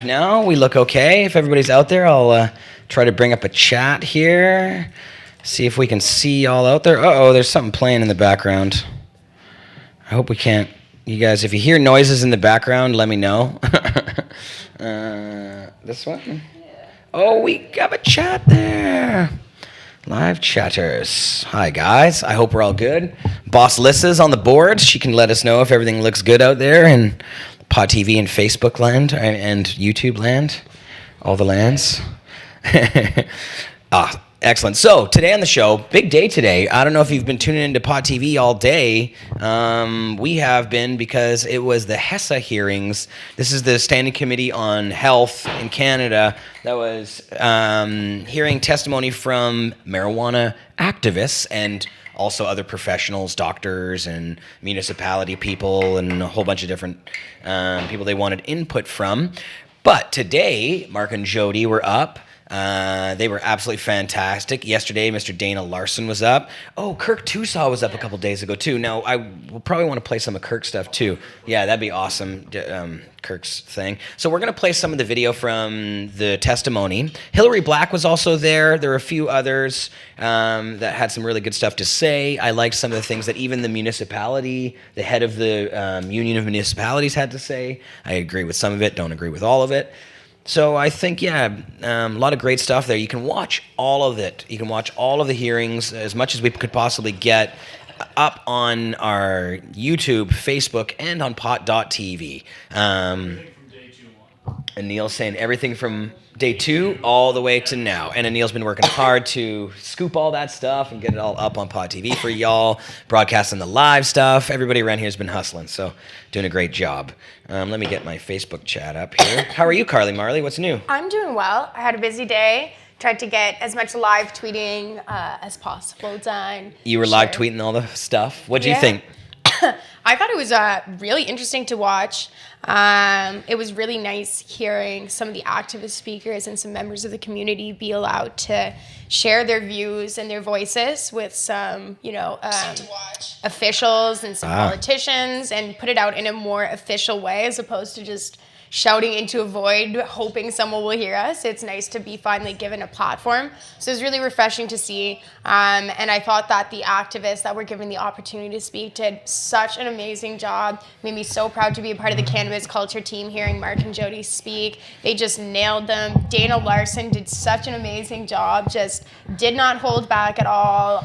Now we look okay. If everybody's out there, I'll try to bring up a chat here. See if we can see y'all out there. Uh-oh, there's something playing in the background. I hope we can't. You guys, if you hear noises in the background, let me know. This one? Oh, we got a chat there. Live chatters. Hi, guys. I hope we're all good. Boss Lissa's on the board. She can let us know if everything looks good out there in Pod TV and Facebook land and YouTube land. All the lands. Excellent. So today on the show, big day today. I don't know if you've been tuning into Pod TV all day. We have been because it was the HESA hearings. This is the Standing Committee on Health in Canada that was hearing testimony from marijuana activists and also other professionals, doctors and municipality people and a whole bunch of different people they wanted input from. But today, Marc and Jodie were up. They were absolutely fantastic. Yesterday, Mr. Dana Larson was up. Oh, Kirk Tousaw was up a couple days ago, too. Now, I will probably want to play some of Kirk's stuff, too. Yeah, that'd be awesome, Kirk's thing. So we're going to play some of the video from the testimony. Hilary Black was also there. There were a few others that had some really good stuff to say. I liked some of the things that even the municipality, the head of the Union of Municipalities had to say. I agree with some of it, don't agree with all of it. So I think, a lot of great stuff there. You can watch all of it. You can watch all of the hearings, as much as we could possibly get, up on our YouTube, Facebook, and on pot.tv. And Neil's saying everything from day 2 all the way to now. And Neil's been working hard to scoop all that stuff and get it all up on Pod TV for y'all, broadcasting the live stuff. Everybody around here has been hustling, so doing a great job. Let me get my Facebook chat up here. How are you, Carly Marley? What's new? I'm doing well. I had a busy day. Tried to get as much live tweeting as possible done. You were live tweeting all the stuff. What do you think? I thought it was really interesting to watch. It was really nice hearing some of the activist speakers and some members of the community be allowed to share their views and their voices with some, officials and some politicians and put it out in a more official way as opposed to just shouting into a void, hoping someone will hear us. It's nice to be finally given a platform. So it was really refreshing to see. And I thought that the activists that were given the opportunity to speak did such an amazing job. Made me so proud to be a part of the Cannabis Culture team, hearing Marc and Jodie speak. They just nailed them. Dana Larson did such an amazing job, just did not hold back at all.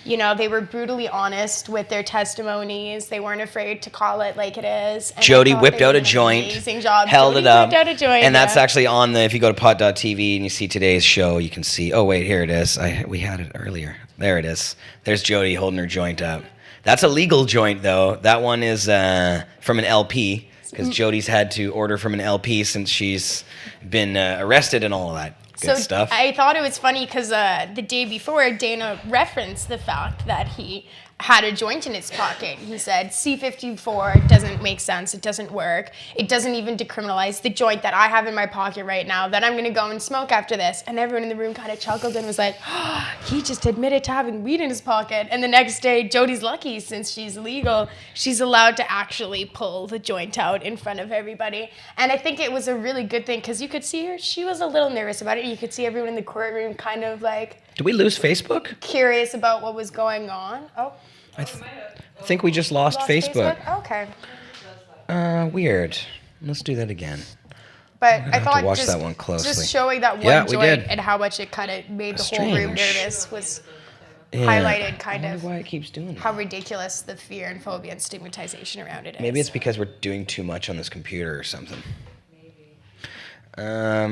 They were brutally honest with their testimonies. They weren't afraid to call it like it is. And Jodie whipped out a joint, held it up, and that's actually on the, if you go to pot.tv and you see today's show, you can see, oh wait, here it is. We had it earlier. There it is. There's Jodie holding her joint up. That's a legal joint though. That one is from an LP, because Jodie's had to order from an LP since she's been arrested and all of that. Good stuff. I thought it was funny because the day before, Dana referenced the fact that he had a joint in his pocket. He said, C-54 doesn't make sense. It doesn't work. It doesn't even decriminalize the joint that I have in my pocket right now that I'm going to go and smoke after this. And everyone in the room kind of chuckled and was like, oh, he just admitted to having weed in his pocket. And the next day, Jodie's lucky since she's legal. She's allowed to actually pull the joint out in front of everybody. And I think it was a really good thing because you could see her. She was a little nervous about it. You could see everyone in the courtroom kind of like... Did we lose Facebook? Curious about what was going on. Oh. I think we just lost Facebook. Okay. Weird. Let's do that again. But I thought watch that one closely. Just showing that one joint and how much it kind of made the whole room nervous was highlighted kind of why it keeps doing that. How ridiculous the fear and phobia and stigmatization around it is. Maybe it's because we're doing too much on this computer or something.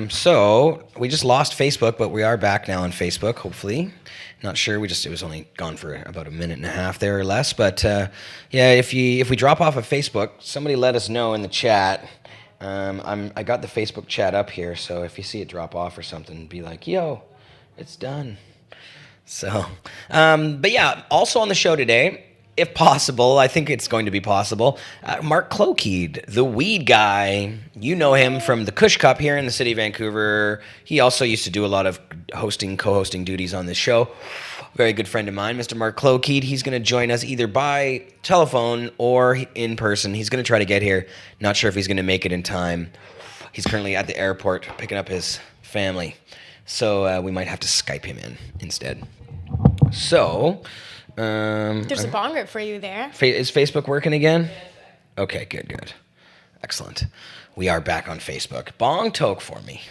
So we just lost Facebook, but we are back now on Facebook, hopefully. Not sure. It was only gone for about a minute and a half there or less. But if we drop off of Facebook, somebody let us know in the chat. I got the Facebook chat up here, so if you see it drop off or something, be like, yo, it's done. So, but yeah, also on the show today, if possible, I think it's going to be possible, Mark Klokeid, the weed guy. You know him from the Kush Cup here in the city of Vancouver. He also used to do a lot of co-hosting duties on this show. Very good friend of mine, Mr. Mark Klokeid. He's going to join us either by telephone or in person. He's going to try to get here. Not sure if he's going to make it in time. He's currently at the airport picking up his family. So we might have to Skype him in instead. So... There's a bong rip for you there. Is Facebook working again? Okay, good. Excellent. We are back on Facebook. Bong toke for me.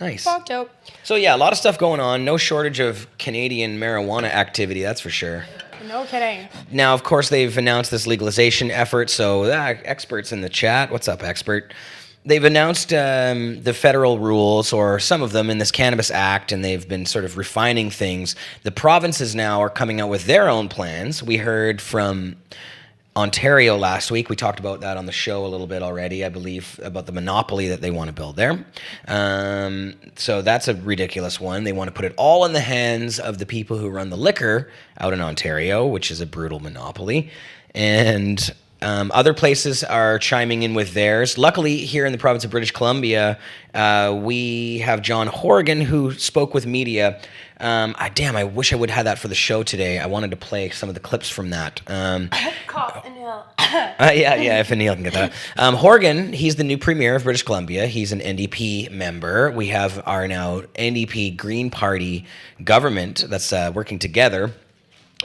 Nice. Bong toke. So yeah, a lot of stuff going on. No shortage of Canadian marijuana activity, that's for sure. No kidding. Now, of course, they've announced this legalization effort. So experts in the chat, what's up, expert? They've announced the federal rules, or some of them, in this Cannabis Act, and they've been sort of refining things. The provinces now are coming out with their own plans. We heard from Ontario last week. We talked about that on the show a little bit already, I believe, about the monopoly that they want to build there. So that's a ridiculous one. They want to put it all in the hands of the people who run the liquor out in Ontario, which is a brutal monopoly. And... other places are chiming in with theirs. Luckily, here in the province of British Columbia, we have John Horgan, who spoke with media. I wish I would have had that for the show today. I wanted to play some of the clips from that. Cough, Anil. If Anil can get that. Horgan, he's the new premier of British Columbia. He's an NDP member. We have our now NDP Green Party government that's working together.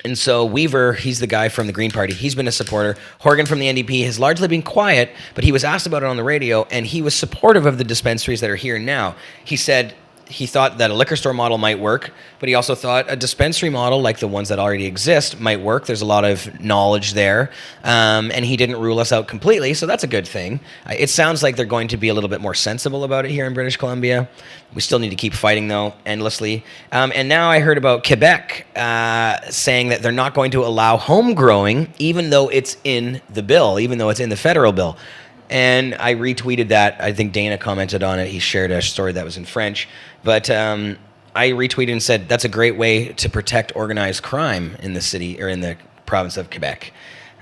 And so Weaver, he's the guy from the Green Party. He's been a supporter. Horgan from the NDP has largely been quiet, but he was asked about it on the radio, and he was supportive of the dispensaries that are here now. He said he thought that a liquor store model might work, but he also thought a dispensary model, like the ones that already exist, might work. There's a lot of knowledge there, and he didn't rule us out completely, so that's a good thing. It sounds like they're going to be a little bit more sensible about it here in British Columbia. We still need to keep fighting, though, endlessly. And now I heard about Quebec saying that they're not going to allow home growing, even though it's in the bill, even though it's in the federal bill. And I retweeted that. I think Dana commented on it. He shared a story that was in French. But I retweeted and said, that's a great way to protect organized crime in the city, or in the province of Quebec.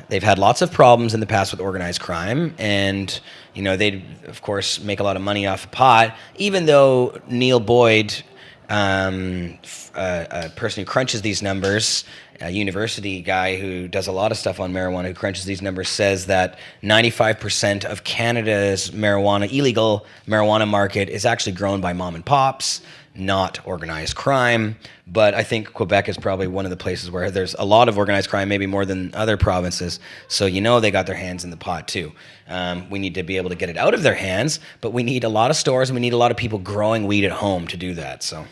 They've had lots of problems in the past with organized crime, and they, of course, make a lot of money off pot. Even though Neil Boyd, a person who crunches these numbers, a university guy who does a lot of stuff on marijuana, who crunches these numbers, says that 95% of Canada's illegal marijuana market is actually grown by mom and pops, not organized crime. But I think Quebec is probably one of the places where there's a lot of organized crime, maybe more than other provinces. So they got their hands in the pot too. We need to be able to get it out of their hands, but we need a lot of stores and we need a lot of people growing weed at home to do that. So.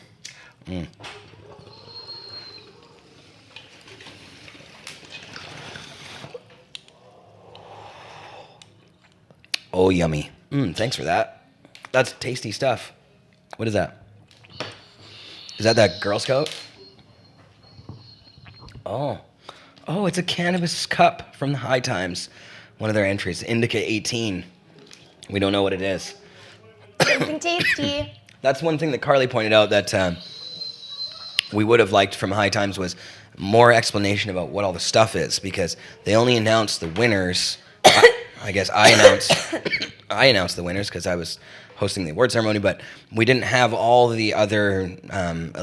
Oh, yummy. Thanks for that. That's tasty stuff. What is that? Is that Girl Scout? Oh, it's a cannabis cup from the High Times. One of their entries, Indica 18. We don't know what it is. Something tasty. That's one thing that Carly pointed out that we would have liked from High Times was more explanation about what all the stuff is, because they only announced the winners. I guess I announced the winners because I was hosting the award ceremony, but we didn't have all the other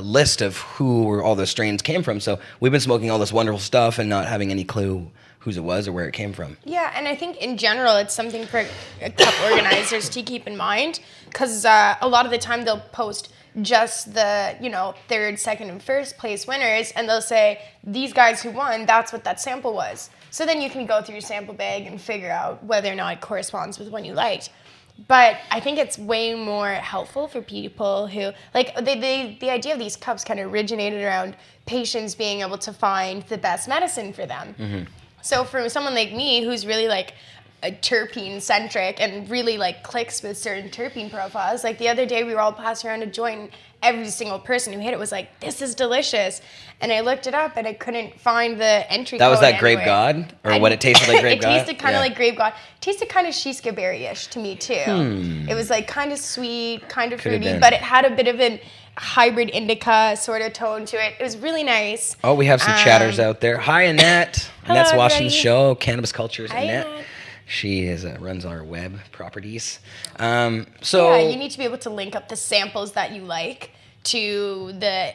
list of who all the strains came from. So we've been smoking all this wonderful stuff and not having any clue whose it was or where it came from. Yeah, and I think in general it's something for cup organizers to keep in mind, because a lot of the time they'll post just the third, second, and first place winners, and they'll say these guys who won, that's what that sample was. So then you can go through your sample bag and figure out whether or not it corresponds with one you liked. But I think it's way more helpful for people who, like, the idea of these cups kind of originated around patients being able to find the best medicine for them. Mm-hmm. So for someone like me who's really like a terpene centric and really like clicks with certain terpene profiles, like the other day we were all passing around a joint and every single person who hit it was like, this is delicious. And I looked it up and I couldn't find the entry code. That was that Grape God? Or what it tasted like Grape God? It tasted kind of like Grape God. It tasted kind of Shiska berry-ish to me too. It was like kind of sweet, kind of fruity, but it had a bit of an hybrid indica sort of tone to it. It was really nice. Oh, we have some chatters out there. Hi, Annette. Annette's watching the everybody. show. Cannabis Culture is Hi, Annette. Annette. She runs our web properties. Yeah, you need to be able to link up the samples that you like to the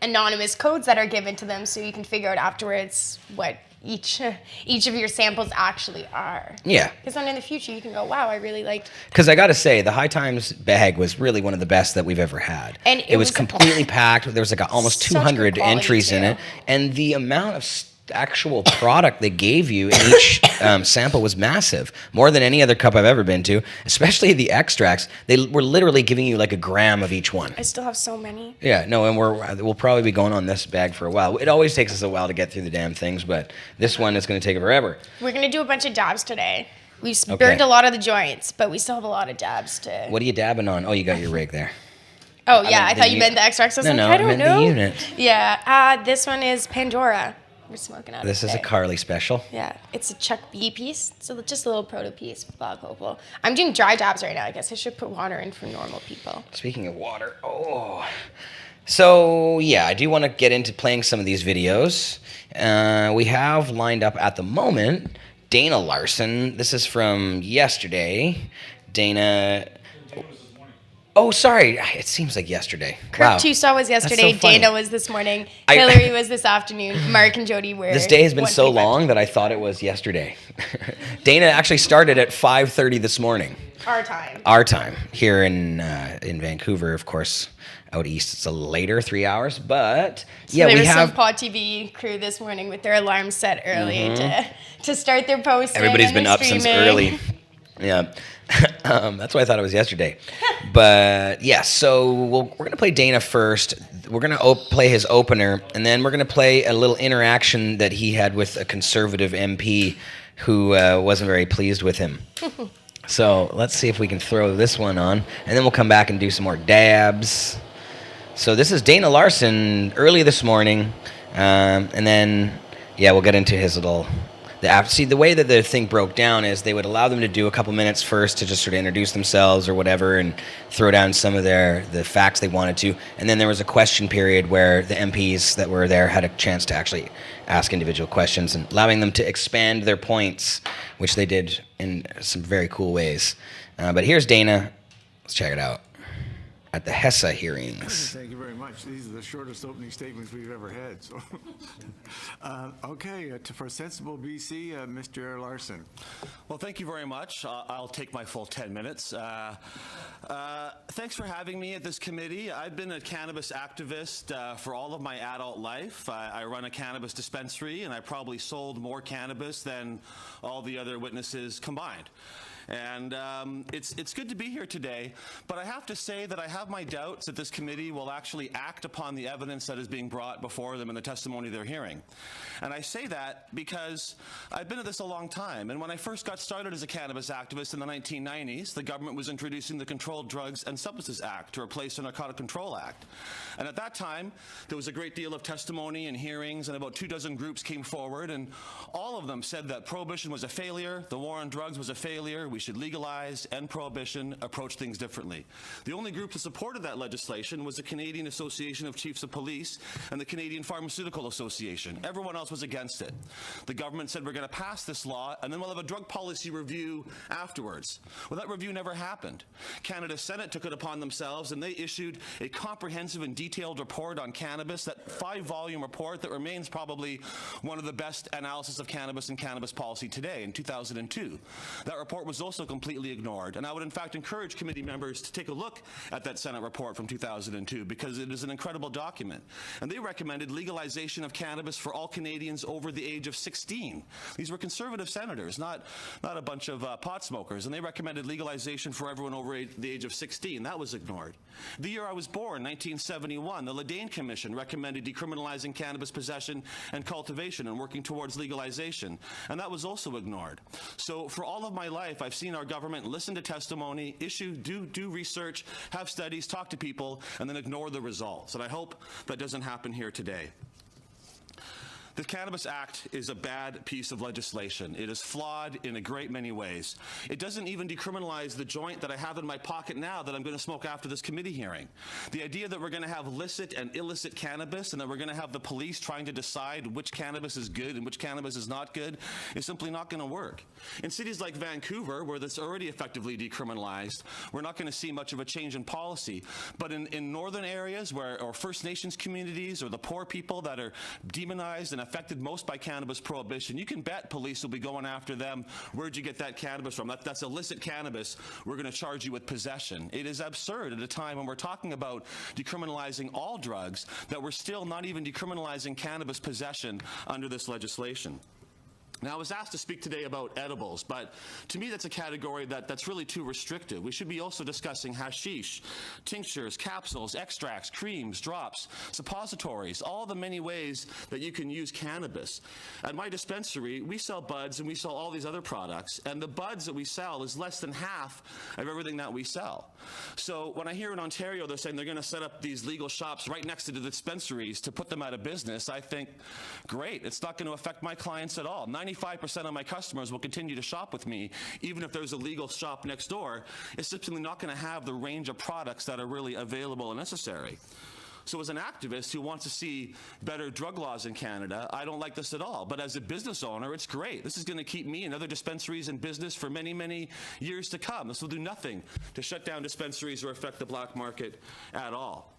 anonymous codes that are given to them, so you can figure out afterwards what each of your samples actually are. Yeah. Because then in the future you can go, wow, I really liked. Because I got to say, the High Times bag was really one of the best that we've ever had. And it was completely packed. There was like almost Such good 200 quality, entries in too. it. And the amount of actual product they gave you in each sample was massive. More than any other cup I've ever been to, especially the extracts. They were literally giving you like a gram of each one. I still have so many. Yeah, no, and we'll probably be going on this bag for a while. It always takes us a while to get through the damn things, but this one is going to take forever. We're going to do a bunch of dabs today. We've burned a lot of the joints, but we still have a lot of dabs to... What are you dabbing on? Oh, you got your rig there. Oh, yeah, I thought you meant the extracts. I was No, like, I I don't meant know. the unit. Yeah, this one is Pandora. We're smoking out This of is a today. Carly special. Yeah, it's a Chuck B piece, so just a little proto piece with black opal. I'm doing dry dabs right now. I guess I should put water in for normal people. Speaking of water, so yeah, I do want to get into playing some of these videos. We have lined up at the moment Dana Larson. This is from yesterday. Dana. Oh, sorry. It seems like yesterday. Kirk Tousaw was yesterday. so funny. Dana was this morning. Hilary was this afternoon. Marc and Jodie were. This day has been so 1:45. long that I thought it was yesterday. Dana actually started at 5:30 this morning. Our time here in Vancouver, of course. Out east, it's a later 3 hours, but So yeah, there we was have. some Pod TV crew this morning with their alarm set early to start their posting. Everybody's and been their up since streaming. early. Yeah, that's why I thought it was yesterday. But yeah, so we're gonna play Dana first. We're gonna play his opener, and then we're gonna play a little interaction that he had with a Conservative MP who wasn't very pleased with him. So let's see if we can throw this one on, and then we'll come back and do some more dabs. So this is Dana Larson early this morning, and then yeah, we'll get into his little. See, the way that the thing broke down is they would allow them to do a couple minutes first to just sort of introduce themselves or whatever and throw down some of the facts they wanted to. And then there was a question period where the MPs that were there had a chance to actually ask individual questions and allowing them to expand their points, which they did in some very cool ways. But here's Dana. Let's check it out. At the HESA hearings. Thank you very much. These are the shortest opening statements we've ever had. So, for Sensible BC, Mr. Larson. Well, thank you very much. I'll take my full 10 minutes. Thanks for having me at this committee. I've been a cannabis activist for all of my adult life. I run a cannabis dispensary, and I probably sold more cannabis than all the other witnesses combined. And it's good to be here today, but I have to say that I have my doubts that this committee will actually act upon the evidence that is being brought before them in the testimony they're hearing. And I say that because I've been at this a long time, and when I first got started as a cannabis activist in the 1990s, the government was introducing the Controlled Drugs and Substances Act to replace the Narcotic Control Act. And at that time, there was a great deal of testimony and hearings, and about 24 groups came forward, and all of them said that prohibition was a failure, the war on drugs was a failure, we should legalize, end prohibition, approach things differently. The only group that supported that legislation was the Canadian Association of Chiefs of Police and the Canadian Pharmaceutical Association. Everyone else was against it. The government said we're going to pass this law and then we'll have a drug policy review afterwards. Well, that review never happened. Canada's Senate took it upon themselves and they issued a comprehensive and detailed report on cannabis, that 5-volume report that remains probably one of the best analysis of cannabis and cannabis policy today in 2002. That report was also completely ignored, and I would in fact encourage committee members to take a look at that Senate report from 2002 because it is an incredible document. And they recommended legalization of cannabis for all Canadians over the age of 16. These were conservative senators, not a bunch of pot smokers, and they recommended legalization for everyone over the age of 16. That was ignored. The year I was born, 1971, the Ledane Commission recommended decriminalizing cannabis possession and cultivation and working towards legalization, and that was also ignored. So for all of my life, I've seen our government listen to testimony, do research, have studies, talk to people, and then ignore the results. And I hope that doesn't happen here today. The Cannabis Act is a bad piece of legislation. It is flawed in a great many ways. It doesn't even decriminalize the joint that I have in my pocket now that I'm going to smoke after this committee hearing. The idea that we're going to have licit and illicit cannabis and that we're going to have the police trying to decide which cannabis is good and which cannabis is not good is simply not going to work. In cities like Vancouver, where that's already effectively decriminalized, we're not going to see much of a change in policy. But in northern areas or First Nations communities or the poor people that are demonized and affected most by cannabis prohibition, you can bet police will be going after them. Where'd you get that cannabis from? That's illicit cannabis. We're going to charge you with possession. It is absurd at a time when we're talking about decriminalizing all drugs that we're still not even decriminalizing cannabis possession under this legislation. Now, I was asked to speak today about edibles, but to me that's a category that's really too restrictive. We should be also discussing hashish, tinctures, capsules, extracts, creams, drops, suppositories, all the many ways that you can use cannabis. At my dispensary, we sell buds and we sell all these other products, and the buds that we sell is less than half of everything that we sell. So when I hear in Ontario they're saying they're going to set up these legal shops right next to the dispensaries to put them out of business, I think, great, it's not going to affect my clients at all. 95% of my customers will continue to shop with me, even if there's a legal shop next door. It's simply not going to have the range of products that are really available and necessary. So as an activist who wants to see better drug laws in Canada, I don't like this at all. But as a business owner, it's great. This is going to keep me and other dispensaries in business for many, many years to come. This will do nothing to shut down dispensaries or affect the black market at all.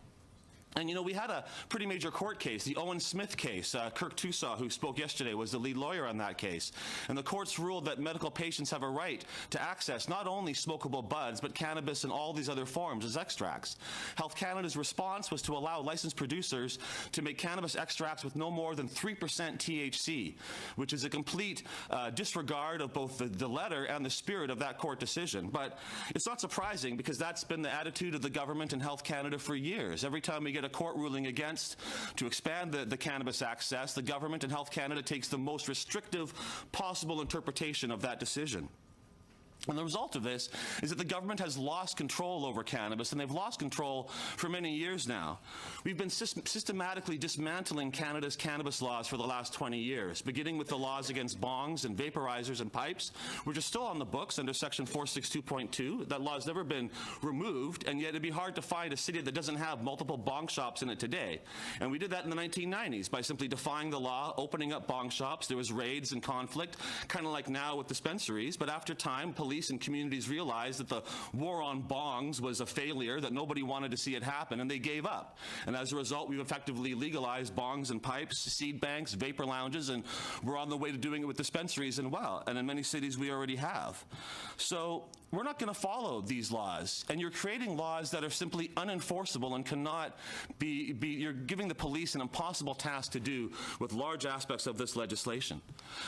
And, you know, we had a pretty major court case, the Owen Smith case. Kirk Tousaw, who spoke yesterday, was the lead lawyer on that case. And the courts ruled that medical patients have a right to access not only smokable buds, but cannabis in all these other forms as extracts. Health Canada's response was to allow licensed producers to make cannabis extracts with no more than 3% THC, which is a complete disregard of both the letter and the spirit of that court decision. But it's not surprising, because that's been the attitude of the government and Health Canada for years. Every time we get a court ruling against to expand the cannabis access, the government and Health Canada takes the most restrictive possible interpretation of that decision. And the result of this is that the government has lost control over cannabis, and they've lost control for many years now. We've been systematically dismantling Canada's cannabis laws for the last 20 years, beginning with the laws against bongs and vaporizers and pipes, which are still on the books under Section 462.2. That law has never been removed, and yet it'd be hard to find a city that doesn't have multiple bong shops in it today. And we did that in the 1990s by simply defying the law, opening up bong shops. There was raids and conflict, kind of like now with dispensaries, but after time, police and communities realized that the war on bongs was a failure, that nobody wanted to see it happen, and they gave up. And as a result, we've effectively legalized bongs and pipes, seed banks, vapor lounges, and we're on the way to doing it with dispensaries and well. And in many cities, we already have. So we're not going to follow these laws, and you're creating laws that are simply unenforceable and cannot you're giving the police an impossible task to do with large aspects of this legislation.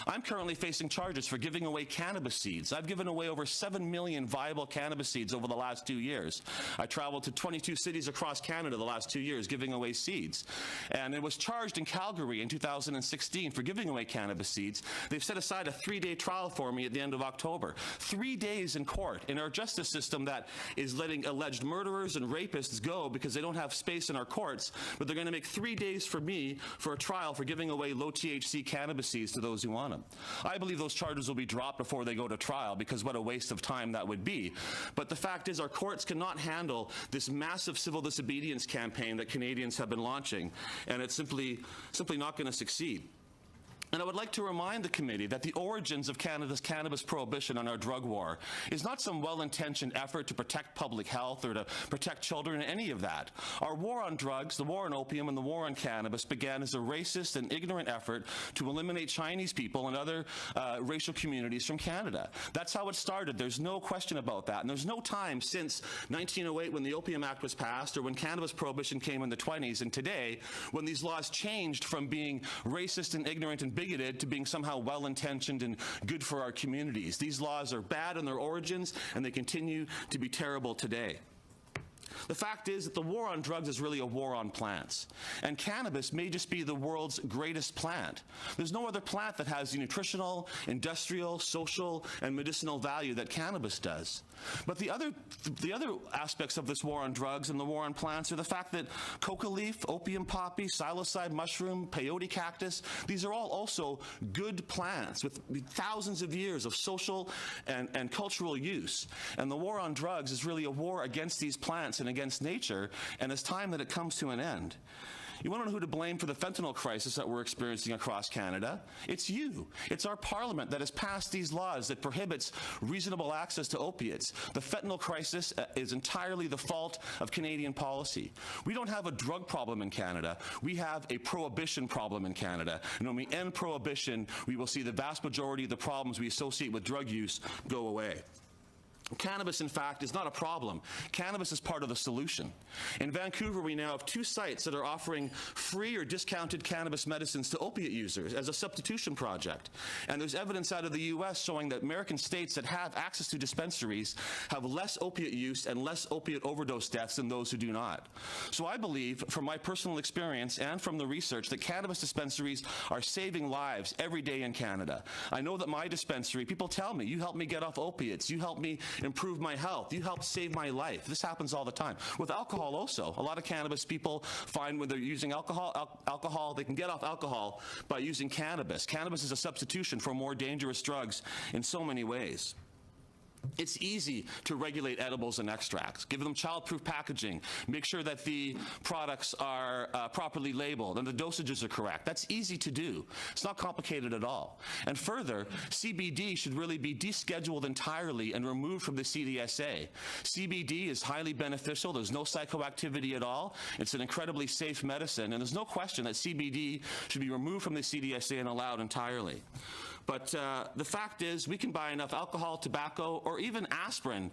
I'm currently facing charges for giving away cannabis seeds. I've given away over 7 million viable cannabis seeds over the last 2 years. I traveled to 22 cities across Canada the last 2 years giving away seeds. And it was charged in Calgary in 2016 for giving away cannabis seeds. They've set aside a 3-day trial for me at the end of October. 3 days in court in our justice system that is letting alleged murderers and rapists go because they don't have space in our courts, but they're going to make 3 days for me for a trial for giving away low THC cannabis seeds to those who want them. I believe those charges will be dropped before they go to trial, because what a waste of time that would be. But the fact is, our courts cannot handle this massive civil disobedience campaign that Canadians have been launching, and it's simply not going to succeed. And I would like to remind the committee that the origins of Canada's cannabis prohibition on our drug war is not some well-intentioned effort to protect public health or to protect children, any of that. Our war on drugs, the war on opium, and the war on cannabis began as a racist and ignorant effort to eliminate Chinese people and other racial communities from Canada. That's how it started. There's no question about that. And there's no time since 1908, when the Opium Act was passed, or when cannabis prohibition came in the 20s, and today, when these laws changed from being racist and ignorant and bigoted to being somehow well-intentioned and good for our communities. These laws are bad in their origins, and they continue to be terrible today. The fact is that the war on drugs is really a war on plants. And cannabis may just be the world's greatest plant. There's no other plant that has the nutritional, industrial, social, and medicinal value that cannabis does. But the other aspects of this war on drugs and the war on plants are the fact that coca leaf, opium poppy, psilocybe mushroom, peyote cactus, these are all also good plants with thousands of years of social and cultural use. And the war on drugs is really a war against these plants and against nature, and it's time that it comes to an end. You want to know who to blame for the fentanyl crisis that we're experiencing across Canada? It's you. It's our parliament that has passed these laws that prohibits reasonable access to opiates. The fentanyl crisis is entirely the fault of Canadian policy. We don't have a drug problem in Canada. We have a prohibition problem in Canada. And when we end prohibition, we will see the vast majority of the problems we associate with drug use go away. Cannabis, in fact, is not a problem. Cannabis is part of the solution. In Vancouver, we now have 2 sites that are offering free or discounted cannabis medicines to opiate users as a substitution project. And there's evidence out of the U.S. showing that American states that have access to dispensaries have less opiate use and less opiate overdose deaths than those who do not. So I believe, from my personal experience and from the research, that cannabis dispensaries are saving lives every day in Canada. I know that my dispensary, people tell me, you helped me get off opiates, you helped me improve my health, you helped save my life. This happens all the time. With alcohol also, a lot of cannabis people find when they're using alcohol, they can get off alcohol by using cannabis. Cannabis is a substitution for more dangerous drugs in so many ways. It's easy to regulate edibles and extracts. Give them child-proof packaging. Make sure that the products are properly labeled and the dosages are correct. That's easy to do. It's not complicated at all. And further, CBD should really be descheduled entirely and removed from the CDSA. CBD is highly beneficial. There's no psychoactivity at all. It's an incredibly safe medicine, and there's no question that CBD should be removed from the CDSA and allowed entirely. But the fact is, we can buy enough alcohol, tobacco, or even aspirin.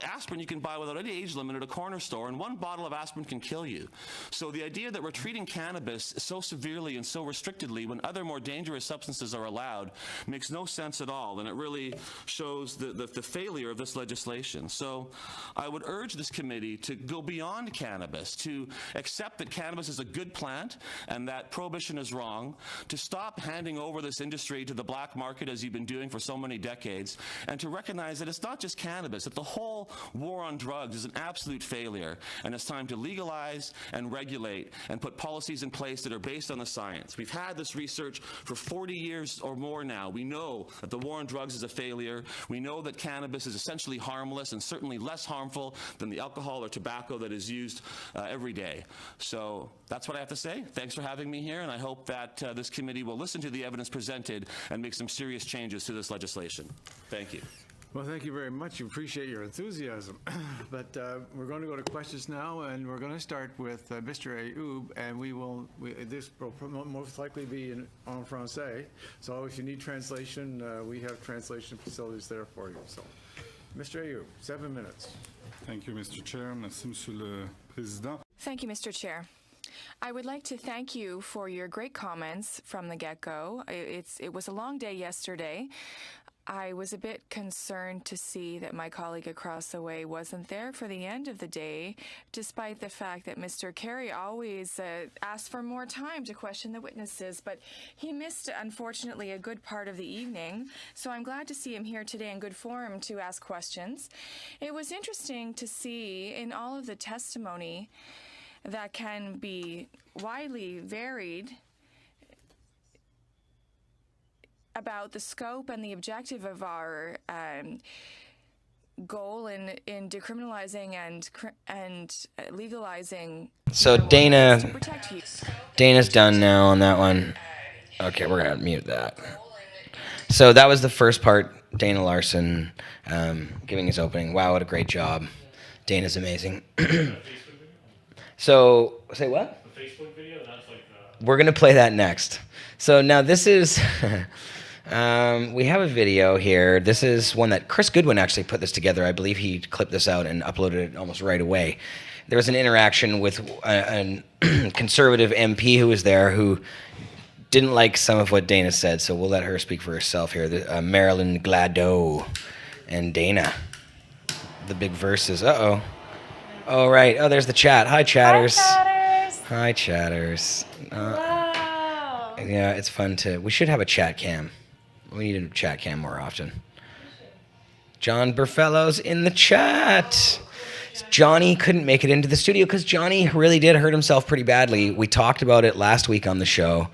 Aspirin you can buy without any age limit at a corner store, and 1 bottle of aspirin can kill you. So the idea that we're treating cannabis so severely and so restrictedly when other more dangerous substances are allowed makes no sense at all, and it really shows the failure of this legislation. So I would urge this committee to go beyond cannabis, to accept that cannabis is a good plant and that prohibition is wrong, to stop handing over this industry to the black market as you've been doing for so many decades, and to recognize that it's not just cannabis, that the whole war on drugs is an absolute failure, and it's time to legalize and regulate and put policies in place that are based on the science. We've had this research for 40 years or more now. We know that the war on drugs is a failure. We know that cannabis is essentially harmless and certainly less harmful than the alcohol or tobacco that is used every day. So that's what I have to say. Thanks for having me here, and I hope that this committee will listen to the evidence presented and make some serious changes to this legislation. Thank you. Well, thank you very much. We appreciate your enthusiasm. But we're going to go to questions now, and we're going to start with Mr. Ayoub, and this will most likely be en français. So if you need translation, we have translation facilities there for you. So, Mr. Ayoub, 7 minutes. Thank you, Mr. Chair. Merci, Monsieur le Président. Thank you, Mr. Chair. I would like to thank you for your great comments from the get-go. It was a long day yesterday. I was a bit concerned to see that my colleague across the way wasn't there for the end of the day, despite the fact that Mr. Carey always asked for more time to question the witnesses, but he missed, unfortunately, a good part of the evening, so I'm glad to see him here today in good form to ask questions. It was interesting to see in all of the testimony that can be widely varied about the scope and the objective of our goal in decriminalizing and legalizing. So Dana's done now on that one. Okay, we're gonna mute that. So that was the first part. Dana Larson giving his opening. Wow, what a great job. Dana's amazing. So, say what? The Facebook video, that's like We're going to play that next. So now this is, we have a video here. This is one that Chris Goodwin actually put this together. I believe he clipped this out and uploaded it almost right away. There was an interaction with a conservative MP who was there who didn't like some of what Dana said, so we'll let her speak for herself here. Marilyn Gladu and Dana. The big verses. Uh-oh. Oh, right. Oh, there's the chat. Hi, chatters. Hi, chatters. Wow. Yeah, it's fun to... We should have a chat cam. We need a chat cam more often. John Burfello's in the chat. Johnny couldn't make it into the studio because Johnny really did hurt himself pretty badly. We talked about it last week on the show.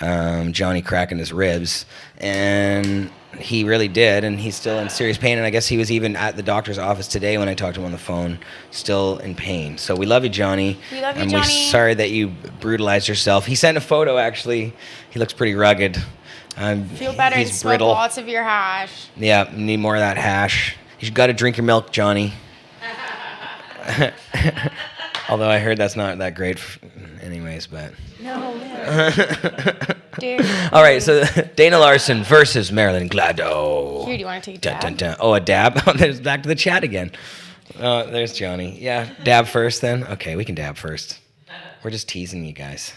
Johnny cracking his ribs, and he really did, and he's still in serious pain. And I guess he was even at the doctor's office today when I talked to him on the phone, still in pain. So we love you, Johnny. We love you, and Johnny. we're sorry that you brutalized yourself. He sent a photo, actually. He looks pretty rugged. Feel better and he's smoke brittle. lots of your hash. Yeah, need more of that hash. You got to drink your milk, Johnny. Although I heard that's not that great anyways, but... No. Dude. All right, so Dana Larson versus Marilyn Gladu. Here, do you want to take a Dun, dab? dun, dun. Oh, a dab? Oh, there's back to the chat again. There's Johnny. Yeah, dab first then? Okay, we can dab first. We're just teasing you guys.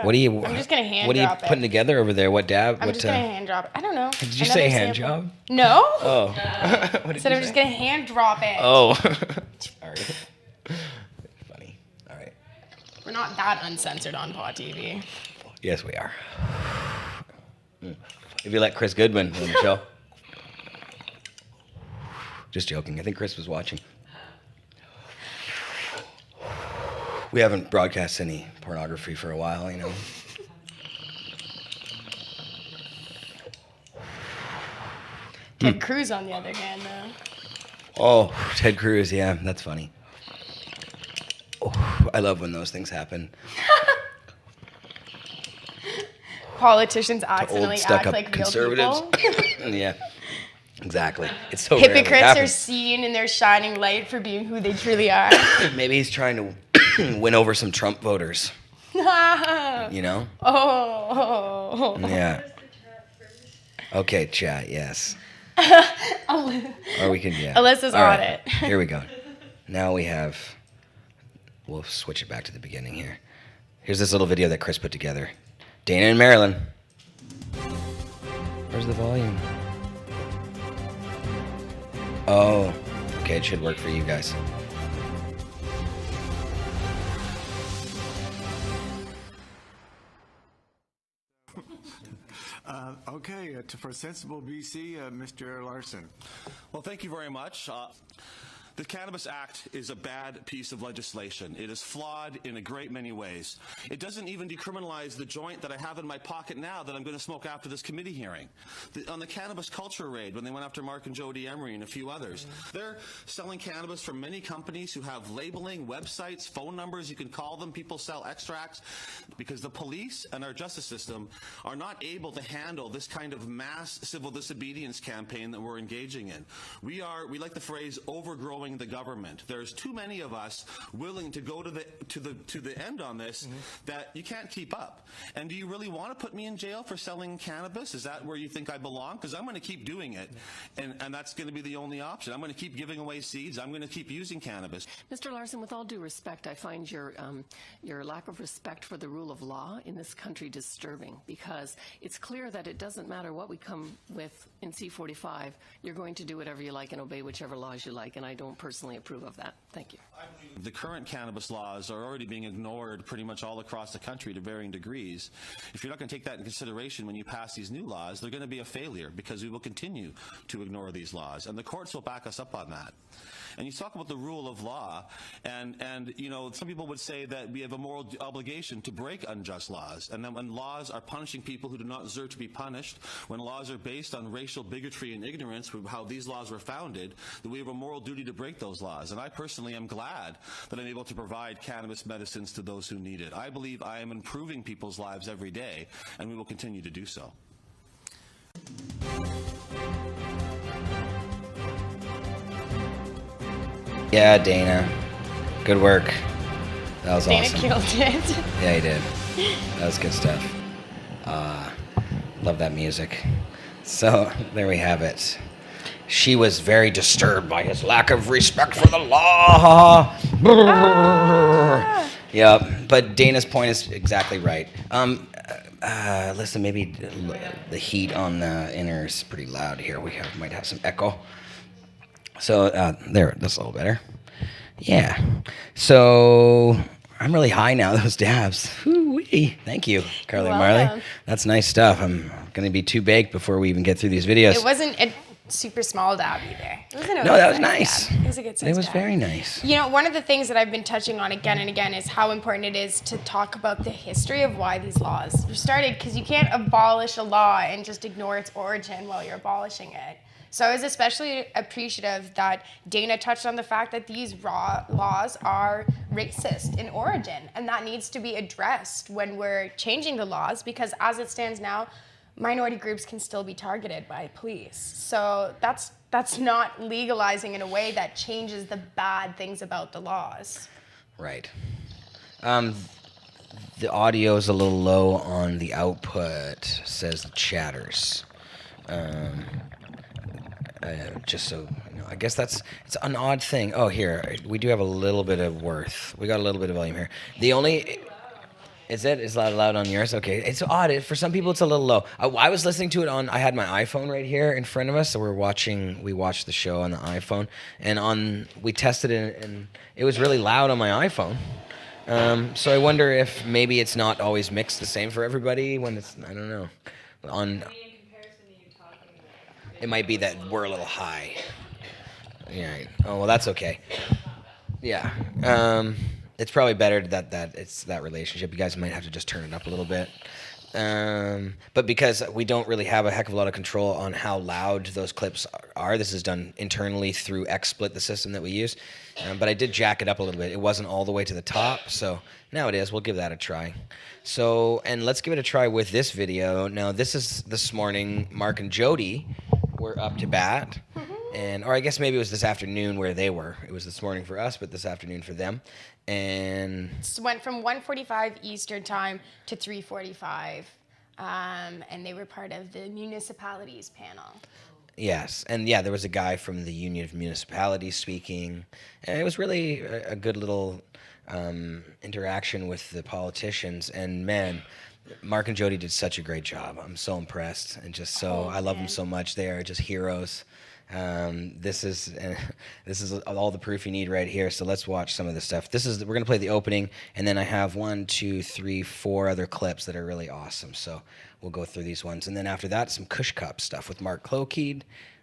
I'm just gonna hand What are you drop it. putting together over there? What dab? I'm just gonna hand drop it. I don't know. Did you say hand sample. job? No. Oh. What did Said you I'm just say? gonna hand drop it. Oh. Sorry. Funny. All right. We're not that uncensored on Pod TV. Yes, we are. If you let Chris Goodwin on the show. Just joking. I think Chris was watching. We haven't broadcast any pornography for a while, you know. Ted Cruz, on the other hand, though. Oh, Ted Cruz, yeah, that's funny. Oh, I love when those things happen. Politicians Old accidentally act stuck-up like real conservatives. people. Yeah, exactly. It's so rare when it Hypocrites are happens. seen in their shining light for being who they truly are. Maybe he's trying to win over some Trump voters, you know? Oh. Yeah. Okay, chat, yes. Or we can, yeah. Alyssa's All on right, it. Here we go. Now we'll switch it back to the beginning here. Here's this little video that Chris put together. Dana and Marilyn. Where's the volume? Oh, okay, it should work for you guys. Okay, for Sensible BC, Mr. Larson. Well, thank you very much. The Cannabis Act is a bad piece of legislation. It is flawed in a great many ways. It doesn't even decriminalize the joint that I have in my pocket now that I'm going to smoke after this committee hearing. On the Cannabis Culture raid, when they went after Marc Jodie Emery and a few others, they're selling cannabis from many companies who have labeling, websites, phone numbers. You can call them. People sell extracts because the police and our justice system are not able to handle this kind of mass civil disobedience campaign that we're engaging in. We like the phrase overgrowing the government. There's too many of us willing to go to the end on this that you can't keep up. And do you really want to put me in jail for selling cannabis? Is that where you think I belong? Because I'm going to keep doing it, and that's going to be the only option. I'm going to keep giving away seeds. I'm going to keep using cannabis. Mr. Larson, with all due respect, I find your lack of respect for the rule of law in this country disturbing, because it's clear that it doesn't matter what we come with in C-45, you're going to do whatever you like and obey whichever laws you like, and I don't personally approve of that. Thank you. The current cannabis laws are already being ignored pretty much all across the country to varying degrees. If you're not going to take that in consideration when you pass these new laws, they're going to be a failure because we will continue to ignore these laws, and the courts will back us up on that. And you talk about the rule of law, and you know, some people would say that we have a moral obligation to break unjust laws, and then when laws are punishing people who do not deserve to be punished, when laws are based on racial bigotry and ignorance for how these laws were founded, that we have a moral duty to break those laws. And I personally am glad that I'm able to provide cannabis medicines to those who need it. I believe I am improving people's lives every day, and we will continue to do so. Yeah, Dana. Good work. That was Dana awesome. killed it. Yeah, he did. That was good stuff. Love that music. So, there we have it. She was very disturbed by his lack of respect for the law. Yeah, but Dana's point is exactly right. Listen, maybe the heat on the inner is pretty loud here. We might have some echo. So there, that's a little better. Yeah. So I'm really high now. Those dabs. Woo-wee. Thank you, Carly and Marley. Welcome. That's nice stuff. I'm gonna be too baked before we even get through these videos. It super small dab either. It wasn't a No, that was size nice. dab. It was a good size It was dab. very nice. You know, one of the things that I've been touching on again and again is how important it is to talk about the history of why these laws were started, because you can't abolish a law and just ignore its origin while you're abolishing it. So I was especially appreciative that Dana touched on the fact that these laws are racist in origin, and that needs to be addressed when we're changing the laws, because as it stands now, minority groups can still be targeted by police. So that's not legalizing in a way that changes the bad things about the laws. Right. The audio is a little low on the output, says the chatters. Just so you know, I guess it's an odd thing. Oh, here, we do have a little bit of worth. We got a little bit of volume here. The only... Is it? Is that loud on yours? Okay. It's odd. For some people, it's a little low. I was listening to it I had my iPhone right here in front of us, so we watched the show on the iPhone, and we tested it, and it was really loud on my iPhone. So I wonder if maybe it's not always mixed the same for everybody when it's, I don't know. It might be that we're a little high. Yeah. Oh, well, that's okay. Yeah. It's probably better that it's that relationship. You guys might have to just turn it up a little bit. But because we don't really have a heck of a lot of control on how loud those clips are, this is done internally through XSplit, the system that we use. But I did jack it up a little bit. It wasn't all the way to the top, so now it is. We'll give that a try. So, and let's give it a try with this video. Now, this is this morning. Marc and Jodie were up to bat. Or I guess maybe it was this afternoon where they were. It was this morning for us, but this afternoon for them. And it went from 1:45 Eastern time to 3:45, and they were part of the municipalities panel. Yes, and yeah, there was a guy from the Union of Municipalities speaking, and it was really a good little interaction with the politicians. And man, Marc and Jodie did such a great job. I'm so impressed, and I love them so much. They are just heroes. This is all the proof you need right here. So let's watch some of this stuff. We're gonna play the opening, and then I have 1, 2, 3, 4 other clips that are really awesome. So we'll go through these ones, and then after that, some Kush Cup stuff with Mark Klokeid.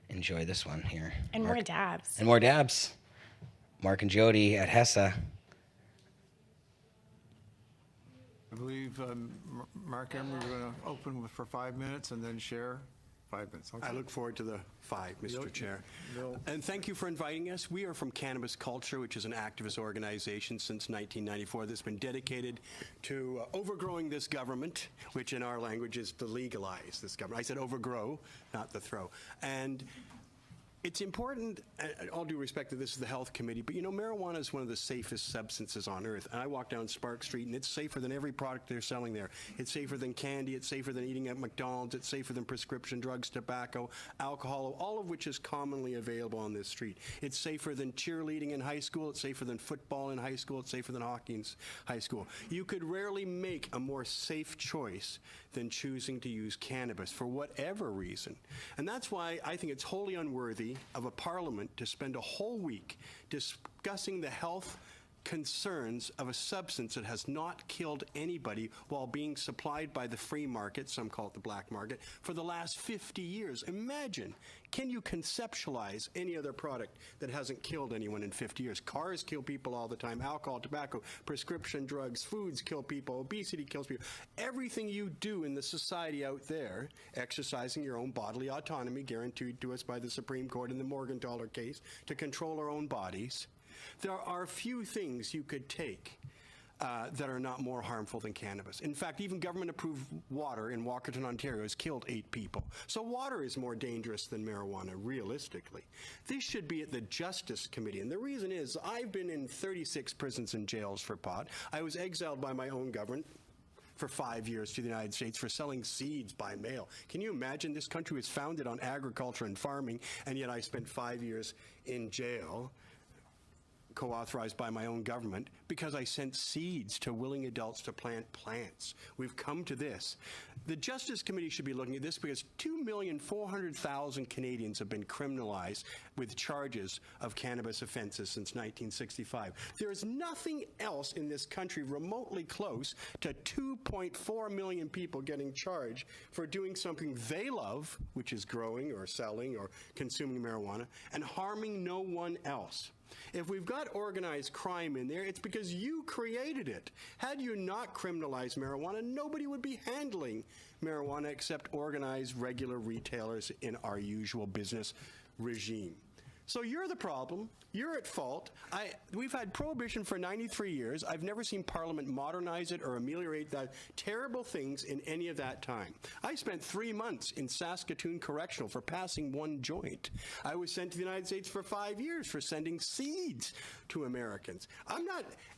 Enjoy this one here. And more dabs. And more dabs. Marc and Jodie at HESA. I believe Marc Emery, we're going to open for 5 minutes and then share 5 minutes. Okay. I look forward to the 5, Mr. Chair. Bill. And thank you for inviting us. We are from Cannabis Culture, which is an activist organization since 1994 that's been dedicated to overgrowing this government, which in our language is to legalize this government. I said overgrow, not the throw. And it's important, all due respect that this is the health committee, but you know, marijuana is one of the safest substances on earth. And I walk down Spark Street and it's safer than every product they're selling there. It's safer than candy, it's safer than eating at McDonald's, it's safer than prescription drugs, tobacco, alcohol, all of which is commonly available on this street. It's safer than cheerleading in high school, it's safer than football in high school, it's safer than hockey in high school. You could rarely make a more safe choice than choosing to use cannabis for whatever reason. And that's why I think it's wholly unworthy of a parliament to spend a whole week discussing the health concerns of a substance that has not killed anybody while being supplied by the free market, some call it the black market, for the last 50 years. Imagine, can you conceptualize any other product that hasn't killed anyone in 50 years? Cars kill people all the time, alcohol, tobacco, prescription drugs, foods kill people, obesity kills people. Everything you do in the society out there, exercising your own bodily autonomy guaranteed to us by the Supreme Court in the Morgenthaler case to control our own bodies, there are few things you could take that are not more harmful than cannabis. In fact, even government-approved water in Walkerton, Ontario has killed 8 people. So water is more dangerous than marijuana, realistically. This should be at the Justice Committee. And the reason is I've been in 36 prisons and jails for pot. I was exiled by my own government for 5 years to the United States for selling seeds by mail. Can you imagine? This country was founded on agriculture and farming, and yet I spent 5 years in jail co-authorized by my own government, because I sent seeds to willing adults to plant plants. We've come to this. The Justice Committee should be looking at this because 2,400,000 Canadians have been criminalized with charges of cannabis offenses since 1965. There is nothing else in this country remotely close to 2.4 million people getting charged for doing something they love, which is growing or selling or consuming marijuana, and harming no one else. If we've got organized crime in there, it's because you created it. Had you not criminalized marijuana, nobody would be handling marijuana except organized, regular retailers in our usual business regime. So you're the problem. You're at fault. We've had prohibition for 93 years. I've never seen Parliament modernize it or ameliorate the terrible things in any of that time. I spent 3 months in Saskatoon Correctional for passing one joint. I was sent to the United States for 5 years for sending seeds to Americans.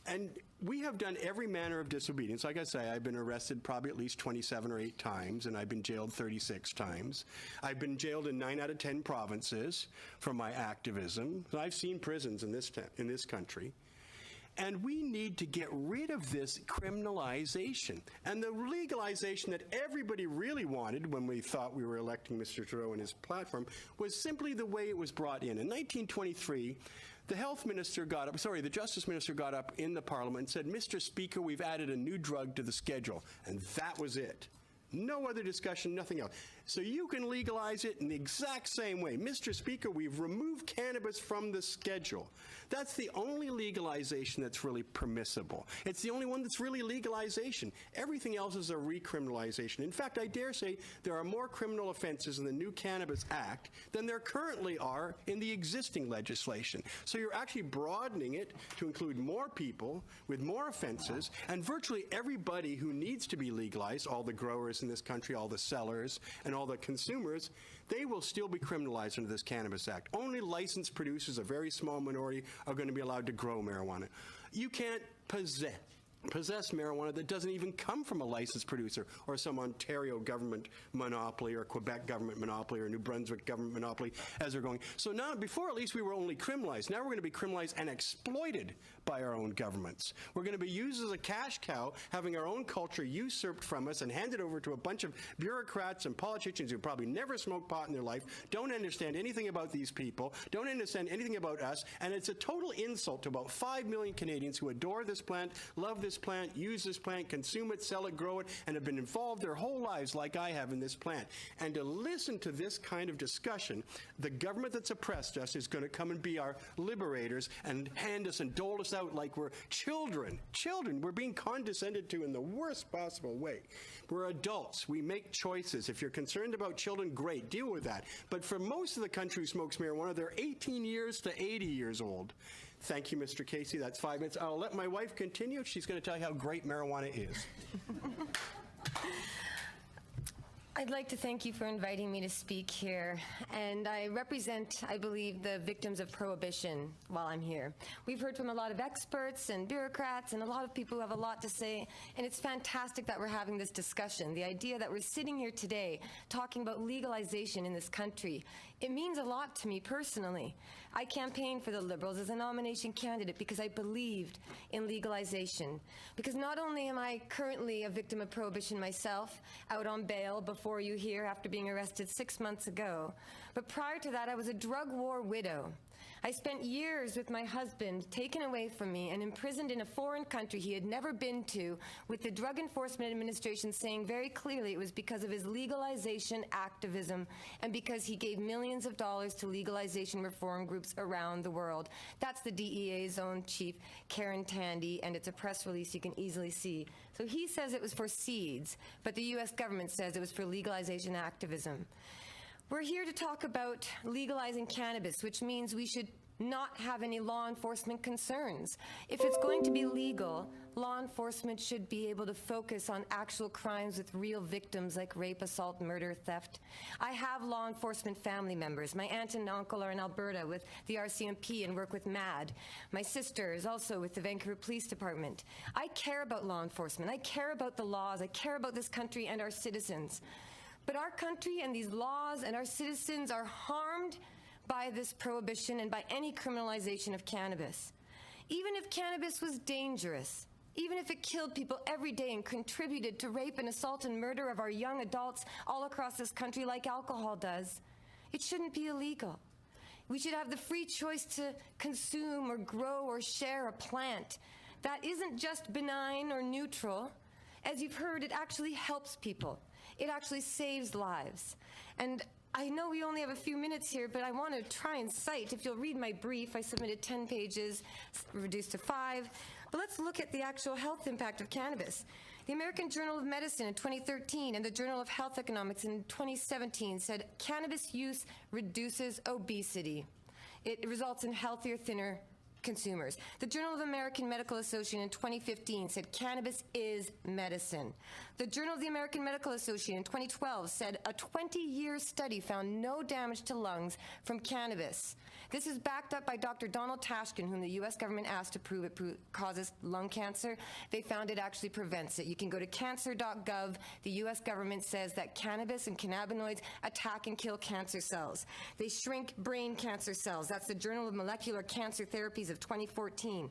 And we have done every manner of disobedience. Like I say, I've been arrested probably at least 27 or 8 times, and I've been jailed 36 times. I've been jailed in 9 out of 10 provinces for my activism. I've seen prisons in this country. And we need to get rid of this criminalization. And the legalization that everybody really wanted when we thought we were electing Mr. Trudeau and his platform was simply the way it was brought in. In 1923, the Justice Minister got up in the Parliament and said, "Mr. Speaker, we've added a new drug to the schedule." And that was it. No other discussion, nothing else. So you can legalize it in the exact same way. Mr. Speaker, we've removed cannabis from the schedule. That's the only legalization that's really permissible. It's the only one that's really legalization. Everything else is a recriminalization. In fact, I dare say there are more criminal offenses in the new Cannabis Act than there currently are in the existing legislation. So you're actually broadening it to include more people with more offenses, and virtually everybody who needs to be legalized, all the growers in this country, all the sellers, and all the consumers, they will still be criminalized under this Cannabis Act. Only licensed producers, a very small minority, are going to be allowed to grow marijuana. You can't possess marijuana that doesn't even come from a licensed producer or some Ontario government monopoly or Quebec government monopoly or New Brunswick government monopoly as they're going. So now, before at least we were only criminalized. Now we're going to be criminalized and exploited by our own governments. We're going to be used as a cash cow, having our own culture usurped from us and handed over to a bunch of bureaucrats and politicians who probably never smoked pot in their life, don't understand anything about these people, don't understand anything about us, and it's a total insult to about 5 million Canadians who adore this plant, love this plant, use this plant, consume it, sell it, grow it, and have been involved their whole lives like I have in this plant. And to listen to this kind of discussion, the government that's oppressed us is going to come and be our liberators and hand us and dole us out like we're children. Children, we're being condescended to in the worst possible way. We're adults. We make choices. If you're concerned about children, great, deal with that. But for most of the country who smokes marijuana, they're 18 years to 80 years old. Thank you, Mr. Casey. That's 5 minutes. I'll let my wife continue. She's going to tell you how great marijuana is. I'd like to thank you for inviting me to speak here. And I represent, I believe, the victims of prohibition while I'm here. We've heard from a lot of experts and bureaucrats and a lot of people who have a lot to say, and it's fantastic that we're having this discussion. The idea that we're sitting here today talking about legalization in this country, it means a lot to me personally. I campaigned for the Liberals as a nomination candidate because I believed in legalization. Because not only am I currently a victim of prohibition myself, out on bail before you here after being arrested 6 months ago, but prior to that I was a drug war widow. I spent years with my husband taken away from me and imprisoned in a foreign country he had never been to, with the Drug Enforcement Administration saying very clearly it was because of his legalization activism and because he gave millions of dollars to legalization reform groups around the world. That's the DEA's own chief, Karen Tandy, and it's a press release you can easily see. So he says it was for seeds, but the U.S. government says it was for legalization activism. We're here to talk about legalizing cannabis, which means we should not have any law enforcement concerns. If it's going to be legal, law enforcement should be able to focus on actual crimes with real victims like rape, assault, murder, theft. I have law enforcement family members. My aunt and uncle are in Alberta with the RCMP and work with MAD. My sister is also with the Vancouver Police Department. I care about law enforcement. I care about the laws. I care about this country and our citizens. But our country and these laws and our citizens are harmed by this prohibition and by any criminalization of cannabis. Even if cannabis was dangerous, even if it killed people every day and contributed to rape and assault and murder of our young adults all across this country like alcohol does, it shouldn't be illegal. We should have the free choice to consume or grow or share a plant that isn't just benign or neutral. As you've heard, it actually helps people. It actually saves lives. And I know we only have a few minutes here, but I want to try and cite, if you'll read my brief, I submitted 10 pages, reduced to 5. But let's look at the actual health impact of cannabis. The American Journal of Medicine in 2013 and the Journal of Health Economics in 2017 said cannabis use reduces obesity. It results in healthier, thinner consumers. The Journal of American Medical Association in 2015 said cannabis is medicine. The Journal of the American Medical Association in 2012 said a 20-year study found no damage to lungs from cannabis. This is backed up by Dr. Donald Tashkin, whom the U.S. government asked to prove it causes lung cancer. They found it actually prevents it. You can go to cancer.gov. The U.S. government says that cannabis and cannabinoids attack and kill cancer cells. They shrink brain cancer cells. That's the Journal of Molecular Cancer Therapies of 2014.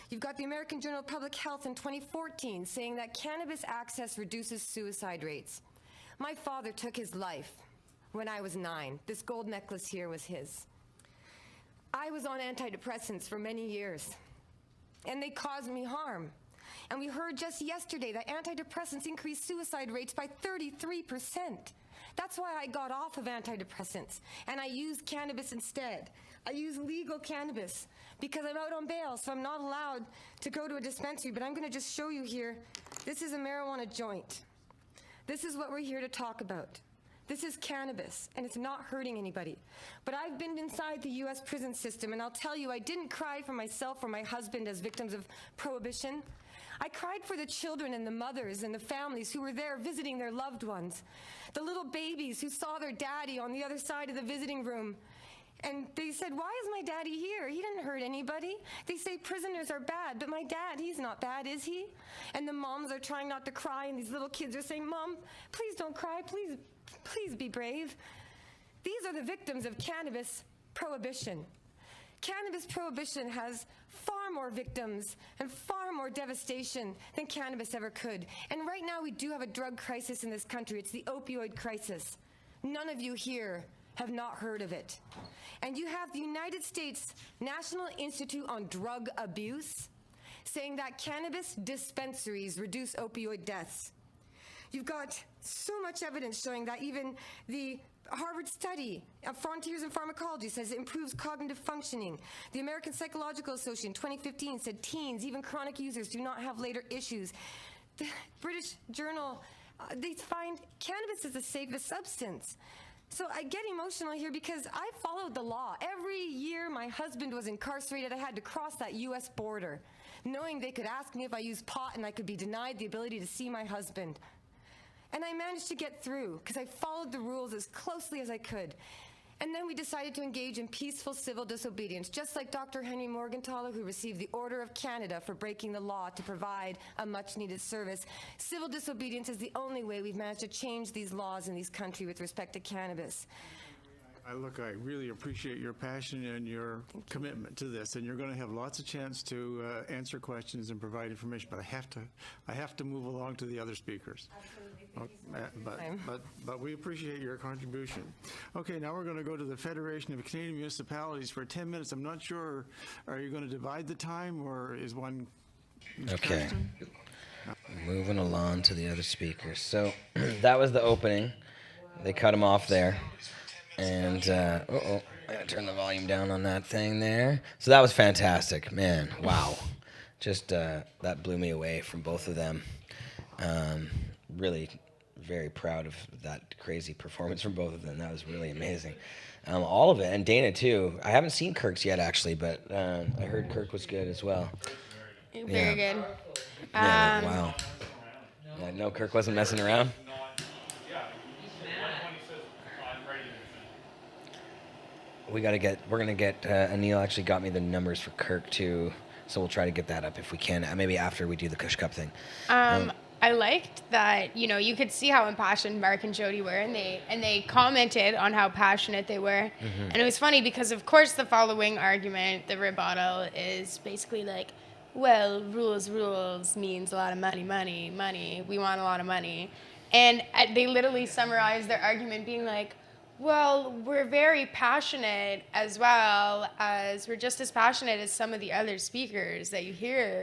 You've got the American Journal of Public Health in 2014 saying that cannabis access reduces suicide rates. My father took his life when I was 9. This gold necklace here was his. I was on antidepressants for many years, and they caused me harm. And we heard just yesterday that antidepressants increase suicide rates by 33%. That's why I got off of antidepressants, and I used cannabis instead. I use legal cannabis because I'm out on bail, so I'm not allowed to go to a dispensary, but I'm going to just show you here. This is a marijuana joint. This is what we're here to talk about. This is cannabis, and it's not hurting anybody. But I've been inside the U.S. prison system, and I'll tell you, I didn't cry for myself or my husband as victims of prohibition. I cried for the children and the mothers and the families who were there visiting their loved ones, the little babies who saw their daddy on the other side of the visiting room. And they said, why is my daddy here? He didn't hurt anybody. They say prisoners are bad, but my dad, he's not bad, is he? And the moms are trying not to cry, and these little kids are saying, Mom, please don't cry, please be brave. These are the victims of cannabis prohibition. Cannabis prohibition has far more victims and far more devastation than cannabis ever could. And right now we do have a drug crisis in this country. It's the opioid crisis. None of you here have not heard of it. And you have the United States National Institute on Drug Abuse saying that cannabis dispensaries reduce opioid deaths. You've got so much evidence showing that even the Harvard study of Frontiers in Pharmacology says it improves cognitive functioning. The American Psychological Association in 2015 said teens, even chronic users, do not have later issues. The British Journal, they find cannabis is the safest substance. So I get emotional here because I followed the law. Every year my husband was incarcerated, I had to cross that U.S. border, knowing they could ask me if I used pot and I could be denied the ability to see my husband. And I managed to get through because I followed the rules as closely as I could. And then we decided to engage in peaceful civil disobedience, just like Dr. Henry Morgentaler, who received the Order of Canada for breaking the law to provide a much-needed service. Civil disobedience is the only way we've managed to change these laws in this country with respect to cannabis. I really appreciate your passion and your commitment to this, and you're going to have lots of chance to answer questions and provide information. But I have to move along to the other speakers. Absolutely. But we appreciate your contribution. Okay, now we're going to go to the Federation of Canadian Municipalities for 10 minutes. I'm not sure, are you going to divide the time, or is one? Okay. Moving along to the other speakers. So that was the opening. They cut him off there. And, I gotta turn the volume down on that thing there. So that was fantastic, man. Wow. Just, that blew me away from both of them. Really very proud of that crazy performance from both of them. That was really amazing. All of it, and Dana too. I haven't seen Kirk's yet, actually, but I heard Kirk was good as well. Very good. Yeah, wow. Yeah, no, Kirk wasn't messing around. We're gonna get Anil actually got me the numbers for Kirk too, so we'll try to get that up if we can, maybe after we do the Kush Cup thing. I I liked that, you could see how impassioned Marc and Jodie were, and they commented on how passionate they were. And it was funny because, of course, the following argument, the rebuttal, is basically like, well, rules means a lot of money. We want a lot of money. And they literally summarized their argument being like, well, we're very passionate as well as we're just as passionate as some of the other speakers that you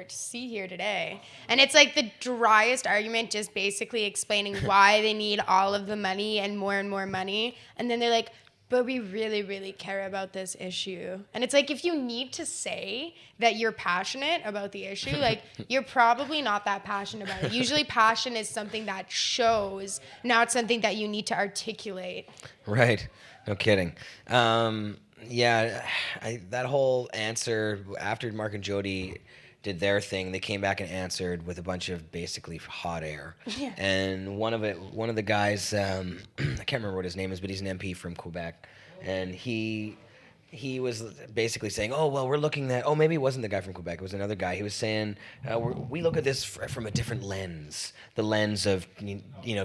see here today. And it's like the driest argument, just basically explaining why they need all of the money and more money. And then they're like, but we really, really care about this issue. And it's like, if you need to say that you're passionate about the issue, like, you're probably not that passionate about it. Usually passion is something that shows, not something that you need to articulate. Right. No kidding. That whole answer, after Marc and Jodie did their thing, they came back and answered with a bunch of basically hot air. Yeah. And one of the guys, I can't remember what his name is, but he's an MP from Quebec, and he was basically saying, oh, well, we're looking at, maybe it wasn't the guy from Quebec, it was another guy. He was saying, we look at this from a different lens, the lens of,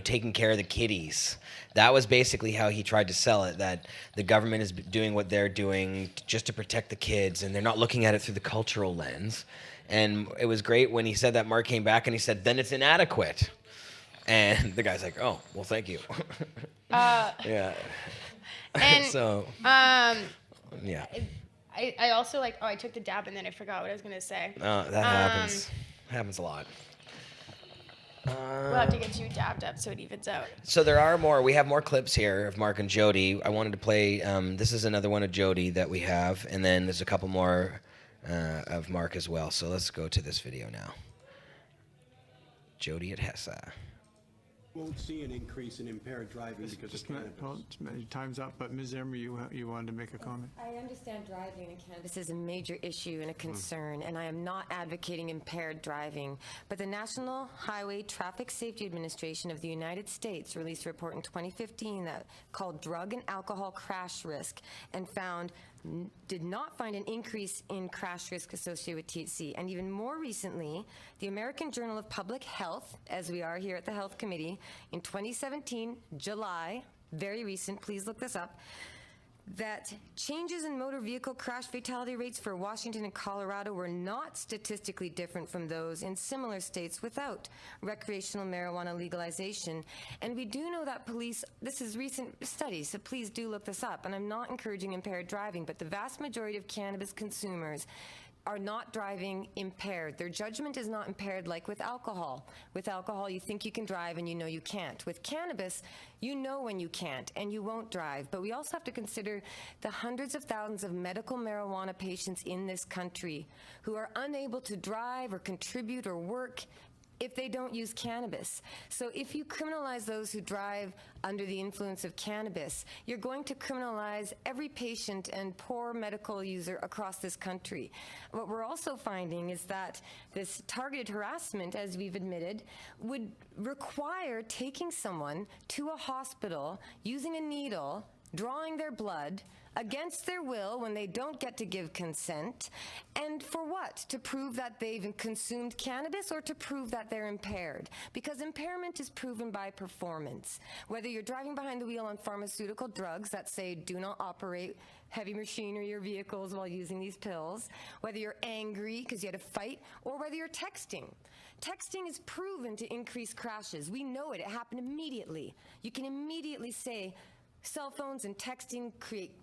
taking care of the kiddies. That was basically how he tried to sell it, that the government is doing what they're doing just to protect the kids, and they're not looking at it through the cultural lens. And it was great when he said that. Marc came back and he said, then it's inadequate. And the guy's like, oh, well, thank you. Yeah. And so, yeah. I also I took the dab and then I forgot what I was going to say. That happens. Happens a lot. We'll have to get you dabbed up so it evens out. So there are more. We have more clips here of Marc and Jodie. I wanted to play. This is another one of Jodie that we have. And then there's a couple more of Marc as well. So let's go to this video now. Jodie at HESA. Won't see an increase in impaired driving because of cannabis. Time's up, but Ms. Emery, you wanted to make a comment? I understand driving and cannabis is a major issue and a concern, and I am not advocating impaired driving. But the National Highway Traffic Safety Administration of the United States released a report in 2015 that called Drug and Alcohol Crash Risk and did not find an increase in crash risk associated with THC. And even more recently, the American Journal of Public Health, as we are here at the Health Committee, in 2017, July, very recent, please look this up, that changes in motor vehicle crash fatality rates for Washington and Colorado were not statistically different from those in similar states without recreational marijuana legalization. And we do know that police, this is recent studies, so please do look this up. And I'm not encouraging impaired driving, but the vast majority of cannabis consumers are not driving impaired. Their judgment is not impaired like with alcohol. With alcohol, you think you can drive and you know you can't. With cannabis, you know when you can't and you won't drive. But we also have to consider the hundreds of thousands of medical marijuana patients in this country who are unable to drive or contribute or work if they don't use cannabis. So if you criminalize those who drive under the influence of cannabis, you're going to criminalize every patient and poor medical user across this country. What we're also finding is that this targeted harassment, as we've admitted, would require taking someone to a hospital, using a needle, drawing their blood against their will when they don't get to give consent. And for what? To prove that they've consumed cannabis or to prove that they're impaired? Because impairment is proven by performance. Whether you're driving behind the wheel on pharmaceutical drugs that say do not operate heavy machinery or vehicles while using these pills, whether you're angry because you had a fight, or whether you're texting. Texting is proven to increase crashes. We know it. It happened immediately. You can immediately say, cell phones and texting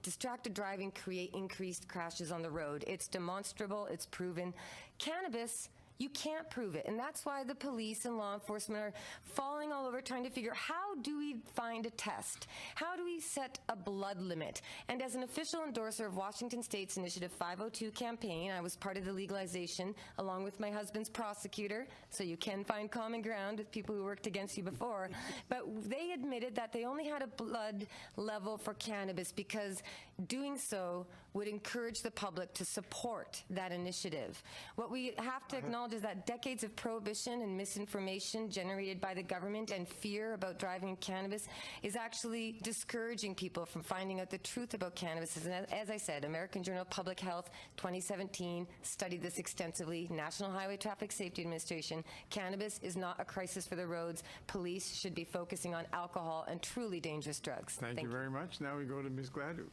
distracted driving create increased crashes on the road. It's demonstrable, it's proven. Cannabis, you can't prove it. And that's why the police and law enforcement are falling all over trying to figure out how do we find a test? How do we set a blood limit? And as an official endorser of Washington State's Initiative 502 campaign, I was part of the legalization along with my husband's prosecutor, so you can find common ground with people who worked against you before. But they admitted that they only had a blood level for cannabis because doing so would encourage the public to support that initiative. What we have to acknowledge is that decades of prohibition and misinformation generated by the government and fear about driving cannabis is actually discouraging people from finding out the truth about cannabis. And as I said, American Journal of Public Health 2017 studied this extensively. National Highway Traffic Safety Administration, cannabis is not a crisis for the roads. Police should be focusing on alcohol and truly dangerous drugs. Thank you very much. Now we go to Ms. Gladu.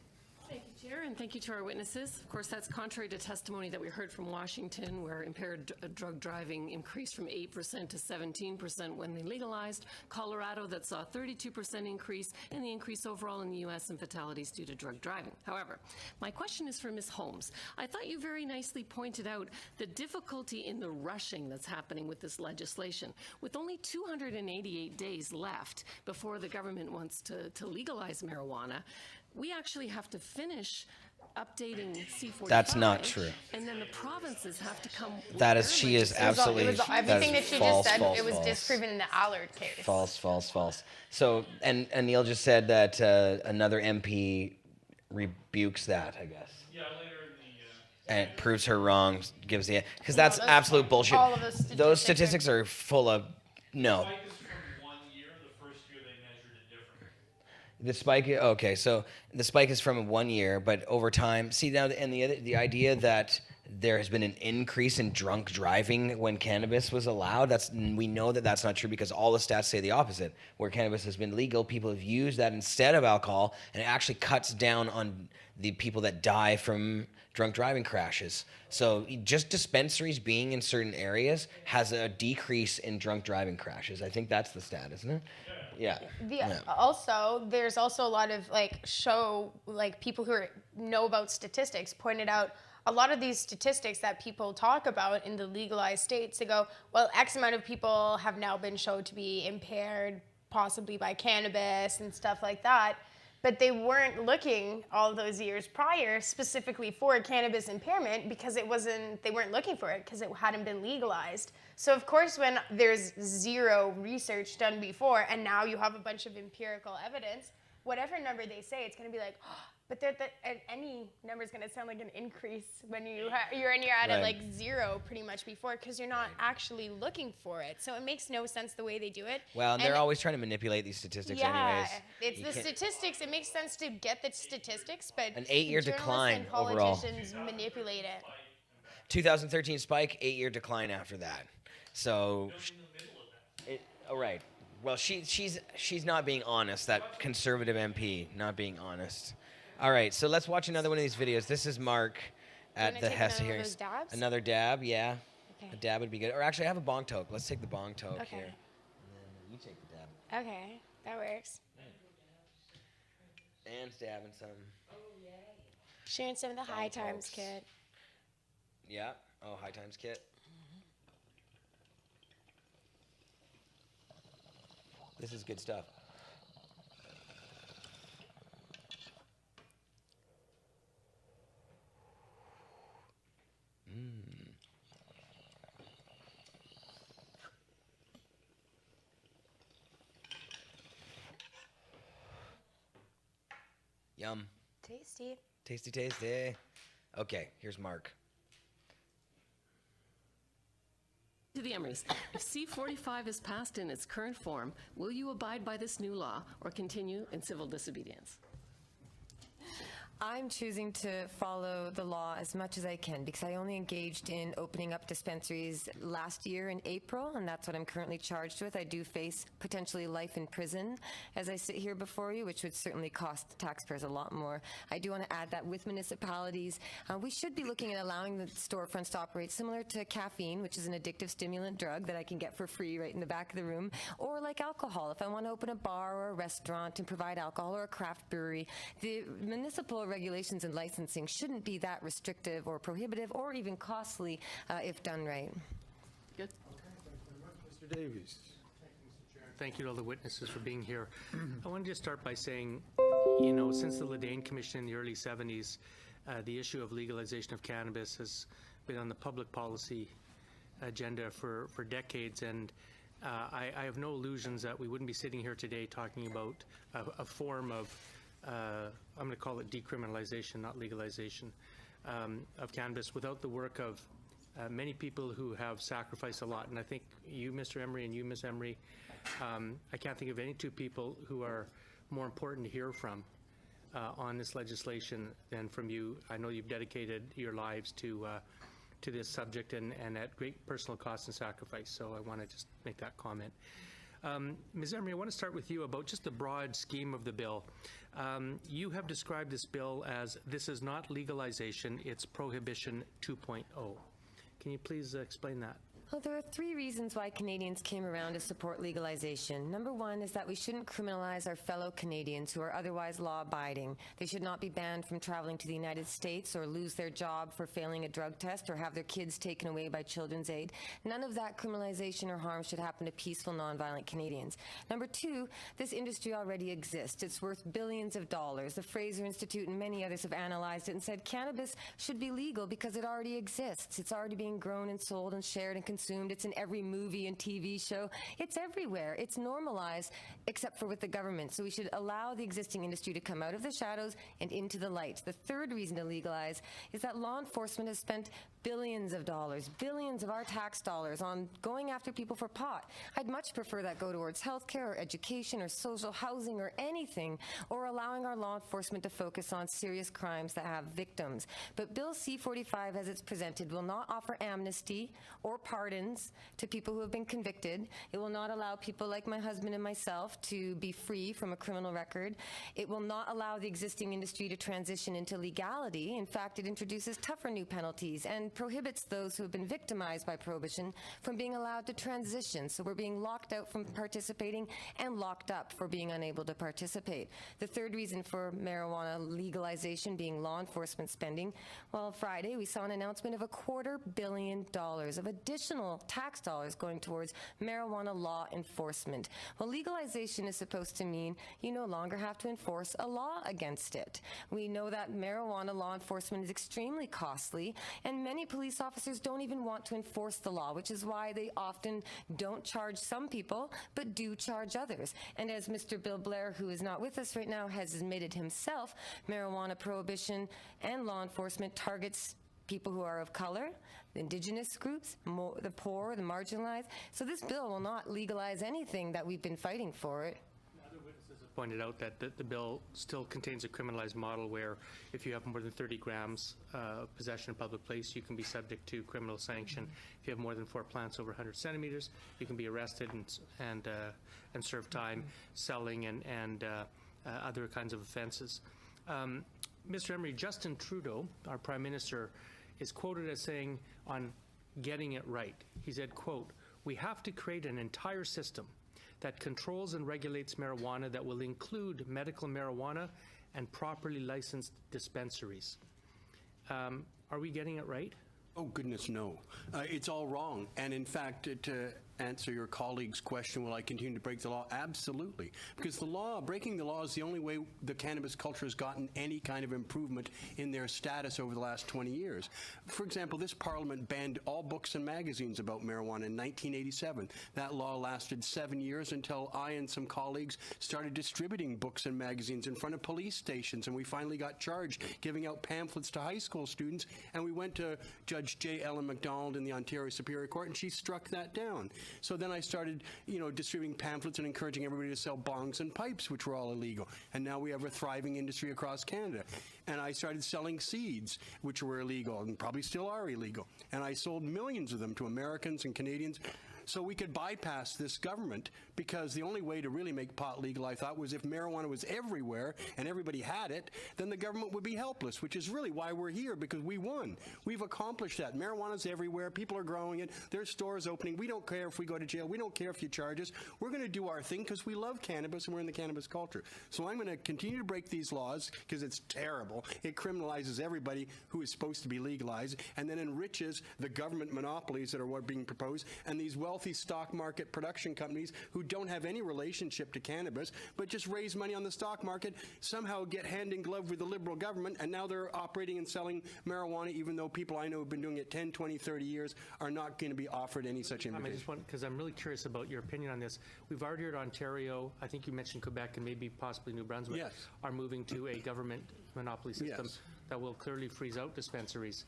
Thank you, Chair, and thank you to our witnesses. Of course, that's contrary to testimony that we heard from Washington, where impaired drug driving increased from 8% to 17% when they legalized. Colorado, that saw a 32% increase, and the increase overall in the U.S. in fatalities due to drug driving. However, my question is for Ms. Holmes. I thought you very nicely pointed out the difficulty in the rushing that's happening with this legislation. With only 288 days left before the government wants to legalize marijuana, we actually have to finish updating C-45. That's not true. And then the provinces have to come. That is, she is absolutely. Everything that she just said, it was false. disproven in the Allard case. False. So, and Neil just said that another MP rebukes that, I guess. Yeah, later in the. And proves her wrong, gives the, because that's absolute bullshit. all of those statistics are full of, no. Spike is from 1 year. The first year they measured it differently. The spike, okay, so the spike is from 1 year, but over time, see now, and the idea that there has been an increase in drunk driving when cannabis was allowed, we know that that's not true because all the stats say the opposite. Where cannabis has been legal, people have used that instead of alcohol, and it actually cuts down on the people that die from drunk driving crashes. So just dispensaries being in certain areas has a decrease in drunk driving crashes. I think that's the stat, isn't it? Yeah. Also, there's also a lot of people who know about statistics pointed out a lot of these statistics that people talk about in the legalized states. They go, well, X amount of people have now been shown to be impaired, possibly by cannabis and stuff like that. But they weren't looking all those years prior specifically for cannabis impairment because they weren't looking for it because it hadn't been legalized. So of course, when there's zero research done before and now you have a bunch of empirical evidence, whatever number they say, it's going to be like, oh, but any number is going to sound like an increase when you're at like zero pretty much before because you're not actually looking for it. So it makes no sense the way they do it. Well, and they're always trying to manipulate these statistics anyways. It's the statistics. It makes sense to get the statistics, but an 8-year decline and overall. Politicians manipulate it. 2013 spike, 8-year decline after that. So, right. Well, she's not being honest. That conservative MP not being honest. All right, so let's watch another one of these videos. This is Mark at the HESA hearings. Another dab, yeah. Okay. A dab would be good. Or actually, I have a bong toke. Let's take the bong toke here. And then you take the dab. Okay, that works. And dabbing some. Sharing some of the High Times kit. Yeah. Oh, High Times kit. This is good stuff. Yum. Tasty. Tasty. Okay, here's Mark. To the Emerys, if C-45 is passed in its current form, will you abide by this new law or continue in civil disobedience? I'm choosing to follow the law as much as I can because I only engaged in opening up dispensaries last year in April, and that's what I'm currently charged with. I do face potentially life in prison as I sit here before you, which would certainly cost taxpayers a lot more. I do want to add that with municipalities, we should be looking at allowing the storefronts to operate similar to caffeine, which is an addictive stimulant drug that I can get for free right in the back of the room, or like alcohol. If I want to open a bar or a restaurant and provide alcohol or a craft brewery, the municipal regulations and licensing shouldn't be that restrictive or prohibitive or even costly if done right. Good. Mr. Davies. Thank you to all the witnesses for being here. I want to just start by saying, since the Ledane Commission in the early 70s, the issue of legalization of cannabis has been on the public policy agenda for decades, and I have no illusions that we wouldn't be sitting here today talking about a form of I'm going to call it decriminalization, not legalization, of cannabis without the work of many people who have sacrificed a lot. And I think you, Mr. Emery, and you, Ms. Emery, I can't think of any two people who are more important to hear from on this legislation than from you. I know you've dedicated your lives to this subject and at great personal cost and sacrifice. So I want to just make that comment. Ms. Emery, I want to start with you about just the broad scheme of the bill. You have described this bill as this is not legalization, it's prohibition 2.0. Can you please explain that? Well, there are three reasons why Canadians came around to support legalization. Number one is that we shouldn't criminalize our fellow Canadians who are otherwise law-abiding. They should not be banned from traveling to the United States or lose their job for failing a drug test or have their kids taken away by Children's Aid. None of that criminalization or harm should happen to peaceful, nonviolent Canadians. Number two, this industry already exists. It's worth billions of dollars. The Fraser Institute and many others have analyzed it and said cannabis should be legal because it already exists. It's already being grown and sold and shared and consumed. It's in every movie and TV show. It's everywhere. It's normalized, except for with the government. So we should allow the existing industry to come out of the shadows and into the light. The third reason to legalize is that law enforcement has spent billions of dollars, billions of our tax dollars on going after people for pot. I'd much prefer that go towards healthcare or education or social housing or anything, or allowing our law enforcement to focus on serious crimes that have victims. But Bill C-45, as it's presented, will not offer amnesty or pardons to people who have been convicted. It will not allow people like my husband and myself to be free from a criminal record. It will not allow the existing industry to transition into legality. In fact, it introduces tougher new penalties and prohibits those who have been victimized by prohibition from being allowed to transition. So we're being locked out from participating and locked up for being unable to participate. The third reason for marijuana legalization being law enforcement spending, well, Friday we saw an announcement of $250 million of additional tax dollars going towards marijuana law enforcement. Well, legalization is supposed to mean you no longer have to enforce a law against it. We know that marijuana law enforcement is extremely costly, and many police officers don't even want to enforce the law, which is why they often don't charge some people, but do charge others. And as Mr. Bill Blair, who is not with us right now, has admitted himself, marijuana prohibition and law enforcement targets people who are of color, the indigenous groups, the poor, the marginalized. So this bill will not legalize anything that we've been fighting for it. Other witnesses have pointed out that the bill still contains a criminalized model where if you have more than 30 grams possession in public place, you can be subject to criminal sanction. If you have more than 4 plants over 100 centimeters, you can be arrested and serve time selling and other kinds of offenses. Mr. Emery, Justin Trudeau, our Prime Minister, is quoted as saying on getting it right, he said, quote, "We have to create an entire system that controls and regulates marijuana that will include medical marijuana and properly licensed dispensaries." Are we getting it right? Oh, goodness, no. It's all wrong. And in fact, to answer your colleague's question, will I continue to break the law? Absolutely. Because the law, breaking the law is the only way the cannabis culture has gotten any kind of improvement in their status over the last 20 years. For example, this parliament banned all books and magazines about marijuana in 1987. That law lasted 7 years until I and some colleagues started distributing books and magazines in front of police stations, and we finally got charged giving out pamphlets to high school students, and we went to Judge J. Ellen MacDonald in the Ontario Superior Court, and she struck that down. So then I started, distributing pamphlets and encouraging everybody to sell bongs and pipes, which were all illegal. And now we have a thriving industry across Canada. And I started selling seeds, which were illegal and probably still are illegal. And I sold millions of them to Americans and Canadians. So we could bypass this government, because the only way to really make pot legal, I thought, was if marijuana was everywhere and everybody had it, then the government would be helpless, which is really why we're here, because we won. We've accomplished that. Marijuana's everywhere. People are growing it. There's stores opening. We don't care if we go to jail. We don't care if you charge us. We're going to do our thing because we love cannabis and we're in the cannabis culture. So I'm going to continue to break these laws because it's terrible. It criminalizes everybody who is supposed to be legalized and then enriches the government monopolies that are being proposed, and these wealthy stock market production companies who don't have any relationship to cannabis, but just raise money on the stock market, somehow get hand in glove with the Liberal government, and now they're operating and selling marijuana, even though people I know who've been doing it 10, 20, 30 years are not going to be offered any such invitation. I just want, because I'm really curious about your opinion on this. We've already heard Ontario, I think you mentioned Quebec and maybe possibly New Brunswick, yes, are moving to a government monopoly system, yes, that will clearly freeze out dispensaries.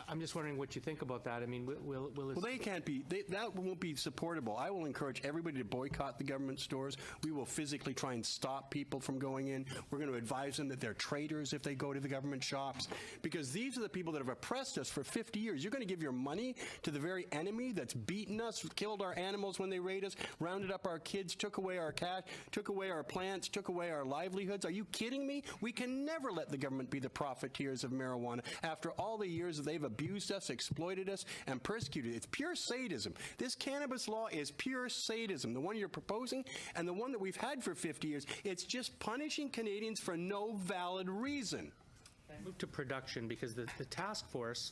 I'm just wondering what you think about that. I mean, will well, they can't be. That won't be supportable. I will encourage everybody to boycott the government stores. We will physically try and stop people from going in. We're going to advise them that they're traitors if they go to the government shops, because these are the people that have oppressed us for 50 years. You're going to give your money to the very enemy that's beaten us, killed our animals when they raid us, rounded up our kids, took away our cash, took away our plants, took away our livelihoods. Are you kidding me? We can never let the government be the profiteers of marijuana after all the years that they've abused us, exploited us, and persecuted. It's pure sadism. This cannabis law is pure sadism, the one you're proposing and the one that we've had for 50 years. It's just punishing Canadians for no valid reason. Move to production, because the task force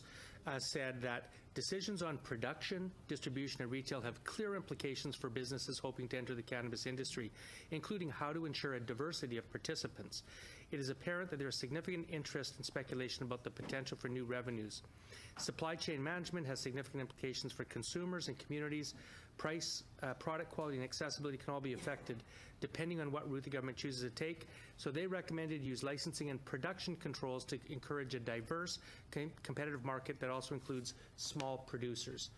said that decisions on production, distribution, and retail have clear implications for businesses hoping to enter the cannabis industry, including how to ensure a diversity of participants. It is apparent that there is significant interest and speculation about the potential for new revenues. Supply chain management has significant implications for consumers and communities. Price, product quality, and accessibility can all be affected depending on what route the government chooses to take. So they recommended use licensing and production controls to encourage a diverse, competitive market that also includes small producers.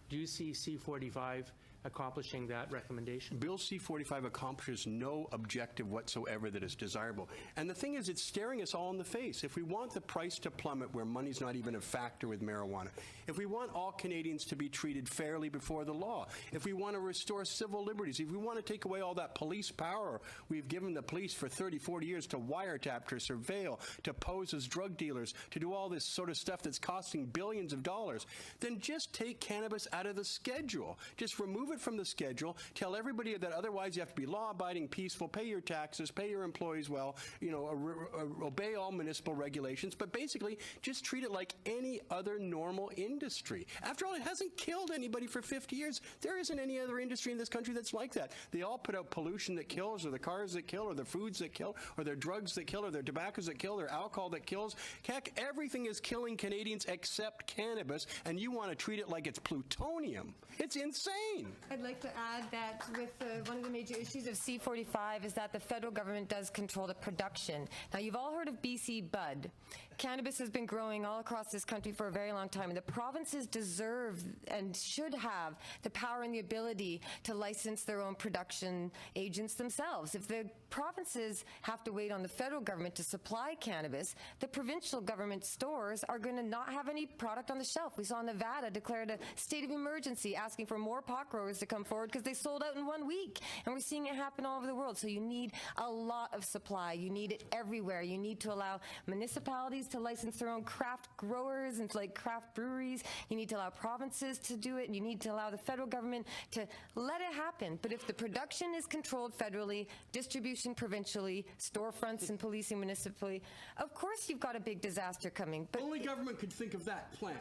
Do you see C45 accomplishing that recommendation? Bill C-45 accomplishes no objective whatsoever that is desirable. And the thing is, it's staring us all in the face. If we want the price to plummet where money's not even a factor with marijuana, if we want all Canadians to be treated fairly before the law, if we want to restore civil liberties, if we want to take away all that police power we've given the police for 30, 40 years to wiretap, to surveil, to pose as drug dealers, to do all this sort of stuff that's costing billions of dollars, then just take cannabis out of the schedule. Just remove it from the schedule. Tell everybody that otherwise you have to be law-abiding, peaceful, pay your taxes, pay your employees well, you know, obey all municipal regulations, but basically just treat it like any other normal industry. After all, it hasn't killed anybody for 50 years. There isn't any other industry in this country that's like that. They all put out pollution that kills, or the cars that kill, or the foods that kill, or their drugs that kill, or their tobaccos that kill, their alcohol that kills. Heck, everything is killing Canadians except cannabis, and you want to treat it like it's plutonium. It's insane. I'd like to add that with one of the major issues of C-45 is that the federal government does control the production. Now, you've all heard of BC Bud. Cannabis has been growing all across this country for a very long time, and the provinces deserve and should have the power and the ability to license their own production agents themselves. If the provinces have to wait on the federal government to supply cannabis, the provincial government stores are going to not have any product on the shelf. We saw Nevada declared a state of emergency, asking for more pot growers to come forward because they sold out in 1 week, and we're seeing it happen all over the world. So you need a lot of supply. You need it everywhere. You need to allow municipalities to license their own craft growers and like craft breweries. You need to allow provinces to do it, and you need to allow the federal government to let it happen. But if the production is controlled federally, distribution provincially, storefronts and policing municipally, of course you've got a big disaster coming. But only government could think of that plan.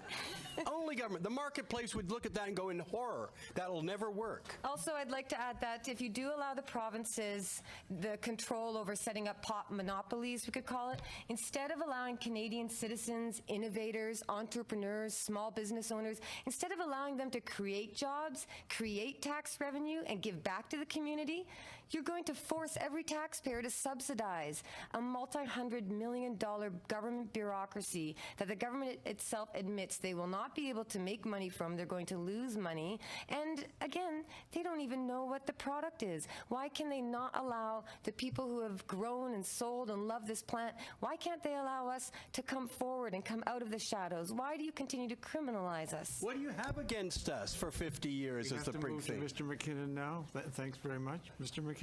Only government. The marketplace would look at that and go in horror. That'll never work. Also, I'd like to add that if you do allow the provinces the control over setting up pot monopolies, we could call it, instead of allowing Canadian citizens, innovators, entrepreneurs, small business owners, instead of allowing them to create jobs, create tax revenue, and give back to the community, you're going to force every taxpayer to subsidize a multi-hundred-million-dollar government bureaucracy that the government itself admits they will not be able to make money from. They're going to lose money. And again, they don't even know what the product is. Why can they not allow the people who have grown and sold and love this plant, why can't they allow us to come forward and come out of the shadows? Why do you continue to criminalize us? What do you have against us for 50 years is the big thing. Mr. McKinnon now. Thanks very much. Mr. McKinnon.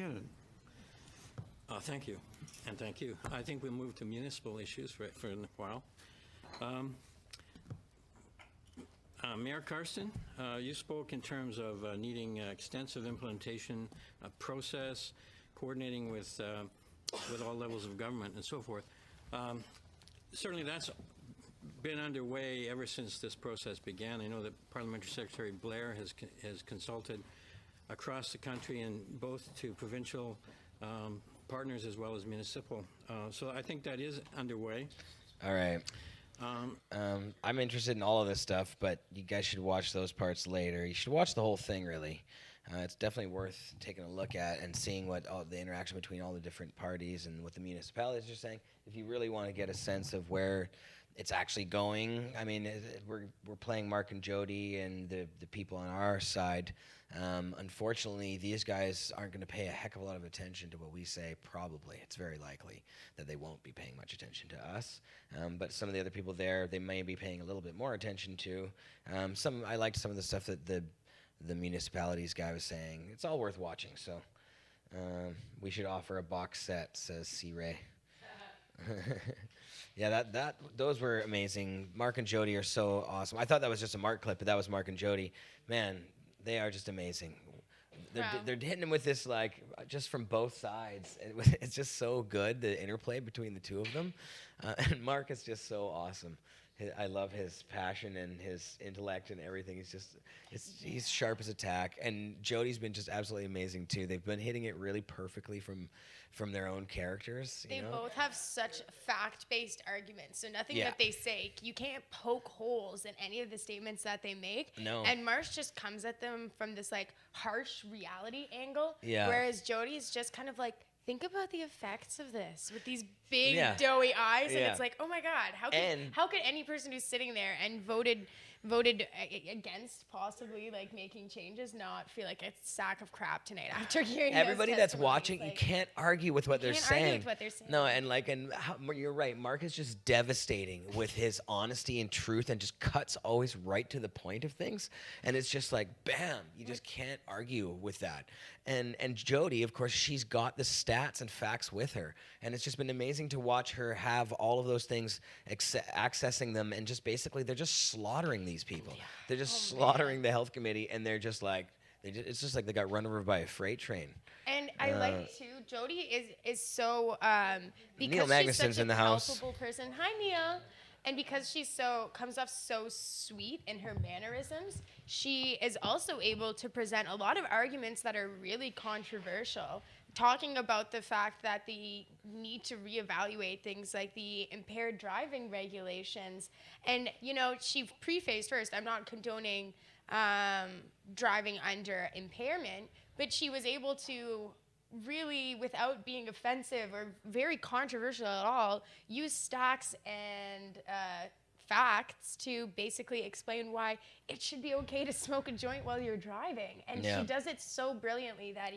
Thank you, and thank you. I think we'll move to municipal issues for a while. Mayor Karsten, you spoke in terms of needing extensive implementation process, coordinating with all levels of government and so forth. Certainly that's been underway ever since this process began. I know that Parliamentary Secretary Blair has consulted across the country and both to provincial partners as well as municipal. So I think that is underway. All right. I'm interested in all of this stuff, but you guys should watch those parts later. You should watch the whole thing, really. It's definitely worth taking a look at and seeing what all the interaction between all the different parties and what the municipalities are saying. If you really want to get a sense of where it's actually going, I mean, we're playing Marc and Jodie and the people on our side. Unfortunately, these guys aren't going to pay a heck of a lot of attention to what we say, probably. It's very likely that they won't be paying much attention to us. But some of the other people there, they may be paying a little bit more attention to. I liked some of the stuff that the municipalities guy was saying. It's all worth watching, so we should offer a box set, says C. Ray. Yeah, those were amazing. Marc and Jodie are so awesome. I thought that was just a Marc clip, but that was Marc and Jodie. Man, they are just amazing. They're hitting him with this, like, just from both sides. It's just so good, the interplay between the two of them. And Marc is just so awesome. I love his passion and his intellect and everything. He's sharp as a tack. And Jodie's been just absolutely amazing too. They've been hitting it really perfectly from their own characters. They both have such fact-based arguments, so nothing that they say, you can't poke holes in any of the statements that they make. No. And Marc just comes at them from this like harsh reality angle, Yeah. whereas Jodie's just kind of like, think about the effects of this with these big doughy eyes, and it's like, oh my God, how could any person who's sitting there and voted against possibly like making changes not feel like a sack of crap tonight after hearing everybody that's testimonies? watching, like, you can't argue with what they're saying. No, and you're right. Marc is just devastating with his honesty and truth, and just cuts always right to the point of things. And it's just like, bam, you just can't argue with that. And Jodie, of course, she's got the stats and facts with her, and it's just been amazing to watch her have all of those things, accessing them, and just basically they're just slaughtering these people. Yeah. They're just slaughtering the health committee, and they're just like, it's just like they got run over by a freight train. And I like too, Jodie is so because Neil Magnuson's she's such in the a house. palpable person. Hi, Neil. And because she's comes off so sweet in her mannerisms, she is also able to present a lot of arguments that are really controversial, talking about the fact that the need to reevaluate things like the impaired driving regulations. And, she prefaced first, I'm not condoning driving under impairment, but she was able to really, without being offensive or very controversial at all, use stacks and facts to basically explain why it should be okay to smoke a joint while you're driving. And she does it so brilliantly that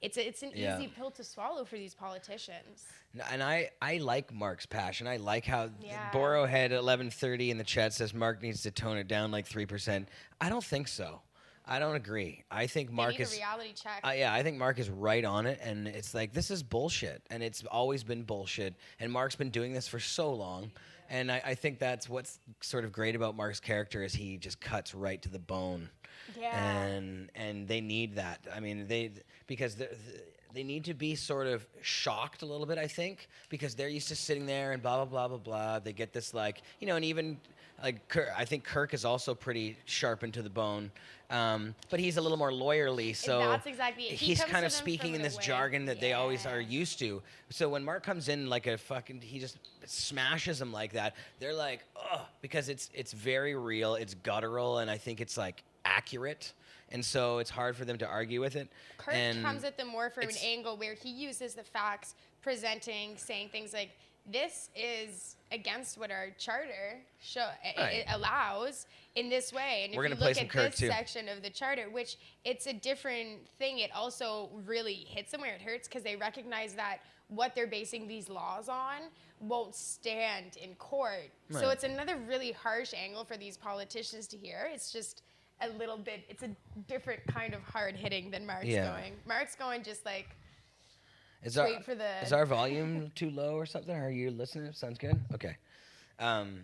it's an easy pill to swallow for these politicians. And I like Marc's passion. I like how Boro had 11:30 in the chat says Marc needs to tone it down like 3%. I don't think so. I don't agree. I think Marc is a reality check. I think Marc is right on it, and it's like, this is bullshit, and it's always been bullshit. And Marc's been doing this for so long, and I think that's what's sort of great about Marc's character is he just cuts right to the bone. Yeah. And they need that. I mean, because they need to be sort of shocked a little bit, I think, because they're used to sitting there and blah, blah, blah, blah, blah. They get this, like, and even, like, I think Kirk is also pretty sharpened to the bone, but he's a little more lawyerly, so that's exactly it. He's kind of speaking in this jargon that they always are used to. So when Marc comes in like he just smashes them like that, they're like, ugh, because it's very real, it's guttural, and I think it's, like, accurate. And so it's hard for them to argue with it. Kirk comes at them more from an angle where he uses the facts, saying things like, this is against what our charter it allows in this way. And if you look at this section of the charter, which it's a different thing, it also really hits them where it hurts because they recognize that what they're basing these laws on won't stand in court. Right. So it's another really harsh angle for these politicians to hear. It's just a little bit, it's a different kind of hard hitting than Marc's going. Marc's going just like, Is our volume too low or something? Are you listening? Sounds good? Okay.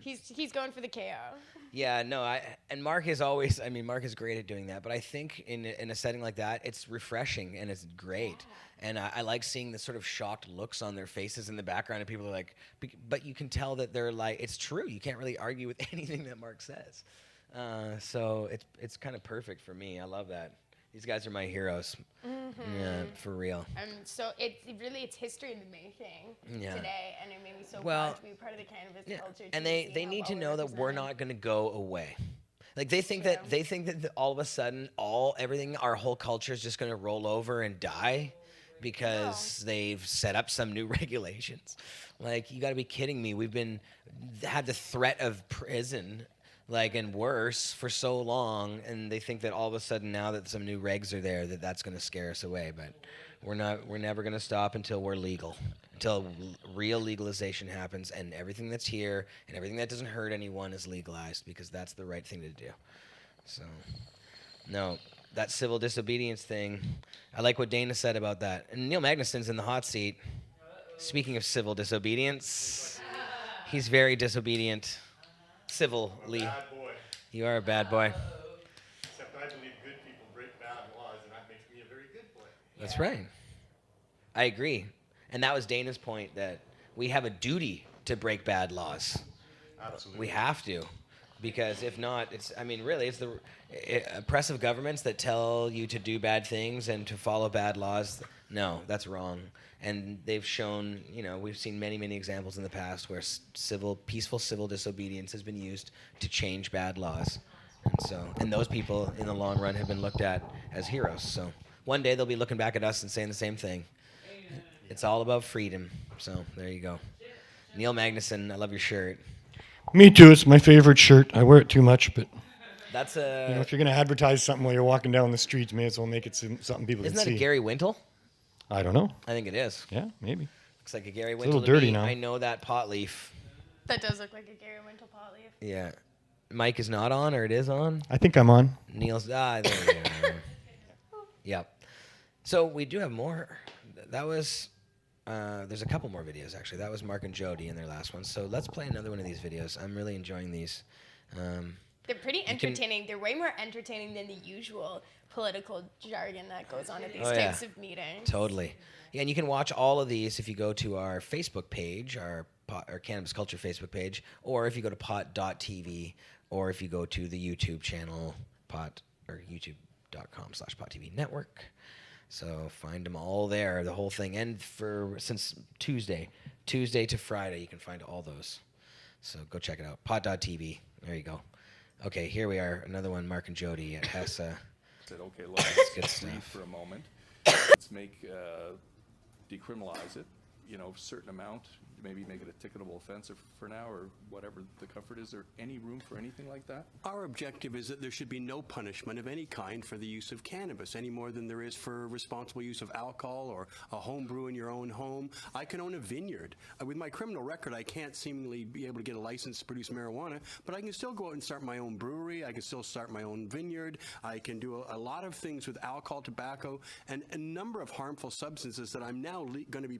He's going for the KO. Yeah, no, and Mark is Mark is great at doing that, but I think in a setting like that, it's refreshing and it's great. And I like seeing the sort of shocked looks on their faces in the background, and people are like, but you can tell that they're like, it's true. You can't really argue with anything that Mark says. So it's kind of perfect for me. I love that. These guys are my heroes. Yeah, for real. So it's history in the making today, and it made me so proud to be part of the cannabis culture. And they need to know that we're not going to go away. Like they think that all of a sudden everything, our whole culture is just going to roll over and die because they've set up some new regulations. Like, you got to be kidding me. We've had the threat of prison, and worse for so long, and they think that all of a sudden now that some new regs are there, that's going to scare us away. But we're never going to stop until we're legal, until real legalization happens, and everything that's here and everything that doesn't hurt anyone is legalized, because that's the right thing to do. So, no, that civil disobedience thing, I like what Dana said about that. And Neil Magnuson's in the hot seat. Speaking of civil disobedience, he's very disobedient. Civilly. Bad boy. You are a bad boy. Except I believe good people break bad laws, and that makes me a very good boy. That's right. I agree. And that was Dana's point, that we have a duty to break bad laws. Absolutely. We have to. Because if not, it's the oppressive governments that tell you to do bad things and to follow bad laws. No, that's wrong. And they've shown, we've seen many, many examples in the past where peaceful civil disobedience has been used to change bad laws. And those people in the long run have been looked at as heroes. So one day they'll be looking back at us and saying the same thing. It's all about freedom. So there you go. Neil Magnuson, I love your shirt. Me too. It's my favorite shirt. I wear it too much, but that's if you're going to advertise something while you're walking down the streets, may as well make it something people can see. Isn't that a Gary Wintle? I don't know. I think it is. Yeah, maybe. Looks like a Gary Wintle. It's a little dirty now. I know that pot leaf. That does look like a Gary Wintle pot leaf. Yeah. Mike is not on, or it is on? I think I'm on. Neil's there we go. Yep. So we do have more. That was there's a couple more videos actually. That was Marc and Jodie in their last one. So let's play another one of these videos. I'm really enjoying these. They're pretty entertaining. They're way more entertaining than the usual political jargon that goes on at these types of meetings. Totally. Yeah, and you can watch all of these if you go to our Facebook page, our Cannabis Culture Facebook page, or if you go to pot.tv, or if you go to the YouTube channel, youtube.com/PotTV Network. So find them all there, the whole thing. And since Tuesday to Friday, you can find all those. So go check it out. Pot.tv. There you go. Okay, here we are. Another one, Marc and Jodie at HESA. Said, okay, let's breathe for a moment. Let's decriminalize it, a certain amount, maybe make it a ticketable offense for now, or whatever the comfort is. Is there any room for anything like that? Our objective is that there should be no punishment of any kind for the use of cannabis, any more than there is for responsible use of alcohol or a home brew in your own home. I can own a vineyard. With my criminal record, I can't seemingly be able to get a license to produce marijuana, but I can still go out and start my own brewery. I can still start my own vineyard. I can do a lot of things with alcohol, tobacco, and a number of harmful substances that I'm now going to be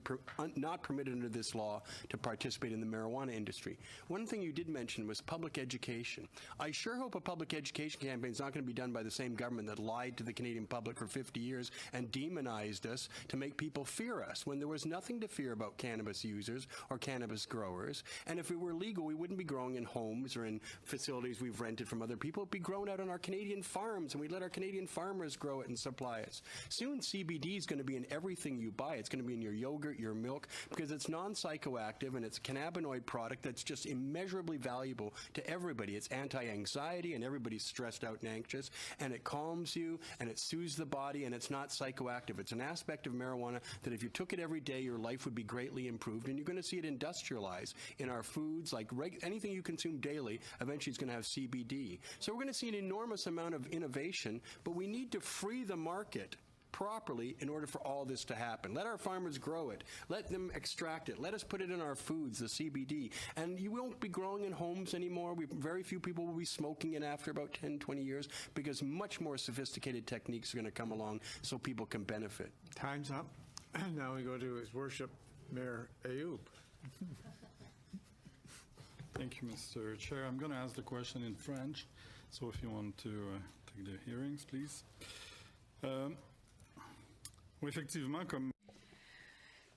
not permitted under this law to participate in the marijuana industry. One thing you did mention was public education. I sure hope a public education campaign is not going to be done by the same government that lied to the Canadian public for 50 years and demonized us to make people fear us when there was nothing to fear about cannabis users or cannabis growers. And if it were legal, we wouldn't be growing in homes or in facilities we've rented from other people. It'd be grown out on our Canadian farms, and we'd let our Canadian farmers grow it and supply us. Soon CBD is going to be in everything you buy. It's going to be in your yogurt, your milk, because it's non-psychoactive and it's a cannabinoid product that's just immeasurably valuable to everybody. It's anti-anxiety, and everybody's stressed out and anxious, and it calms you, and it soothes the body, and it's not psychoactive. It's an aspect of marijuana that if you took it every day, your life would be greatly improved, and you're going to see it industrialized in our foods. Like anything you consume daily, eventually is going to have CBD. So we're going to see an enormous amount of innovation, but we need to free the market properly in order for all this to happen. Let our farmers grow it. Let them extract it. Let us put it in our foods, the CBD. And you won't be growing in homes anymore. Very few people will be smoking it after about 10, 20 years because much more sophisticated techniques are going to come along so people can benefit. Time's up. Now we go to His Worship Mayor Ayoub. Thank you, Mr. Chair. I'm going to ask the question in French, so if you want to take the hearings, please. Effectivement, comme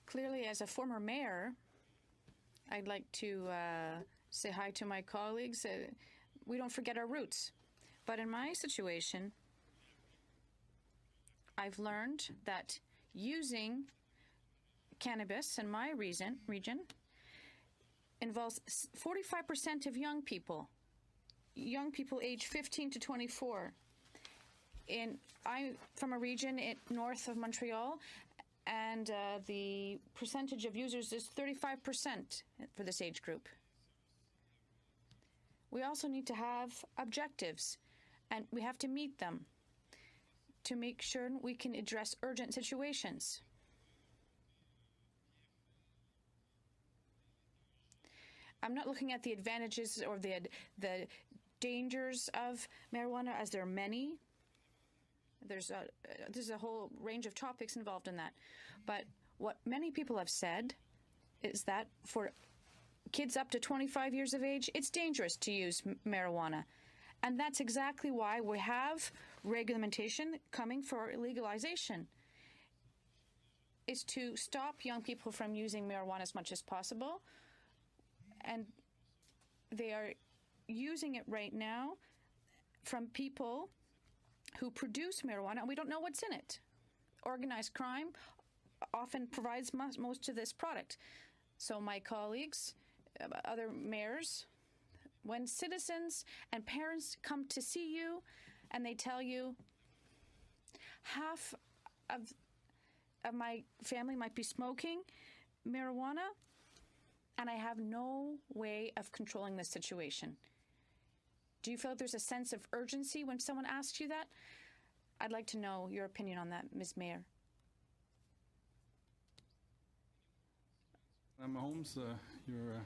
Clearly, as a former mayor, I'd like to say hi to my colleagues. We don't forget our roots. But in my situation, I've learned that using cannabis in my region involves 45% of young people aged 15 to 24. I'm from a region north of Montreal, and the percentage of users is 35% for this age group. We also need to have objectives, and we have to meet them to make sure we can address urgent situations. I'm not looking at the advantages or the dangers of marijuana, as there are many. There's a whole range of topics involved in that. But what many people have said is that for kids up to 25 years of age, it's dangerous to use marijuana. And that's exactly why we have regulation coming for legalization. Is to stop young people from using marijuana as much as possible. And they are using it right now from people who produce marijuana, and we don't know what's in it. Organized crime often provides most of this product. So my colleagues, other mayors, when citizens and parents come to see you and they tell you half of my family might be smoking marijuana, and I have no way of controlling this situation. Do you feel like there's a sense of urgency when someone asks you that? I'd like to know your opinion on that, Ms. Mayor. Holmes, you're...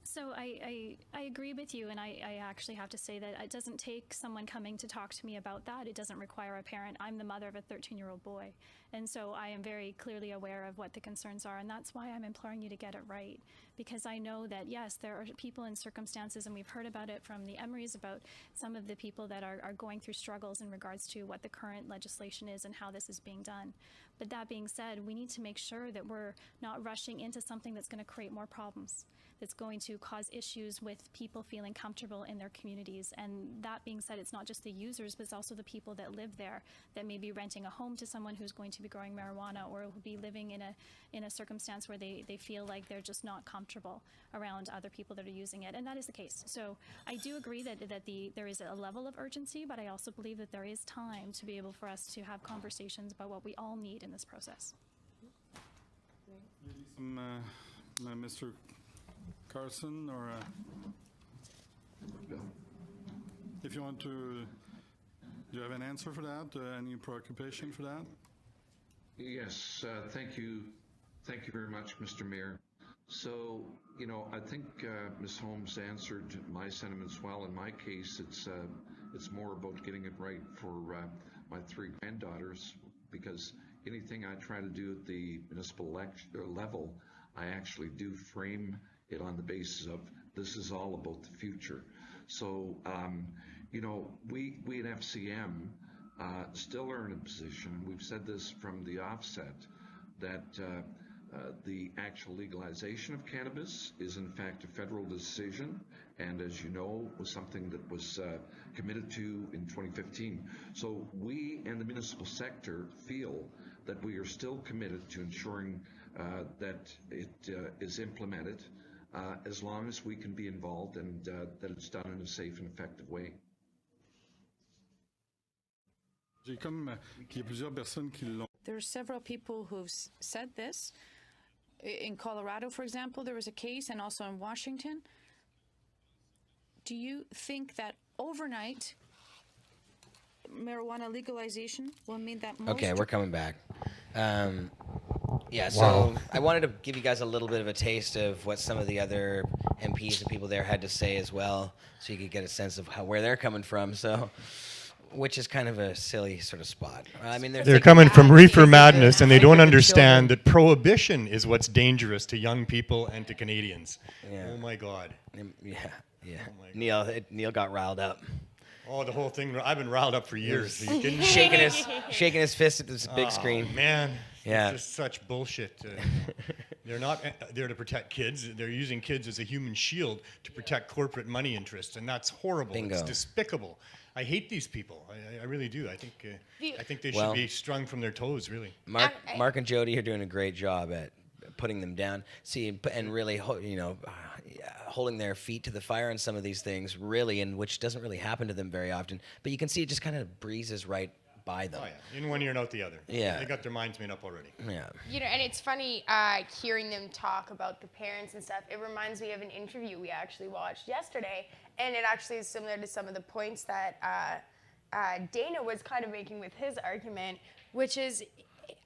So I agree with you, and I actually have to say that it doesn't take someone coming to talk to me about that. It doesn't require a parent. I'm the mother of a 13-year-old boy, and so I am very clearly aware of what the concerns are, and that's why I'm imploring you to get it right, because I know that, yes, there are people in circumstances, and we've heard about it from the Emerys, about some of the people that are going through struggles in regards to what the current legislation is and how this is being done. But that being said, we need to make sure that we're not rushing into something that's going to create more problems, that's going to cause issues with people feeling comfortable in their communities. And that being said, it's not just the users, but it's also the people that live there, that may be renting a home to someone who's going to be growing marijuana, or will be living in a circumstance where they feel like they're just not comfortable around other people that are using it. And that is the case. So I do agree that there is a level of urgency, but I also believe that there is time to be able for us to have conversations about what we all need in this process. Mr. Carson, or if you want to, do you have an answer for that? Any preoccupation for that? Yes, thank you very much, Mr. Mayor. So, I think Ms. Holmes answered my sentiments well. In my case, it's more about getting it right for my three granddaughters, because anything I try to do at the municipal level, I actually do frame it on the basis of this is all about the future. So, we at FCM still are in a position, we've said this from the offset, that the actual legalization of cannabis is in fact a federal decision, and as you know, was something that was committed to in 2015. So we and the municipal sector feel that we are still committed to ensuring that it is implemented as long as we can be involved, and that it's done in a safe and effective way. There are several people who've said this. In Colorado, for example, there was a case, and also in Washington. Do you think that overnight marijuana legalization will mean that most... Okay, we're coming back. Yeah, so Wow. I wanted to give you guys a little bit of a taste of what some of the other MPs and people there had to say as well, so you could get a sense of where they're coming from. So Which is kind of a silly sort of spot. I mean, They're coming from reefer madness, and they don't understand that prohibition is what's dangerous to young people and to Canadians. Yeah. Oh my God. Yeah. Oh Neil got riled up. Oh, the whole thing. I've been riled up for years. Are you kidding me? shaking his fist at this big screen. Man. Yeah. It's just such bullshit. They're not there to protect kids. They're using kids as a human shield to protect corporate money interests, and that's horrible. Bingo. It's despicable. I hate these people. I really do. I think they should be strung from their toes, really. Marc and Jodie are doing a great job at putting them down. See, and really, holding their feet to the fire on some of these things, really, and which doesn't really happen to them very often. But you can see it just kind of breezes right by them. Oh yeah, in one ear and out the other. Yeah, they got their minds made up already. Yeah. And it's funny hearing them talk about the parents and stuff. It reminds me of an interview we actually watched yesterday, and it actually is similar to some of the points that Dana was kind of making with his argument, which is,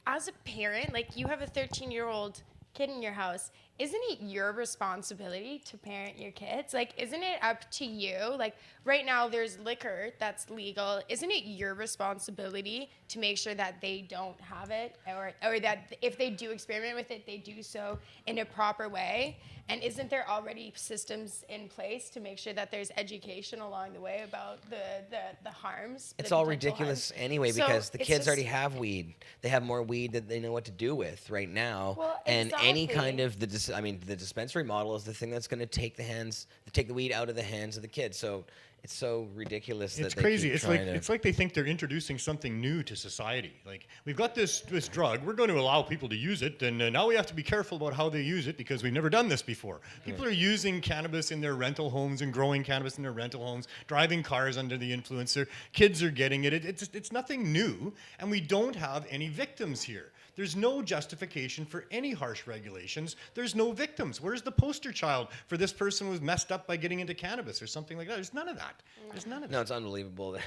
as a parent, like, you have a 13-year-old kid in your house. Isn't it your responsibility to parent your kids? Like, isn't it up to you? Like, right now there's liquor that's legal. Isn't it your responsibility to make sure that they don't have it, or that if they do experiment with it, they do so in a proper way? And isn't there already systems in place to make sure that there's education along the way about the harms? It's all ridiculous anyway, because the kids already have weed. They have more weed that they know what to do with right now. Well, and any kind of the dispensary model is the thing that's going to take the weed out of the hands of the kids. So it's so ridiculous. It's that crazy. They keep It's like they think they're introducing something new to society. Like, we've got this drug, we're going to allow people to use it, and now we have to be careful about how they use it because we've never done this before. People are using cannabis in their rental homes and growing cannabis in their rental homes, driving cars under the influence. Their kids are getting it. It's nothing new, and we don't have any victims here. There's no justification for any harsh regulations. There's no victims. Where's the poster child for this person was messed up by getting into cannabis or something like that? There's none of that. There's none of that. No, it's unbelievable that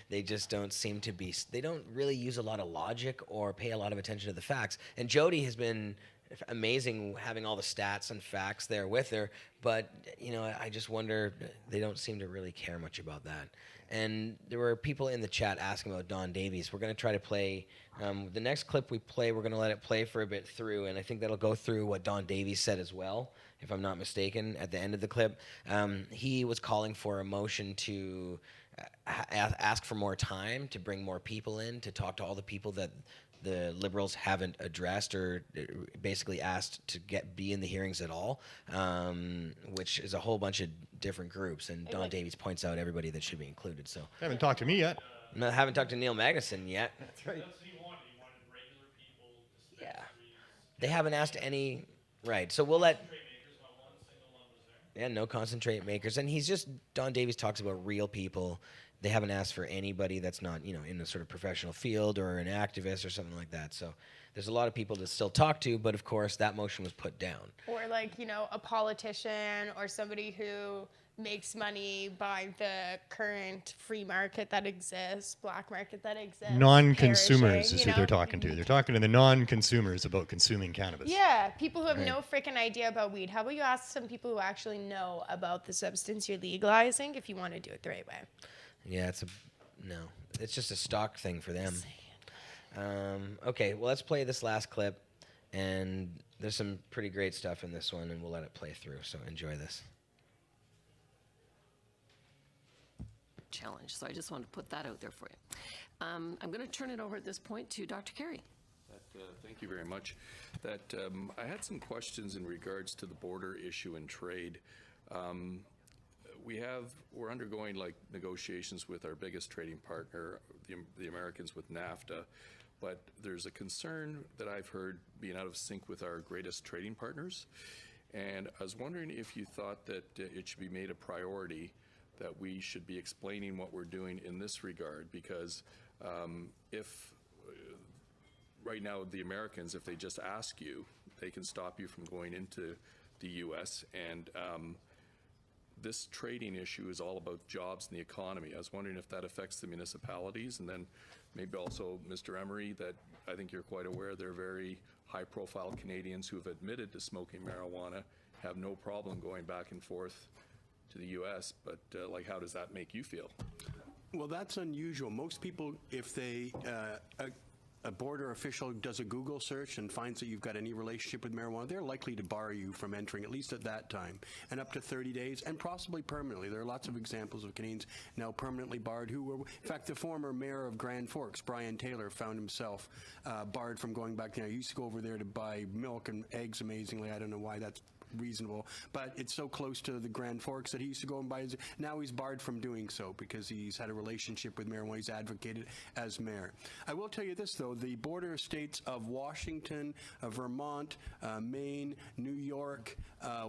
they just don't seem to be. They don't really use a lot of logic or pay a lot of attention to the facts. And Jodie has been amazing having all the stats and facts there with her. But, I just wonder, they don't seem to really care much about that. And there were people in the chat asking about Don Davies. We're going to try to play the next clip we play. We're going to let it play for a bit through, and I think that'll go through what Don Davies said as well, if I'm not mistaken, at the end of the clip. He was calling for a motion to ask for more time, to bring more people in, to talk to all the people that the Liberals haven't addressed or basically asked to be in the hearings at all, which is a whole bunch of different groups. And Don Davies points out everybody that should be included. So haven't talked to me yet. No, I haven't talked to Neil Magnuson yet. That's right. Yeah. They haven't asked any. Right. So we'll let. Yeah, no concentrate makers. And Don Davies talks about real people. They haven't asked for anybody that's not, in a sort of professional field or an activist or something like that. So there's a lot of people to still talk to, but of course that motion was put down. Or a politician or somebody who makes money by the current free market that exists, black market that exists. Non-consumers is who they're talking to. They're talking to the non-consumers about consuming cannabis. Yeah, people who have no freaking idea about weed. How about you ask some people who actually know about the substance you're legalizing if you want to do it the right way? Yeah, it's just a stock thing for them. Okay, well, let's play this last clip, and there's some pretty great stuff in this one, and we'll let it play through, so enjoy this. Challenge, so I just want to put that out there for you. I'm going to turn it over at this point to Dr. Carey. Thank you very much. I had some questions in regards to the border issue and trade. We're undergoing negotiations with our biggest trading partner, the Americans, with NAFTA, but there's a concern that I've heard being out of sync with our greatest trading partners, and I was wondering if you thought that it should be made a priority that we should be explaining what we're doing in this regard, because if right now the Americans, if they just ask you, they can stop you from going into the U.S., and this trading issue is all about jobs and the economy. I was wondering if that affects the municipalities, and then maybe also Mr. Emery, that I think you're quite aware they're very high-profile Canadians who have admitted to smoking marijuana, have no problem going back and forth to the U.S., but how does that make you feel? Well, that's unusual. Most people, if they, a border official does a Google search and finds that you've got any relationship with marijuana, they're likely to bar you from entering, at least at that time, and up to 30 days, and possibly permanently. There are lots of examples of Canadians now permanently barred who were, in fact, the former mayor of Grand Forks, Brian Taylor, found himself barred from going back there. He used to go over there to buy milk and eggs, amazingly. I don't know why that's reasonable, but it's so close to the Grand Forks that he used to go and buy his. Now he's barred from doing so because he's had a relationship with marijuana. He's advocated as mayor. I will tell you this, though: the border states of Washington, Vermont, Maine, New York,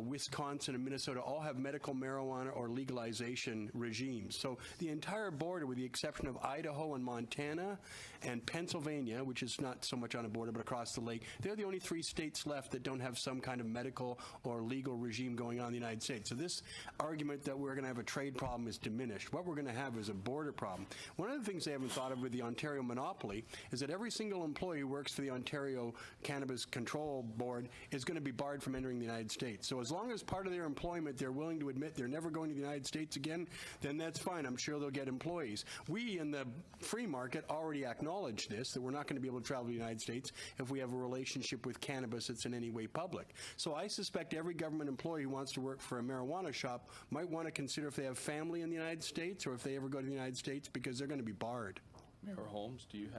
Wisconsin, and Minnesota all have medical marijuana or legalization regimes. So the entire border, with the exception of Idaho and Montana and Pennsylvania, which is not so much on a border but across the lake, they're the only 3 states left that don't have some kind of medical or legal regime going on in the United States. So this argument that we're going to have a trade problem is diminished. What we're going to have is a border problem. One of the things they haven't thought of with the Ontario monopoly is that every single employee who works for the Ontario Cannabis Control Board is going to be barred from entering the United States. So as long as part of their employment they're willing to admit they're never going to the United States again, then that's fine. I'm sure they'll get employees. We in the free market already acknowledge this, that we're not going to be able to travel to the United States if we have a relationship with cannabis that's in any way public. So I suspect every government employee who wants to work for a marijuana shop might want to consider if they have family in the United States or if they ever go to the United States, because they're going to be barred. Mayor Holmes, do you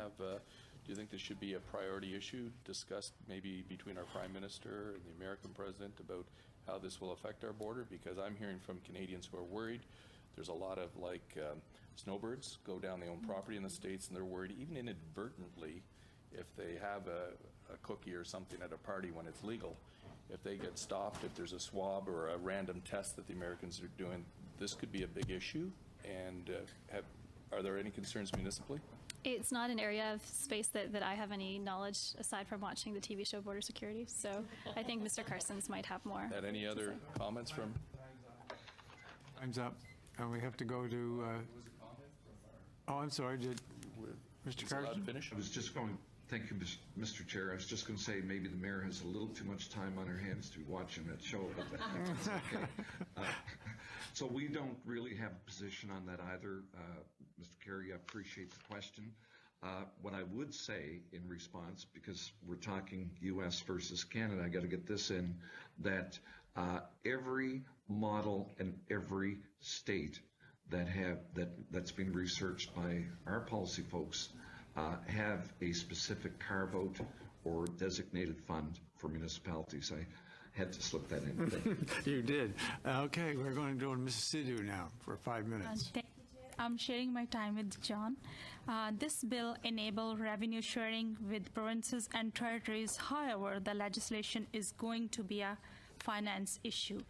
think this should be a priority issue discussed maybe between our Prime Minister and the American President about how this will affect our border? Because I'm hearing from Canadians who are worried. There's a lot of snowbirds go down, they own property in the States, and they're worried even inadvertently if they have a cookie or something at a party when it's legal. If they get stopped, if there's a swab or a random test that the Americans are doing, this could be a big issue. And are there any concerns municipally? It's not an area of space that I have any knowledge aside from watching the TV show Border Security. So I think Mr. Carson's might have more. Had any other comments from? Time's up. And we have to go to. Oh, I'm sorry. Did Mr. Carson finish? I was just going. Thank you, Mr. Chair. I was just going to say maybe the mayor has a little too much time on her hands to be watching that show, but that's okay. So we don't really have a position on that either. Mr. Kerry, I appreciate the question. What I would say in response, because we're talking U.S. versus Canada, I got to get this in, that every model in every state that's been researched by our policy folks have a specific carve-out or designated fund for municipalities. I had to slip that in. You did. Okay, we're going to go to Mrs. Sidhu now for 5 minutes. I'm sharing my time with John. This bill enables revenue sharing with provinces and territories. However, the legislation is going to be a finance issue.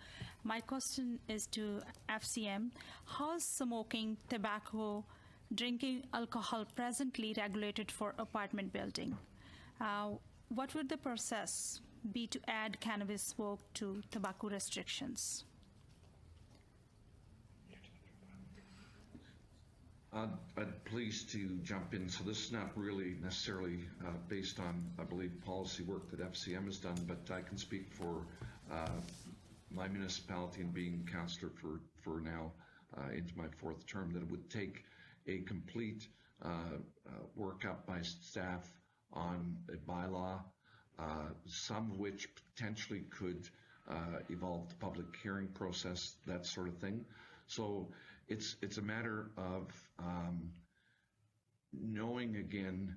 My question is to FCM. How is smoking, tobacco, drinking alcohol presently regulated for apartment building? What would the process be to add cannabis smoke to tobacco restrictions? I'm pleased to jump in. So this is not really necessarily based on, I believe, policy work that FCM has done, but I can speak for my municipality and being councillor for now into my 4th term, that it would take a complete workup by staff on a bylaw, some of which potentially could evolve the public hearing process, that sort of thing. So it's a matter of knowing again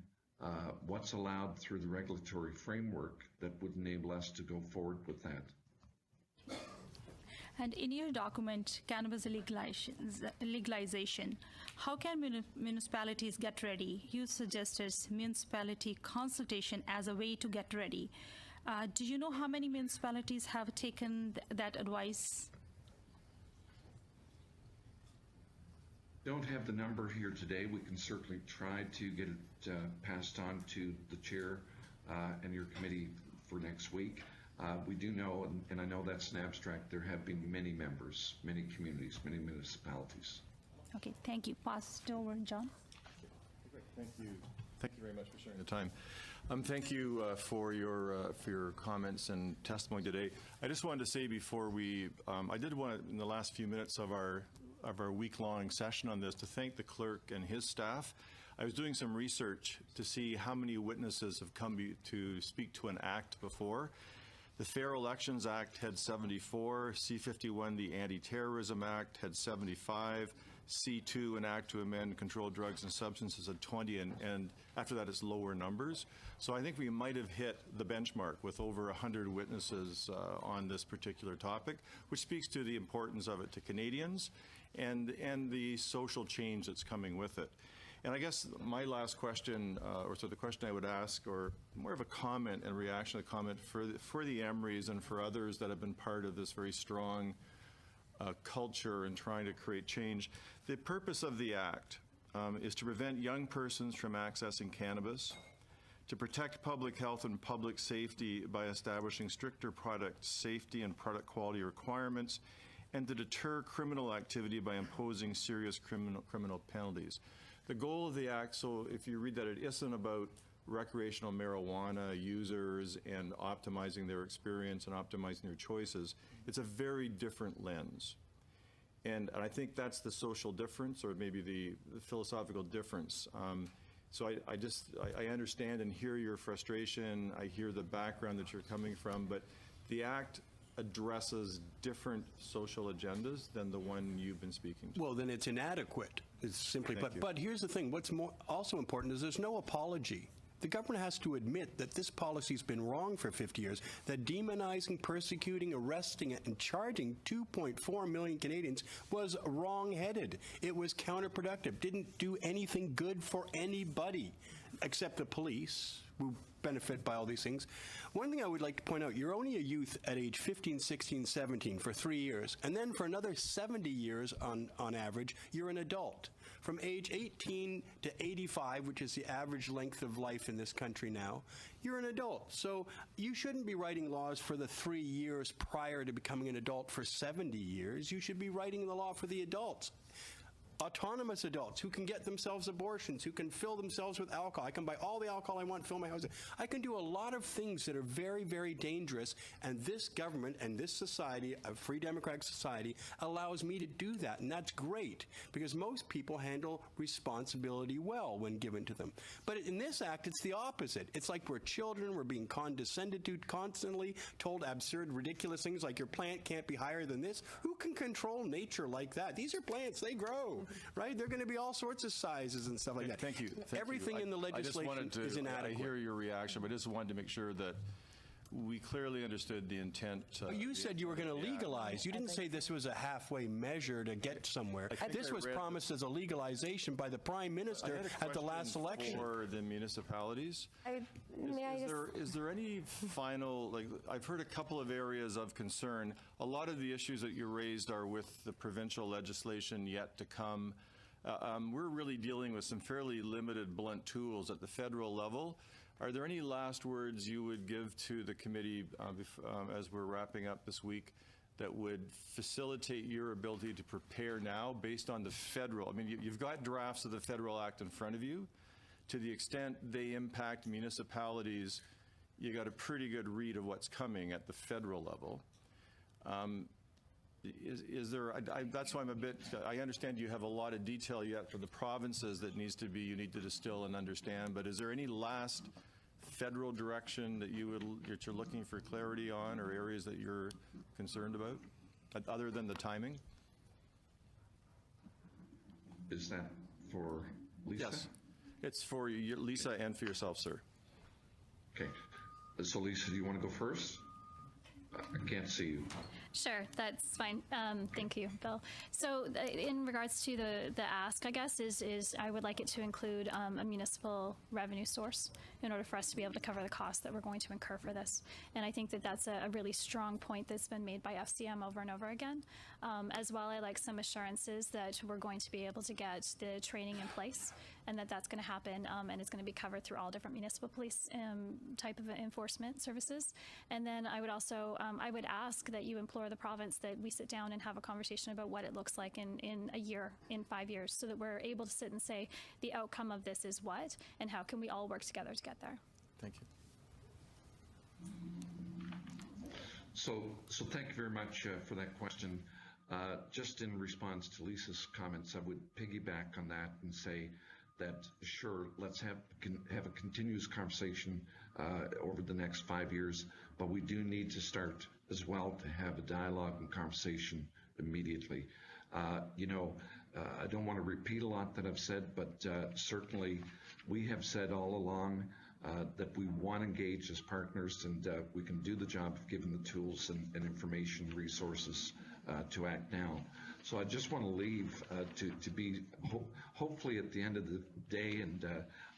what's allowed through the regulatory framework that would enable us to go forward with that. And in your document, Cannabis Legalization, how can municipalities get ready? You suggested municipality consultation as a way to get ready. Do you know how many municipalities have taken that advice? Don't have the number here today. We can certainly try to get it passed on to the chair and your committee for next week. We do know, and I know that's an abstract, there have been many members, many communities, many municipalities. Okay, thank you. Pass it over, John. Thank you. Thank you very much for sharing the time. Thank you for your comments and testimony today. I just wanted to say before we, I did want to, in the last few minutes of our our week-long session on this to thank the clerk and his staff. I was doing some research to see how many witnesses have come to speak to an act before. The Fair Elections Act had 74, C-51, the Anti-Terrorism Act, had 75, C-2, an act to amend controlled drugs and substances, had 20, and after that it's lower numbers. So I think we might have hit the benchmark with over 100 witnesses on this particular topic, which speaks to the importance of it to Canadians and the social change that's coming with it. And I guess my last question, or so the question I would ask, or more of a comment and reaction to comment for the Emerys and for others that have been part of this very strong culture and trying to create change. The purpose of the Act is to prevent young persons from accessing cannabis, to protect public health and public safety by establishing stricter product safety and product quality requirements, and to deter criminal activity by imposing serious criminal penalties. The goal of the Act, so if you read that, it isn't about recreational marijuana users and optimizing their experience and optimizing their choices. It's a very different lens. And I think that's the social difference, or maybe the philosophical difference. So I understand and hear your frustration. I hear the background that you're coming from, but the Act addresses different social agendas than the one you've been speaking to. Well, then it's inadequate. It's simply, but here's the thing. What's also important is there's no apology. The government has to admit that this policy's been wrong for 50 years, that demonizing, persecuting, arresting, and charging 2.4 million Canadians was wrong-headed. It was counterproductive, didn't do anything good for anybody except the police, who benefit by all these things. One thing I would like to point out, you're only a youth at age 15, 16, 17 for 3 years, and then for another 70 years on average, you're an adult. From age 18 to 85, which is the average length of life in this country now, you're an adult. So you shouldn't be writing laws for the 3 years prior to becoming an adult for 70 years. You should be writing the law for the adults. Autonomous adults who can get themselves abortions, who can fill themselves with alcohol. I can buy all the alcohol I want, fill my house. I can do a lot of things that are very, very dangerous, and this government and this society, a free democratic society, allows me to do that, and that's great, because most people handle responsibility well when given to them. But in this act, it's the opposite. It's like we're children, we're being condescended to constantly, told absurd, ridiculous things like your plant can't be higher than this. Who can control nature like that? These are plants, they grow. Right? They're going to be all sorts of sizes and stuff like that. Thank you. Everything in the legislation is inadequate. I hear your reaction, but I just wanted to make sure that we clearly understood the intent. You said you were going to legalize. You didn't say this was a halfway measure to get somewhere. This was promised as a legalization by the Prime Minister at the last election. For the municipalities, is there any final, like, I've heard a couple of areas of concern. A lot of the issues that you raised are with the provincial legislation yet to come. We're really dealing with some fairly limited blunt tools at the federal level. Are there any last words you would give to the committee as we're wrapping up this week that would facilitate your ability to prepare now based on the federal? I mean, you've got drafts of the Federal Act in front of you. To the extent they impact municipalities, you got a pretty good read of what's coming at the federal level. Is there, that's why I'm a bit, I understand you have a lot of detail yet for the provinces that you need to distill and understand, but is there any last federal direction that you're looking for clarity on, or areas that you're concerned about, other than the timing? Is that for Lisa? Yes, it's for you, Lisa, and for yourself, sir. Okay, so Lisa, do you want to go first? I can't see you. Sure, that's fine. Thank you, Bill. So in regards to the ask, I guess, is I would like it to include a municipal revenue source in order for us to be able to cover the costs that we're going to incur for this. And I think that that's a really strong point that's been made by FCM over and over again. As well, I like some assurances that we're going to be able to get the training in place, and that's going to happen, and it's going to be covered through all different municipal police type of enforcement services. And then I would also, I would ask that you implore the province that we sit down and have a conversation about what it looks like in a year, in 5 years, so that we're able to sit and say the outcome of this is what, and how can we all work together to get there. Thank you. So thank you very much for that question. Just in response to Lisa's comments, I would piggyback on that and say that, sure, let's have a continuous conversation over the next 5 years, but we do need to start as well to have a dialogue and conversation immediately. I don't want to repeat a lot that I've said, but certainly we have said all along that we want to engage as partners, and we can do the job of giving the tools and information resources to act now. So I just want to leave to be hopefully at the end of the day, and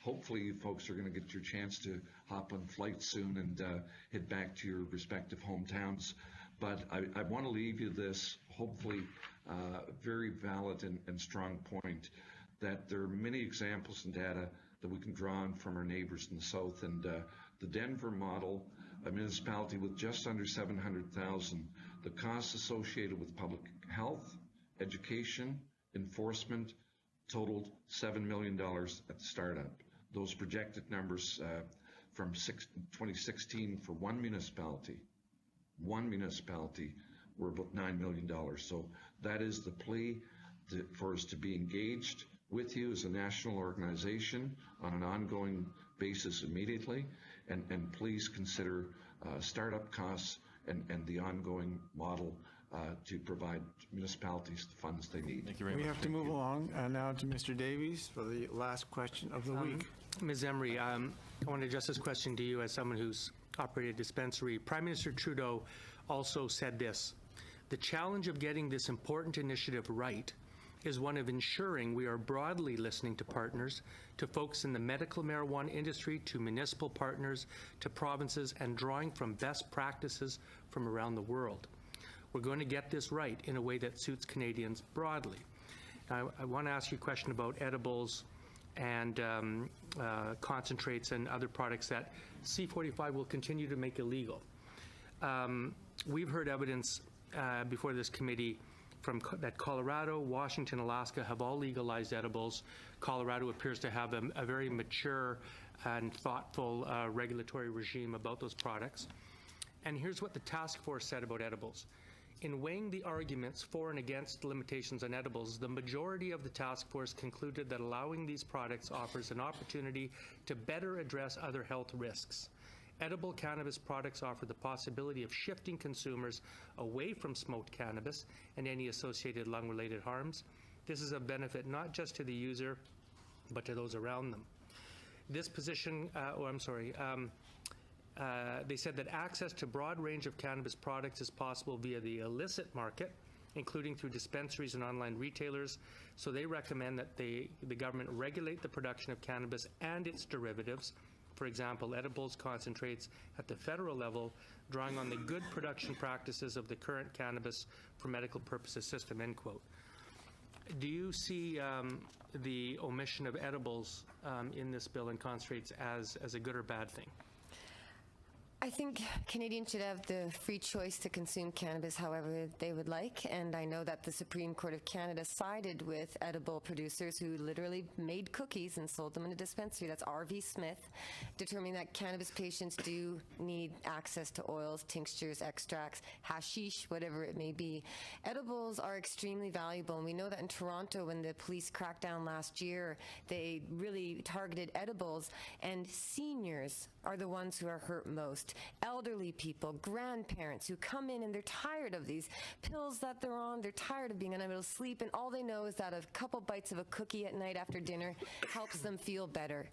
hopefully you folks are going to get your chance to hop on flights soon and head back to your respective hometowns. But I want to leave you this hopefully very valid and strong point that there are many examples and data that we can draw on from our neighbors in the south, and the Denver model, a municipality with just under 700,000, the costs associated with public health, education, enforcement totaled $7 million at the startup. Those projected numbers from 2016 for one municipality were about $9 million. So that is the plea for us to be engaged with you as a national organization on an ongoing basis immediately, and please consider startup costs and the ongoing model to provide municipalities the funds they need. Thank you very much. We have to move along now to Mr. Davies for the last question of the week. Ms. Emery, I want to address this question to you as someone who's operated a dispensary. Prime Minister Trudeau also said this: the challenge of getting this important initiative right is one of ensuring we are broadly listening to partners, to folks in the medical marijuana industry, to municipal partners, to provinces, and drawing from best practices from around the world. We're going to get this right in a way that suits Canadians broadly. Now, I want to ask you a question about edibles and concentrates and other products that C-45 will continue to make illegal. We've heard evidence before this committee that Colorado, Washington, Alaska have all legalized edibles. Colorado appears to have a very mature and thoughtful regulatory regime about those products. And here's what the task force said about edibles. In weighing the arguments for and against limitations on edibles, the majority of the task force concluded that allowing these products offers an opportunity to better address other health risks. Edible cannabis products offer the possibility of shifting consumers away from smoked cannabis and any associated lung-related harms. This is a benefit not just to the user, but to those around them. This position, they said that access to a broad range of cannabis products is possible via the illicit market, including through dispensaries and online retailers. So they recommend that the government regulate the production of cannabis and its derivatives, for example, edibles, concentrates, at the federal level, drawing on the good production practices of the current cannabis for medical purposes system, end quote. Do you see the omission of edibles in this bill and concentrates as a good or bad thing? I think Canadians should have the free choice to consume cannabis however they would like, and I know that the Supreme Court of Canada sided with edible producers who literally made cookies and sold them in a dispensary. That's R.V. Smith, determining that cannabis patients do need access to oils, tinctures, extracts, hashish, whatever it may be. Edibles are extremely valuable, and we know that in Toronto, when the police cracked down last year, they really targeted edibles, and seniors are the ones who are hurt most. Elderly people, grandparents who come in and they're tired of these pills that they're on, they're tired of being unable to sleep, and all they know is that a couple bites of a cookie at night after dinner helps them feel better.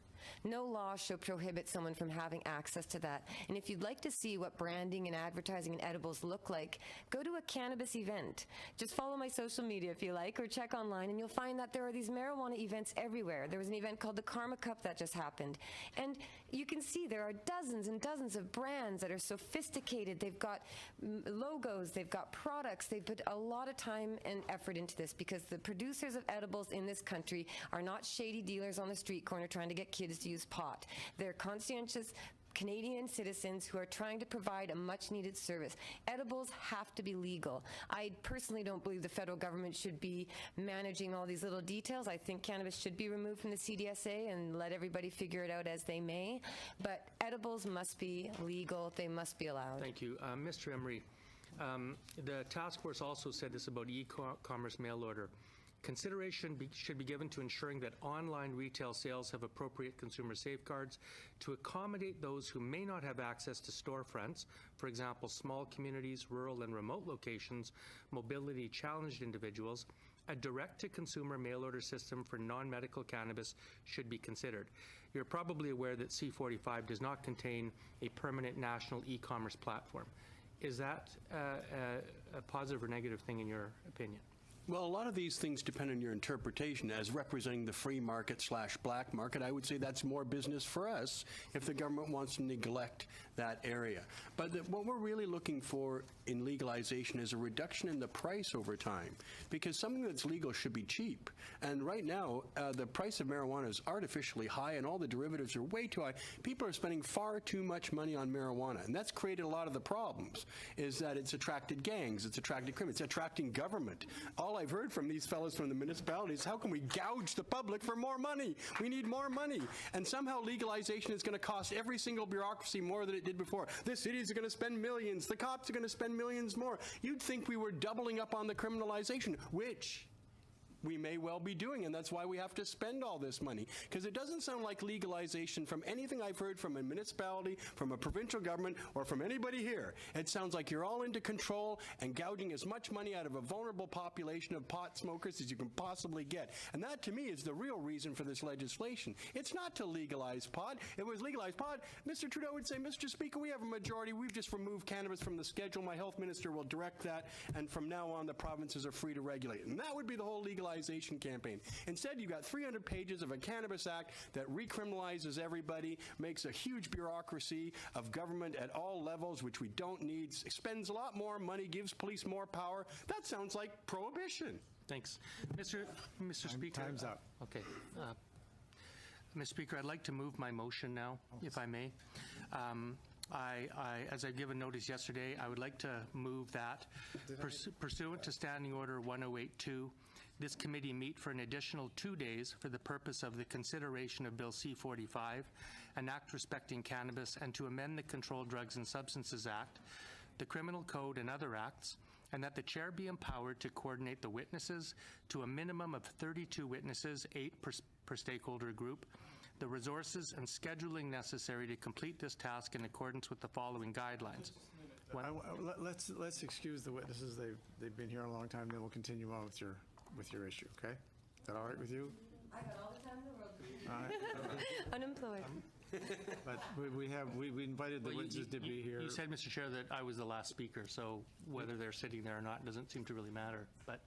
No law should prohibit someone from having access to that. And if you'd like to see what branding and advertising and edibles look like, go to a cannabis event. Just follow my social media if you like, or check online, and you'll find that there are these marijuana events everywhere. There was an event called the Karma Cup that just happened. And you can see there are dozens and dozens of brands that are sophisticated. They've got logos, they've got products. They've put a lot of time and effort into this because the producers of edibles in this country are not shady dealers on the street corner trying to get kids to use pot. They're conscientious Canadian citizens who are trying to provide a much-needed service. Edibles have to be legal. I personally don't believe the federal government should be managing all these little details. I think cannabis should be removed from the CDSA and let everybody figure it out as they may. But edibles must be legal. They must be allowed. Thank you. Mr. Emery, The task force also said this about e-commerce mail order. Consideration should be given to ensuring that online retail sales have appropriate consumer safeguards to accommodate those who may not have access to storefronts, for example, small communities, rural and remote locations, mobility challenged individuals. A direct-to-consumer mail order system for non-medical cannabis should be considered. You're probably aware that C45 does not contain a permanent national e-commerce platform. Is that a positive or negative thing in your opinion? Well, a lot of these things depend on your interpretation. As representing the free market / black market, I would say that's more business for us if the government wants to neglect that area. But what we're really looking for in legalization is a reduction in the price over time, because something that's legal should be cheap. And right now, the price of marijuana is artificially high, and all the derivatives are way too high. People are spending far too much money on marijuana, and that's created a lot of the problems, is that it's attracted gangs, it's attracted criminals, it's attracting government. All I've heard from these fellows from the municipalities, how can we gouge the public for more money? We need more money. And somehow legalization is going to cost every single bureaucracy more than it did before. The cities are going to spend millions. The cops are going to spend millions more. You'd think we were doubling up on the criminalization, which we may well be doing, and that's why we have to spend all this money, because it doesn't sound like legalization from anything I've heard from a municipality, from a provincial government, or from anybody here. It sounds like you're all into control and gouging as much money out of a vulnerable population of pot smokers as you can possibly get. And that, to me, is the real reason for this legislation. It's not to legalize pot. If it was legalized pot, Mr. Trudeau would say, Mr. Speaker, we have a majority. We've just removed cannabis from the schedule. My health minister will direct that, and from now on, the provinces are free to regulate. And that would be the whole legalization campaign. Instead, you've got 300 pages of a Cannabis Act that recriminalizes everybody, makes a huge bureaucracy of government at all levels, which we don't need, spends a lot more money, gives police more power. That sounds like prohibition. Thanks. Mr. Speaker. Time's up. Okay. Mr. Speaker, I'd like to move my motion now, if I may. As I've given notice yesterday, I would like to move that pursuant to Standing Order 1082, this committee meet for an additional 2 days for the purpose of the consideration of Bill C-45, an act respecting cannabis, and to amend the Controlled Drugs and Substances Act, the Criminal Code, and other acts, and that the chair be empowered to coordinate the witnesses to a minimum of 32 witnesses, 8 per stakeholder group, the resources and scheduling necessary to complete this task in accordance with the following guidelines. Let's excuse the witnesses. They've been here a long time. Then we'll continue on with your issue. Okay? Is that all right with you? I got all the time in the world. All right. Unemployed. But we invited the witnesses to be here. You said, Mr. Chair, that I was the last speaker, so whether they're sitting there or not doesn't seem to really matter. But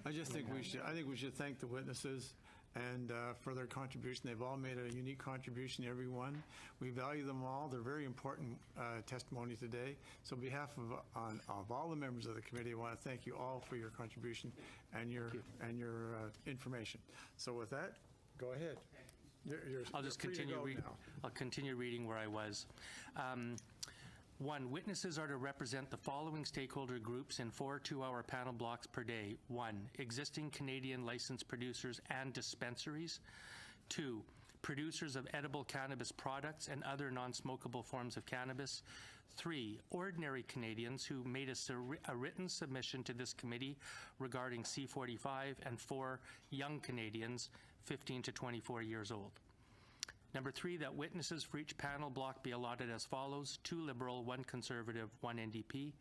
I just think we should thank the witnesses and for their contribution. They've all made a unique contribution, everyone. We value them all. They're very important testimony today. So on behalf of all the members of the committee, I want to thank you all for your contribution and your information. So with that, go ahead. I'll just continue reading. I'll continue reading where I was. 1. Witnesses are to represent the following stakeholder groups in 4 2-hour panel blocks per day. 1. Existing Canadian licensed producers and dispensaries. 2. Producers of edible cannabis products and other non-smokable forms of cannabis. 3. Ordinary Canadians who made a written submission to this committee regarding C-45. And 4. Young Canadians, 15 to 24 years old. Number 3, that witnesses for each panel block be allotted as follows: 2 Liberal, 1 Conservative, 1 NDP.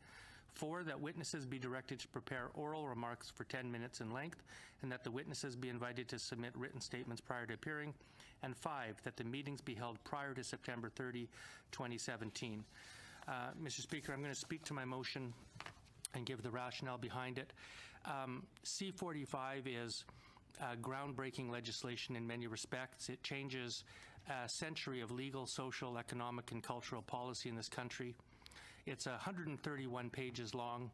4, that witnesses be directed to prepare oral remarks for 10 minutes in length, and that the witnesses be invited to submit written statements prior to appearing. And 5, that the meetings be held prior to September 30, 2017. Mr. Speaker, I'm going to speak to my motion and give the rationale behind it. C-45 is groundbreaking legislation in many respects. It changes a century of legal, social, economic, and cultural policy in this country. It's 131 pages long.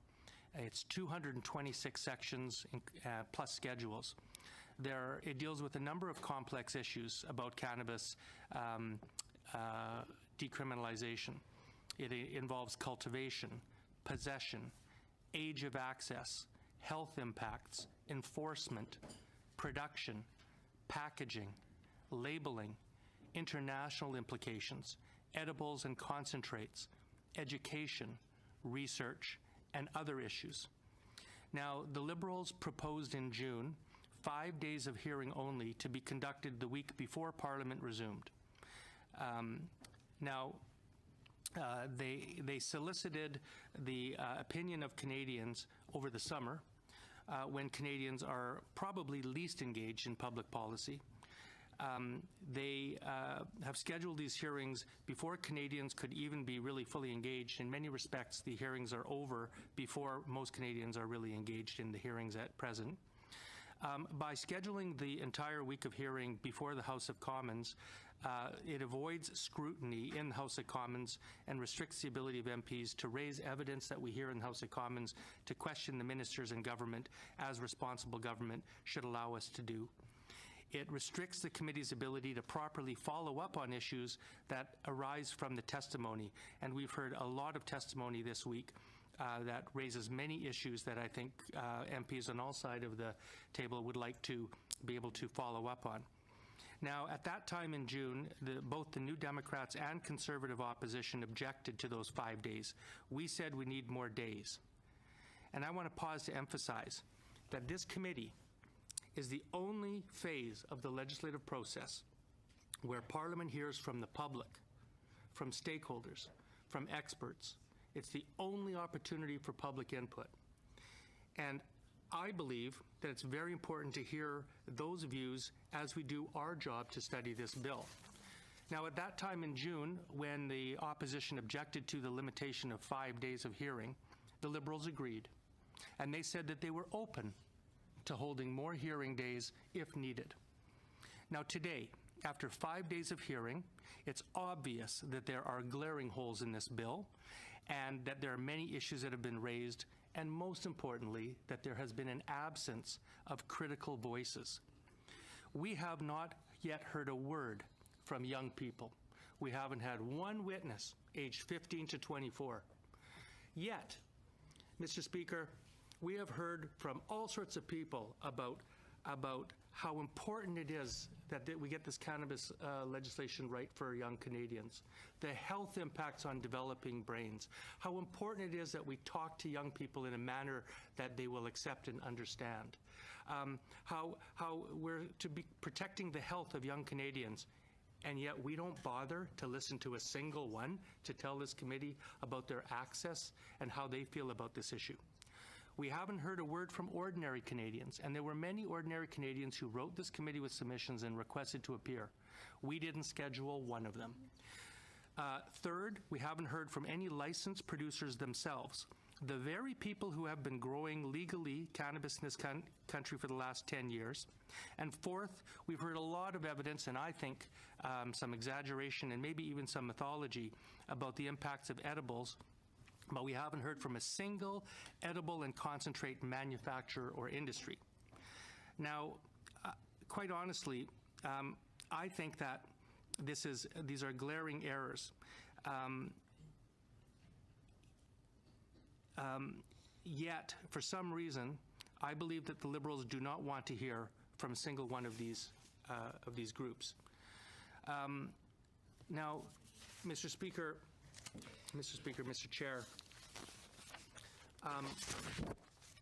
It's 226 sections plus schedules. It deals with a number of complex issues about cannabis decriminalization. It involves cultivation, possession, age of access, health impacts, enforcement, production, packaging, labeling, international implications, edibles and concentrates, education, research, and other issues. Now, the Liberals proposed in June 5 days of hearing only to be conducted the week before Parliament resumed. They solicited the opinion of Canadians over the summer when Canadians are probably least engaged in public policy. They have scheduled these hearings before Canadians could even be really fully engaged. In many respects, the hearings are over before most Canadians are really engaged in the hearings at present. By scheduling the entire week of hearing before the House of Commons, it avoids scrutiny in the House of Commons and restricts the ability of MPs to raise evidence that we hear in the House of Commons to question the ministers and government, as responsible government should allow us to do. It restricts the committee's ability to properly follow up on issues that arise from the testimony. And we've heard a lot of testimony this week that raises many issues that I think MPs on all sides of the table would like to be able to follow up on. Now, at that time in June, both the New Democrats and Conservative opposition objected to those 5 days. We said we need more days. And I want to pause to emphasize that this committee is the only phase of the legislative process where Parliament hears from the public, from stakeholders, from experts. It's the only opportunity for public input. And I believe that it's very important to hear those views as we do our job to study this bill. Now, at that time in June, when the opposition objected to the limitation of 5 days of hearing, the Liberals agreed. And they said that they were open to holding more hearing days if needed. Now, today, after 5 days of hearing, it's obvious that there are glaring holes in this bill and that there are many issues that have been raised, and most importantly, that there has been an absence of critical voices. We have not yet heard a word from young people. We haven't had one witness aged 15 to 24. Yet, Mr. Speaker, we have heard from all sorts of people about how important it is that we get this cannabis legislation right for young Canadians, the health impacts on developing brains, how important it is that we talk to young people in a manner that they will accept and understand, how we're to be protecting the health of young Canadians, and yet we don't bother to listen to a single one to tell this committee about their access and how they feel about this issue. We haven't heard a word from ordinary Canadians, and there were many ordinary Canadians who wrote this committee with submissions and requested to appear. We didn't schedule one of them. Third, we haven't heard from any licensed producers themselves, the very people who have been growing legally cannabis in this country for the last 10 years. And fourth, we've heard a lot of evidence, and I think some exaggeration and maybe even some mythology about the impacts of edibles, but we haven't heard from a single edible and concentrate manufacturer or industry. Now, quite honestly, I think that these are glaring errors. Yet, for some reason, I believe that the Liberals do not want to hear from a single one of these groups. Now, Mr. Speaker, Mr. Chair,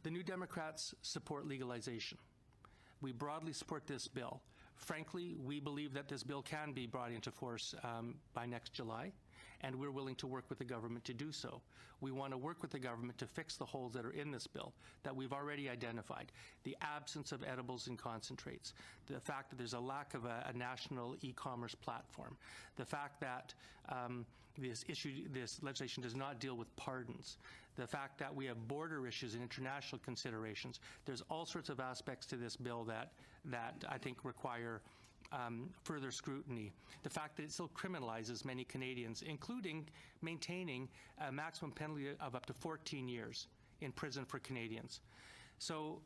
the New Democrats support legalization. We broadly support this bill. Frankly, we believe that this bill can be brought into force by next July, and we're willing to work with the government to do so. We want to work with the government to fix the holes that are in this bill that we've already identified. The absence of edibles and concentrates, the fact that there's a lack of a national e-commerce platform, the fact that this legislation does not deal with pardons, the fact that we have border issues and international considerations. There's all sorts of aspects to this bill that I think require further scrutiny. The fact that it still criminalizes many Canadians, including maintaining a maximum penalty of up to 14 years in prison for Canadians. So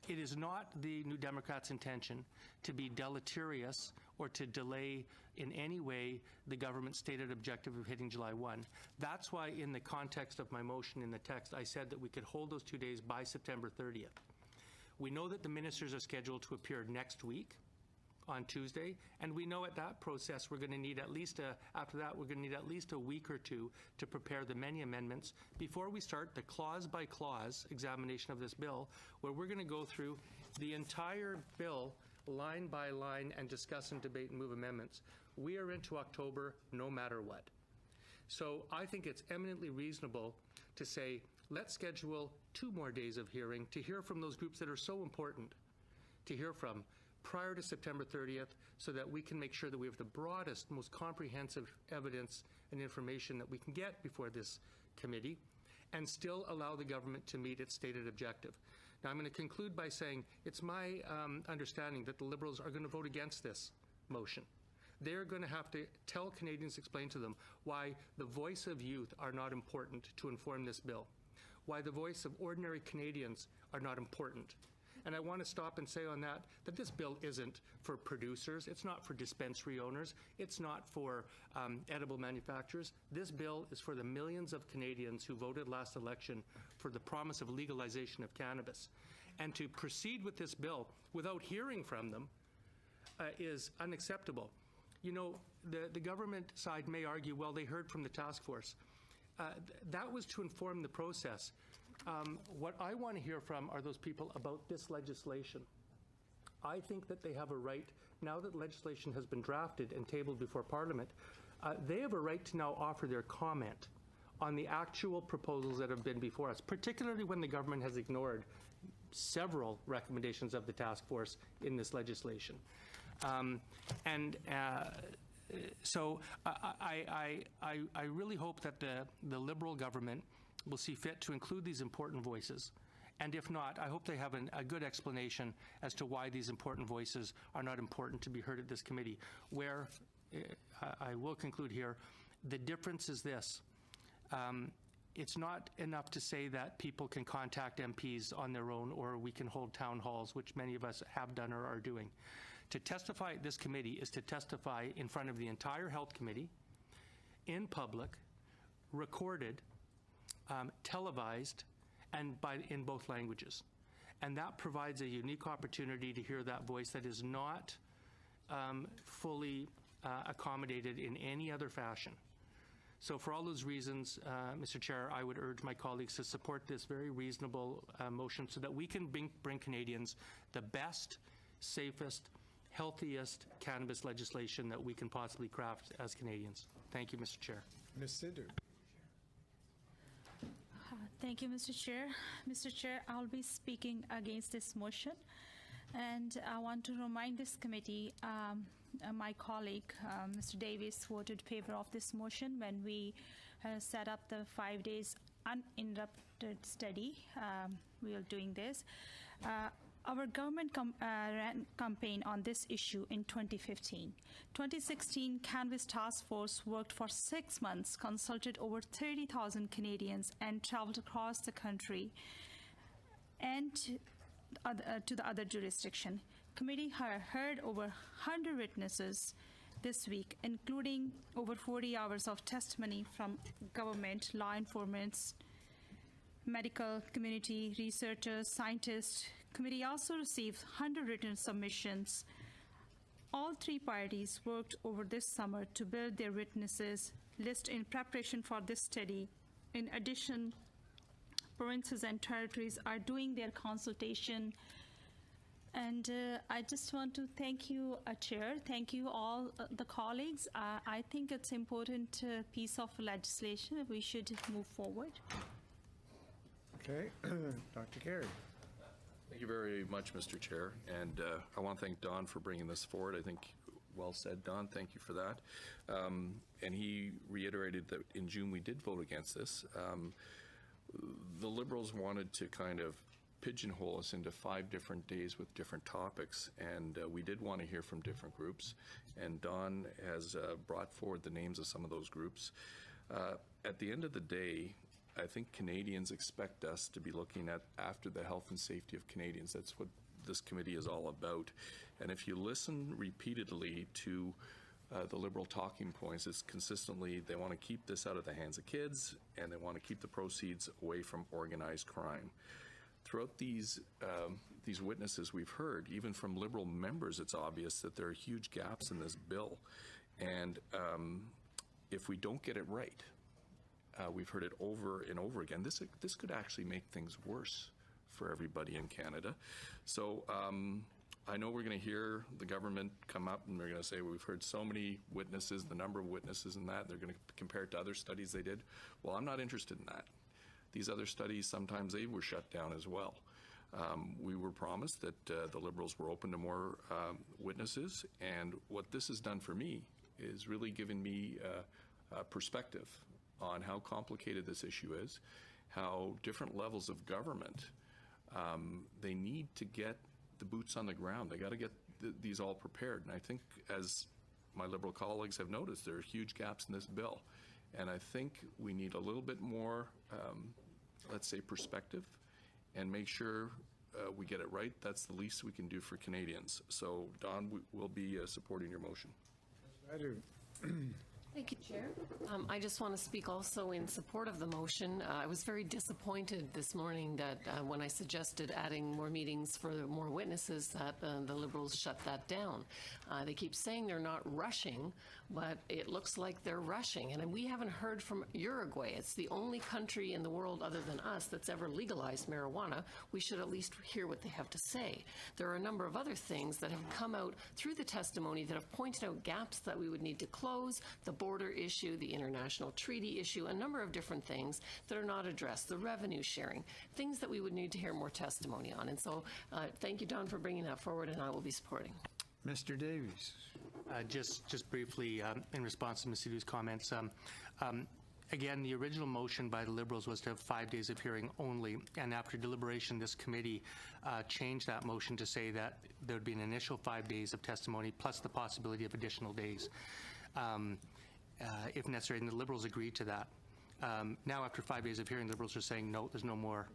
it is not the New Democrats' intention to be deleterious or to delay in any way the government's stated objective of hitting July 1. That's why in the context of my motion in the text, I said that we could hold those 2 days by September 30th. We know that the ministers are scheduled to appear next week on Tuesday, and we know at that process we're going to need at least after that we're going to need at least a week or two to prepare the many amendments before we start the clause by clause examination of this bill, where we're going to go through the entire bill line by line and discuss and debate and move amendments. We are into October no matter what. So I think it's eminently reasonable to say, let's schedule 2 more days of hearing to hear from those groups that are so important to hear from prior to September 30th, so that we can make sure that we have the broadest, most comprehensive evidence and information that we can get before this committee, and still allow the government to meet its stated objective. Now, I'm going to conclude by saying it's my understanding that the Liberals are going to vote against this motion. They're going to have to tell Canadians, explain to them why the voice of youth are not important to inform this bill, why the voice of ordinary Canadians are not important. And I want to stop and say on that this bill isn't for producers, it's not for dispensary owners, it's not for edible manufacturers. This bill is for the millions of Canadians who voted last election for the promise of legalization of cannabis. And to proceed with this bill without hearing from them is unacceptable. You know, the government side may argue, well, they heard from the task force. That was to inform the process. What I want to hear from are those people about this legislation. I think that they have a right, now that legislation has been drafted and tabled before Parliament, they have a right to now offer their comment on the actual proposals that have been before us, particularly when the government has ignored several recommendations of the task force in this legislation. So I really hope that the Liberal government will see fit to include these important voices. And if not, I hope they have a good explanation as to why these important voices are not important to be heard at this committee. Where, I will conclude here, the difference is this. It's not enough to say that people can contact MPs on their own, or we can hold town halls, which many of us have done or are doing. To testify at this committee is to testify in front of the entire Health Committee, in public, recorded, televised, and in both languages. And that provides a unique opportunity to hear that voice that is not fully accommodated in any other fashion. So for all those reasons, Mr. Chair, I would urge my colleagues to support this very reasonable motion so that we can bring Canadians the best, safest, healthiest cannabis legislation that we can possibly craft as Canadians. Thank you, Mr. Chair. Ms. Sidhu. Thank you, Mr. Chair. Mr. Chair, I'll be speaking against this motion. And I want to remind this committee, my colleague, Mr. Davies, voted in favor of this motion when we set up the 5 days uninterrupted study. We are doing this. Our government ran campaign on this issue in 2015. 2016, Cannabis Task Force worked for 6 months, consulted over 30,000 Canadians, and traveled across the country and to the other jurisdiction. Committee heard over 100 witnesses this week, including over 40 hours of testimony from government, law enforcement, medical community, researchers, scientists. Committee also received 100 written submissions. All 3 parties worked over this summer to build their witnesses list in preparation for this study. In addition, provinces and territories are doing their consultation. And I just want to thank you, Chair. Thank you all the colleagues. I think it's an important piece of legislation. We should move forward. Okay, Dr. Carey. Thank you very much, Mr. Chair, and I want to thank Don for bringing this forward. I think, well said, Don. Thank you for that. And he reiterated that in June we did vote against this. The Liberals wanted to kind of pigeonhole us into 5 different days with different topics, and we did want to hear from different groups, and Don has brought forward the names of some of those groups. At the end of the day, I think Canadians expect us to be looking at after the health and safety of Canadians. That's what this committee is all about. And if you listen repeatedly to the Liberal talking points, it's consistently they want to keep this out of the hands of kids and they want to keep the proceeds away from organized crime. throughout these witnesses we've heard, even from Liberal members, it's obvious that there are huge gaps in this bill. And if we don't get it right, we've heard it over and over again, this could actually make things worse for everybody in Canada. So I know we're going to hear the government come up and they're going to say, well, we've heard so many witnesses, the number of witnesses and that, they're going to compare it to other studies they did. Well, I'm not interested in that. These other studies, sometimes they were shut down as well. We were promised that the Liberals were open to more witnesses, and what this has done for me is really given me a perspective on how complicated this issue is, how different levels of government, they need to get the boots on the ground. They got to get these all prepared. And I think, as my Liberal colleagues have noticed, there are huge gaps in this bill. And I think we need a little bit more, let's say, perspective and make sure we get it right. That's the least we can do for Canadians. So, Don, we'll be supporting your motion. I do. Thank you, Chair. I just want to speak also in support of the motion. I was very disappointed this morning that when I suggested adding more meetings for more witnesses, that the Liberals shut that down. They keep saying they're not rushing, but it looks like they're rushing. And we haven't heard from Uruguay. It's the only country in the world other than us that's ever legalized marijuana. We should at least hear what they have to say. There are a number of other things that have come out through the testimony that have pointed out gaps that we would need to close, the border issue, the international treaty issue, a number of different things that are not addressed, the revenue sharing, things that we would need to hear more testimony on. And so thank you, Don, for bringing that forward, and I will be supporting. Mr. Davies. Just briefly, in response to Ms. Sidhu's comments, again, the original motion by the Liberals was to have 5 days of hearing only, and after deliberation, this committee changed that motion to say that there would be an initial 5 days of testimony plus the possibility of additional days if necessary, and the Liberals agreed to that. Now, after 5 days of hearing, the Liberals are saying no, there's no more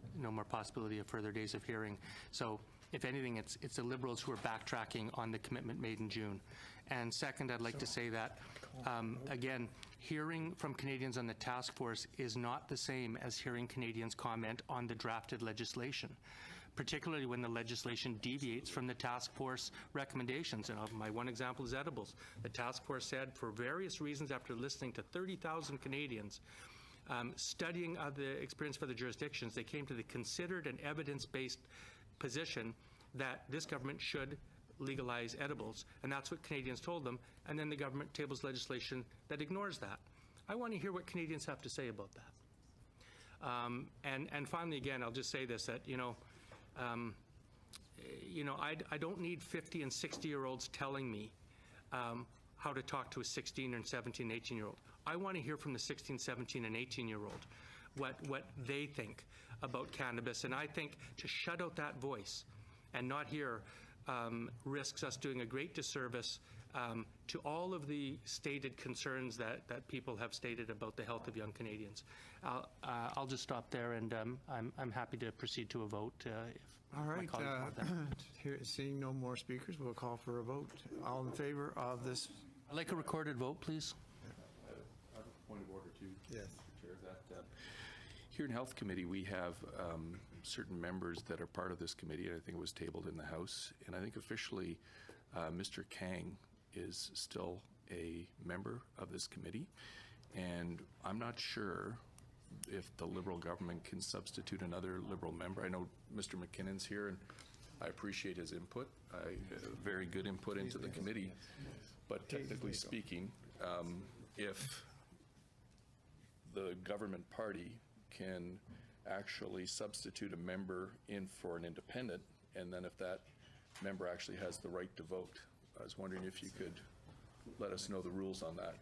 possibility of further days of hearing. So, if anything, it's the Liberals who are backtracking on the commitment made in June. And second, I'd like to say that, again, hearing from Canadians on the task force is not the same as hearing Canadians comment on the drafted legislation, particularly when the legislation deviates from the task force recommendations. And my one example is edibles. The task force said, for various reasons, after listening to 30,000 Canadians, studying the experience for the jurisdictions, they came to the considered and evidence-based position that this government should legalize edibles, and that's what Canadians told them, and then the government tables legislation that ignores that. I want to hear what Canadians have to say about that. And finally, again, I'll just say this, that, I don't need 50 and 60-year-olds telling me how to talk to a 16 and 17, 18-year-old. I want to hear from the 16, 17, and 18-year-old what they think about cannabis. And I think to shut out that voice and not hear risks us doing a great disservice to all of the stated concerns that people have stated about the health of young Canadians. I'll just stop there, and I'm happy to proceed to a vote. All right. Seeing no more speakers, we'll call for a vote. All in favor of this? I'd like a recorded vote, please. I have a point of order, too. Yes. Chair, that here in Health Committee, we have certain members that are part of this committee, and I think it was tabled in the House. And I think officially, Mr. Kang is still a member of this committee. And I'm not sure if the Liberal government can substitute another Liberal member. I know Mr. McKinnon's here, and I appreciate his input. Very good input into the committee. But technically speaking, if the government party can actually substitute a member in for an independent, and then if that member actually has the right to vote, I was wondering if you could let us know the rules on that.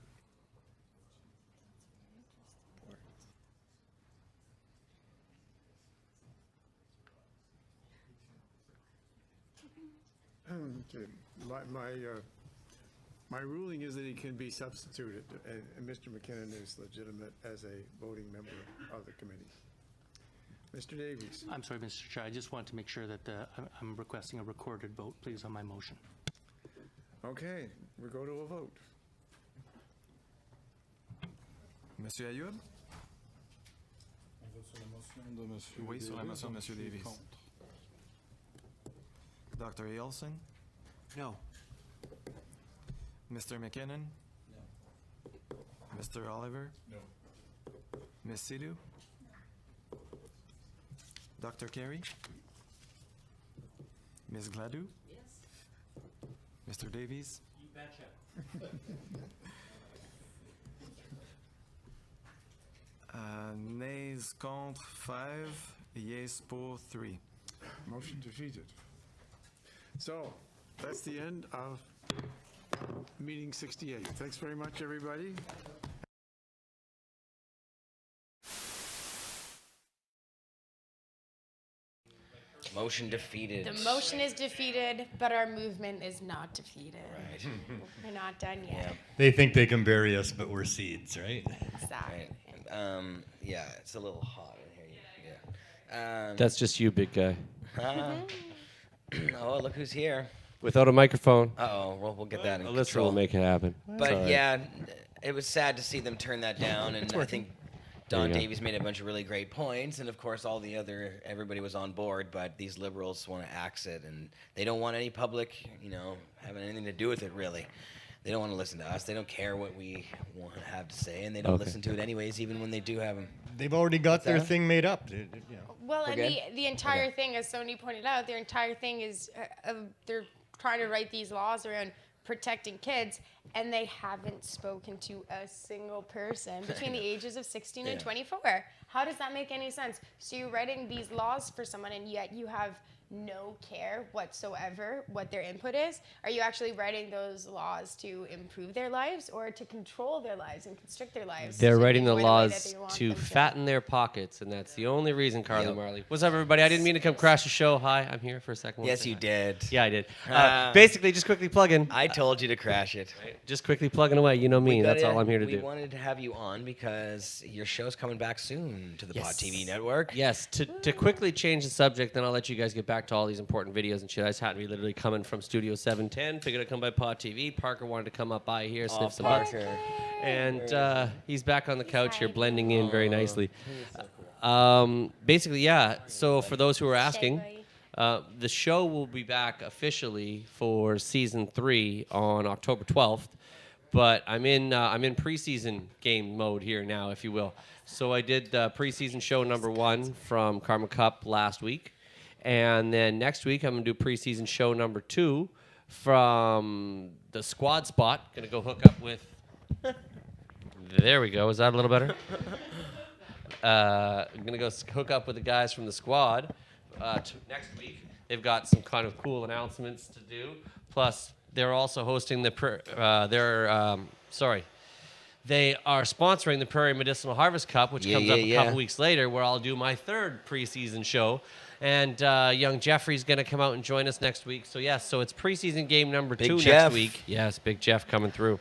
Okay. My ruling is that he can be substituted, and Mr. McKinnon is legitimate as a voting member of the committee. Mr. Davies. I'm sorry, Mr. Chair. I just want to make sure that I'm requesting a recorded vote, please, on my motion. Okay, we go to a vote. Monsieur Ayoub? On vote sur la motion de Monsieur Oui, sur la motion de Monsieur Davies. Contre. Dr. Larson? No. Mr. McKinnon? No. Mr. Oliver? No. Ms. Sidhu? Dr. Carey? Ms. Gladu? Yes. Mr. Davies? You betcha. Nays contre 5, yes pour 3. Motion defeated. So, that's the end of meeting 68. Thanks very much, everybody. Motion defeated. The motion is defeated, but our movement is not defeated. Right. We're not done yet. They think they can bury us, but we're seeds, right? Exactly. Yeah, it's a little hot in here. Yeah. That's just you, big guy. Oh, look who's here. Without a microphone. Uh-oh, well, we'll get that in Alyssa control. will make it happen. But It's all right. yeah, it was sad to see them turn that down, and I think There Don you go. Davies made a bunch of really great points, and of course everybody was on board, but these liberals want to axe it, and they don't want any public, having anything to do with it, really. They don't want to listen to us. They don't care what we want to have to say, and they don't Okay. listen to it anyways, even when they do have them. They've already got What's their that? thing made up. Well, We're and good? the entire thing, as Sony pointed out, their entire thing is they're trying to write these laws around protecting kids, and they haven't spoken to a single person between the ages of 16 and Yeah. 24. How does that make any sense? So you're writing these laws for someone, and yet you have no care whatsoever what their input is? Are you actually writing those laws to improve their lives or to control their lives and constrict their lives? They're to writing the enjoy way that laws they want to them fatten their pockets, and that's the only reason, Carly Yep. Marley. What's up, everybody? I didn't mean to come crash the show. Hi, I'm here for a second. Yes, you did. Yeah, I did. Basically, just quickly plug in. I told you to crash it. Just quickly plugging away. You know me. That's all I'm here to we do. wanted to have you on because your show's coming back soon to the Pod TV network. Yes, to quickly change the subject, then I'll let you guys get back to all these important videos and shit. I just had to be literally coming from Studio 710, figured I'd come by Pod TV. Parker wanted to come up by here, sniff some butts. Parker. And he's back on the couch here, blending in very nicely. Basically, yeah, so for those who are asking, the show will be back officially for season 3 on October 12th. But I'm in preseason game mode here now, if you will. So I did preseason show number 1 from Karma Cup last week, and then next week I'm gonna do preseason show number 2 from the Squad Spot. Gonna go hook up with. There we go. Is that a little better? I'm gonna go hook up with the guys from the Squad next week. They've got some kind of cool announcements to do. Plus, they're also hosting the they are sponsoring the Prairie Medicinal Harvest Cup, which comes up a couple weeks later, where I'll do my 3rd preseason show. And young Jeffrey's going to come out and join us next week. So, yes, so it's preseason game number 2 next week. Yes, Big Jeff coming through.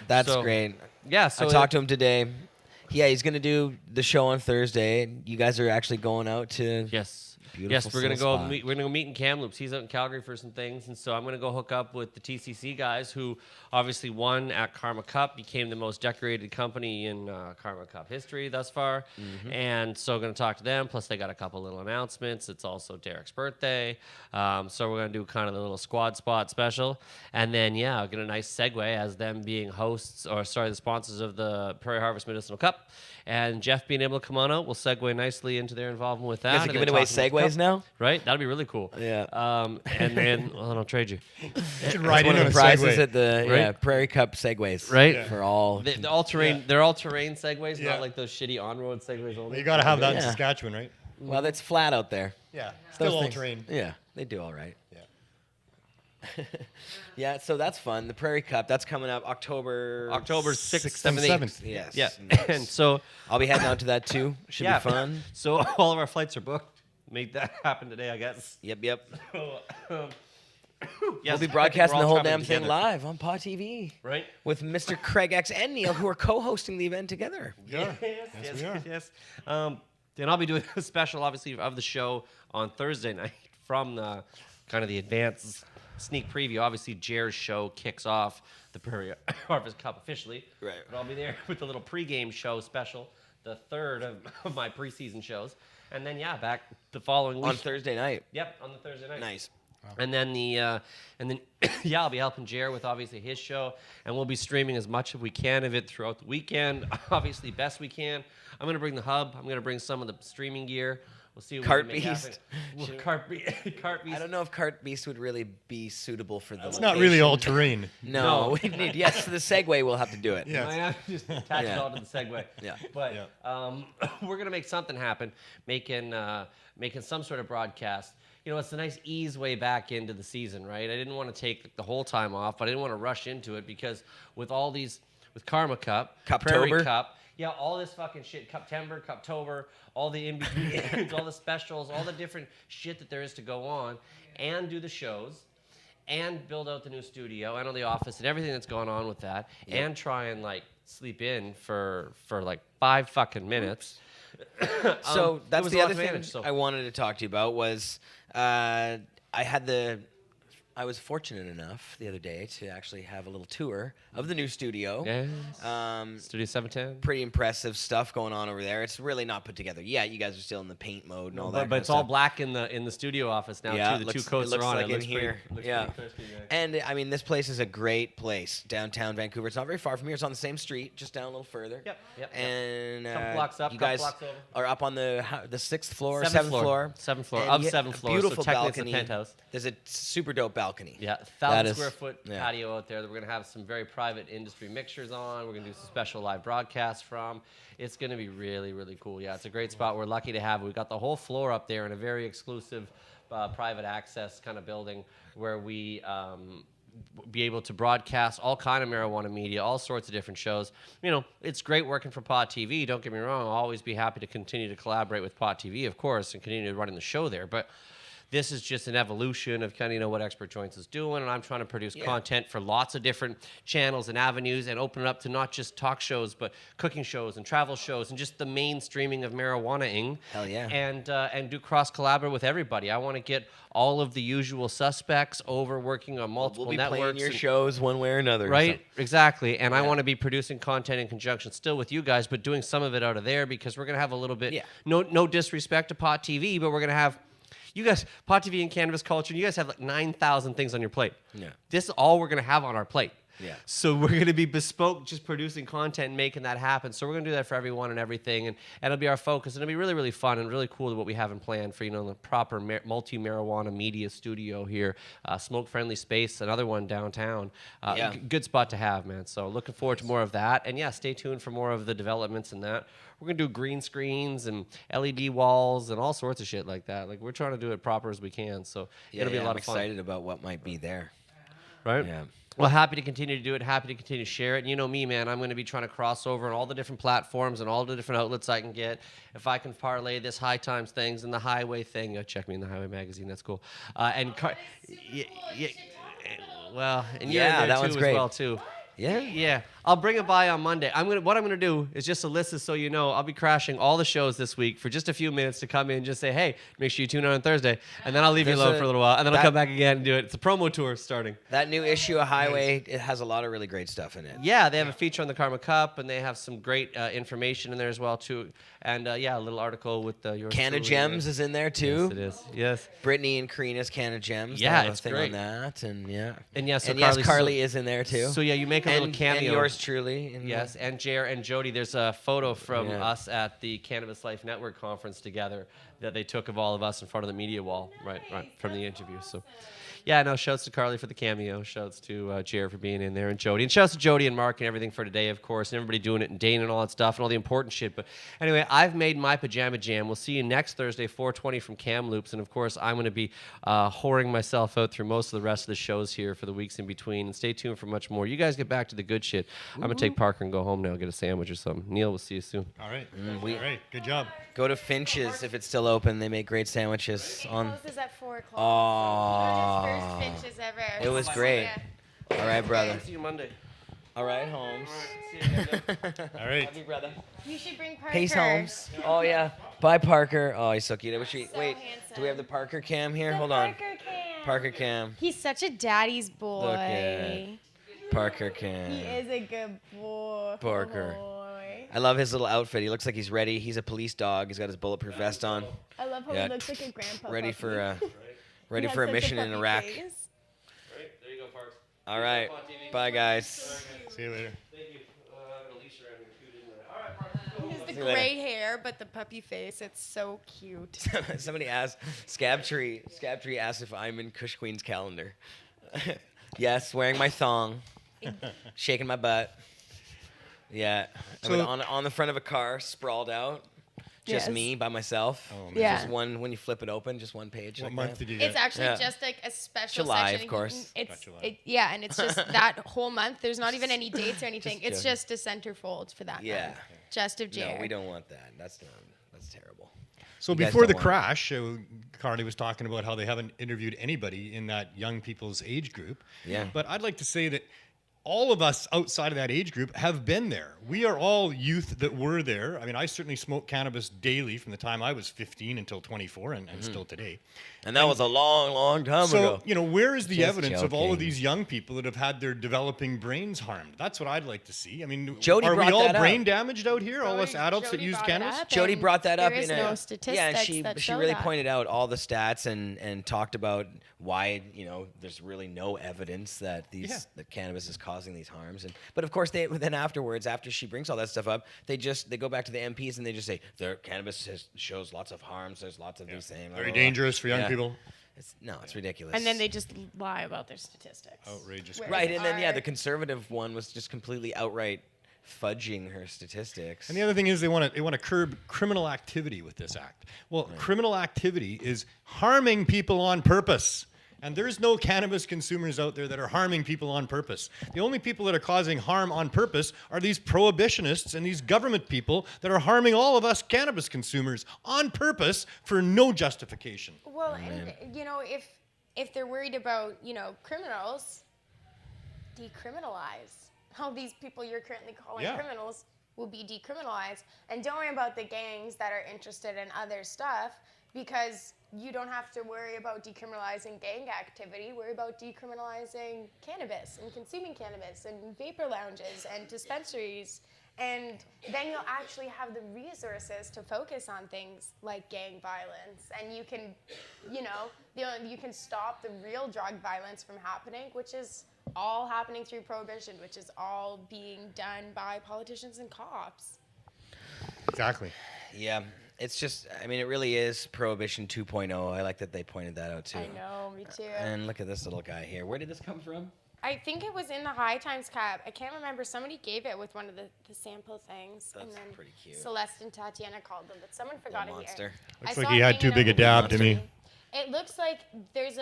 That's great. Yeah, so I talked to him today. Yeah, he's going to do the show on Thursday. You guys are actually going out to Yes, we're gonna go. We're gonna go meet in Kamloops. He's out in Calgary for some things, and so I'm gonna go hook up with the TCC guys, who obviously won at Karma Cup, became the most decorated company in Karma Cup history thus far, and so gonna talk to them. Plus, they got a couple little announcements. It's also Derek's birthday, so we're gonna do kind of the little Squad Spot special, and then I'll get a nice segue as them being hosts, or sorry, the sponsors of the Prairie Harvest Medicinal Cup. And Jeff being able to come on out will segue nicely into their involvement with that. You guys are giving away segues now? Right? That'd be really cool. Yeah. And then, well, I'll trade you. You should ride one in of on the a prizes Segway. at the Right? Prairie Cup Segways. Right? For all. They're all-terrain. They're all-terrain segues, Yeah. not like those shitty on-road segues only. You got to have that in Yeah. Saskatchewan, right? Well, that's flat out there. Yeah, Those still all things- terrain. Yeah, they do all right. Yeah. Yeah, so that's fun. The Prairie Cup, that's coming up October 6th, 7th, 7th. Yes. Yeah. Nice. And so I'll be heading out to that too. Should be fun. So all of our flights are booked. Made that happen today, I guess. Yep. Yes, We'll be I think we're broadcasting all the whole traveling damn thing together. live on Pod TV. Right? With Mr. Craig X and Neil, who are co-hosting the event together. Yeah. Yes, we are. yes. Then I'll be doing a special, obviously, of the show on Thursday night from the kind of the advanced sneak preview. Obviously, Jer's show kicks off the Prairie Harvest Cup officially. Right. But I'll be there with the little pregame show special, the 3rd of my preseason shows. And then, back the following week. On Thursday night. Yep, on the Thursday night. Nice. And then yeah, I'll be helping Jer with obviously his show, and we'll be streaming as much as we can of it throughout the weekend, obviously best we can. I'm going to bring the hub. I'm going to bring some of the streaming gear. We'll see what Cart we can make Beast. happen. Cart Beast. I don't know if Cart Beast would really be suitable for the It's not really all terrain. No, we need, yes, the Segway will have to do it. Might have to just attach it all to the Segway. Yeah. But we're going to make something happen, making some sort of broadcast. You know, it's a nice ease way back into the season, right? I didn't want to take the whole time off, but I didn't want to rush into it because with all these, with Karma Cup, Prairie Cup, yeah, all this fucking shit, Cuptember, Cuptober, all the in-betweens, all the specials, all the different shit that there is to go on, and do the shows, and build out the new studio, and on the office, and everything that's going on with that, and try and, like, sleep in for like 5 fucking minutes. So that's the other thing so. I wanted to talk to you about was I was fortunate enough the other day to actually have a little tour of the new studio. Yes. Studio 710. Pretty impressive stuff going on over there. It's really not put together yet. You guys are still in the paint mode and all that. But it's all black in the studio office now too. The two coats are on. Like It looks in here. looks Yeah. pretty crispy, yeah. And I mean, this place is a great place, downtown Vancouver. It's not very far from here. It's on the same street, just down a little further. Yep. And Couple blocks up, you couple guys blocks over. are up on the 6th floor, Seventh 7th floor. 7th floor And of you- 7th a floor. Beautiful so technically balcony. it's a penthouse. There's a super dope balcony. Yeah, That 1,000 is- square foot yeah. patio out there that we're going to have some very private industry mixers on. We're going to do some special live broadcasts from. It's going to be really, really cool. Yeah, it's a great spot. We're lucky to have it. We've got the whole floor up there in a very exclusive private access kind of building where we be able to broadcast all kind of marijuana media, all sorts of different shows. You know, it's great working for Pod TV. Don't get me wrong. I'll always be happy to continue to collaborate with Pod TV, of course, and continue running the show there. But this is just an evolution of kind of, you know, what Expert Joints is doing, and I'm trying to produce content for lots of different channels and avenues and open it up to not just talk shows, but cooking shows and travel shows and just the mainstreaming of marijuana-ing. Hell yeah. And do cross-collaborate with everybody. I want to get all of the usual suspects over working on multiple We'll be networks. playing your and- shows one way or another. Right, so. exactly. And I want to be producing content in conjunction still with you guys, but doing some of it out of there because we're going to have a little bit, no disrespect to Pot TV, but we're going to have, you guys, Pot TV and Cannabis Culture, you guys have like 9,000 things on your plate. Yeah. This is all we're going to have on our plate. Yeah. So we're going to be bespoke, just producing content and making that happen. So we're going to do that for everyone and everything, and it'll be our focus. And it'll be really, really fun and really cool what we have in plan for, you know, the proper multi-marijuana media studio here, smoke-friendly space, another one downtown. Good spot to have, man. So looking forward to more of that. And yeah, stay tuned for more of the developments in that. We're going to do green screens and LED walls and all sorts of shit like that. Like, we're trying to do it proper as we can. So it'll be a lot of fun. I'm excited about what might be there. Right? Yeah. Well, happy to continue to do it. Happy to continue to share it. And you know me, man. I'm going to be trying to cross over on all the different platforms and all the different outlets I can get. If I can parlay this High Times things and the Highway thing, check me in the Highway magazine. That's cool. Well, and you're in there that too one's as great. well too. Yeah. Yeah. I'll bring it by on Monday. What I'm gonna do is just a list, so you know, I'll be crashing all the shows this week for just a few minutes to come in and just say, hey, make sure you tune in on Thursday, and then I'll leave you alone for a little while, and then I'll come back again and do it. It's a promo tour starting. That new issue of Highway, it has a lot of really great stuff in it. Yeah, they have a feature on the Karma Cup, and they have some great information in there as well too. And a little article with yours. Canna Gems is in there too. Yes, it is. Yes. Brittany and Karina's Canna Gems. Yeah, They have a it's thing great. on that, and So and Carly is in there too. So yeah, you make a little cameo. And yours truly. Yes, and Jer and Jody. There's a photo from us at the Cannabis Life Network conference together that they took of all of us in front of the media wall, right from the interview. So, yeah, no, shouts to Carly for the cameo. Shouts to Jer for being in there, and Jody. And shouts to Jody and Mark and everything for today, of course, and everybody doing it, and Dane and all that stuff, and all the important shit. But anyway, I've made my pajama jam. We'll see you next Thursday, 4:20 from Kamloops. And, of course, I'm going to be whoring myself out through most of the rest of the shows here for the weeks in between. And stay tuned for much more. You guys get back to the good shit. I'm going to take Parker and go home now, get a sandwich or something. Neil, we'll see you soon. All right. All right. Good job. Go to Finch's if it's still open. They make great sandwiches. Closes at 4 o'clock. Oh. First Finch's ever. It was great. Yeah. All right, brother. See you Monday. All right, Holmes. All right. Love you, brother. You should bring Parker. Peace, Holmes. Oh, yeah. Bye, Parker. Oh, he's so cute. I wish we... So Wait, handsome. do we have the Parker cam here? Hold on. Parker cam. He's such a daddy's boy. Look at Parker cam. He is a good boy. Parker. Boy. I love his little outfit. He looks like he's ready. He's a police dog. He's got his bulletproof vest on. I love how he looks like a grandpa. Ready puppy. for Ready He for a has such mission in puppy Iraq. face. Right, there you go, Parks. All right. Bye, guys. See you later. Thank you. I got a leash around here too, didn't I? All right, Parks. He has the See you later. gray hair, but the puppy face. It's so cute. Somebody asked, Scabtree asked if I'm in Kush Queen's calendar. Yes, wearing my thong, shaking my butt. Yeah. So- on the front of a car, sprawled out. Just Yes. me by myself. Oh, man. Yeah. Just one, when you flip it open, just one page. What like month that. did you get? It's actually Yeah. just like a special July, section. of course. It's July. yeah, and it's just that whole month. There's not even any dates or anything. It's joking. just a centerfold for that Yeah. month. Just of J. No, we don't want that. That's terrible. So You guys before don't the want it. crash, Carly was talking about how they haven't interviewed anybody in that young people's age group. Yeah. But I'd like to say that all of us outside of that age group have been there. We are all youth that were there. I mean, I certainly smoked cannabis daily from the time I was 15 until 24 and still today. And that was a long, long time So, ago. where is the Just evidence of all of joking. these young people that have had their developing brains harmed? That's what I'd like to see. I mean, Jody are we brought all that up. brain damaged out here, all us Jody- adults that Jody use brought it cannabis? up. Jody and brought that up there in is no a statistics yeah, and she that show really that. pointed out all the stats and talked about why there's really no evidence that that cannabis is causing these harms. But of course then afterwards, after she brings all that stuff up, they go back to the MPs and they just say their cannabis shows lots of harms. There's lots of these things. Very dangerous for young people. It's ridiculous. And then they just lie about their statistics. Outrageous. Where right, they and then are- the conservative one was just completely outright fudging her statistics. And the other thing is they want to curb criminal activity with this act. Well, criminal activity is harming people on purpose. And there's no cannabis consumers out there that are harming people on purpose. The only people that are causing harm on purpose are these prohibitionists and these government people that are harming all of us cannabis consumers on purpose for no justification. Well, and if they're worried about criminals, decriminalize. How these people you're currently calling criminals will be decriminalized, and don't worry about the gangs that are interested in other stuff, because you don't have to worry about decriminalizing gang activity. Worry about decriminalizing cannabis and consuming cannabis and vapor lounges and dispensaries. And then you'll actually have the resources to focus on things like gang violence. And you can, you can stop the real drug violence from happening, which is all happening through prohibition, which is all being done by politicians and cops. Exactly. Yeah. It's just, it really is Prohibition 2.0. I like that they pointed that out too. I know, me too. And look at this little guy here. Where did this come from? I think it was in the High Times Cup. I can't remember. Somebody gave it with one of the sample things. That's and then pretty cute. Celeste and Tatiana called them, but someone forgot it monster. here. Looks I like saw he it had too hanging big a out dab to in the me. street. It looks like there's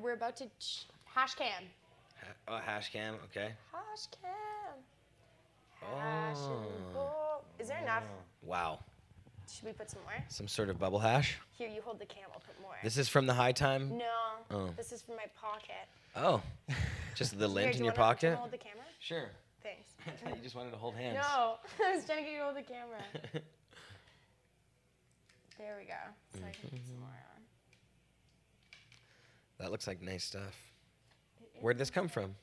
we're about to hash cam. Hash cam, okay. Hash cam. Hash and bowl. Is there enough? Wow. Should we put some more? Some sort of bubble hash? Here, you hold the cam. I'll put more. This is from the High Time? No. Oh. This is from my pocket. Oh. Just the lint Here, in your do you wanna pocket? hold the camera? Sure. Thanks. I thought you just wanted to hold hands. No, I was trying to get you to hold the camera. There we go. So I can put some more on. That looks like nice stuff. Where'd this come from?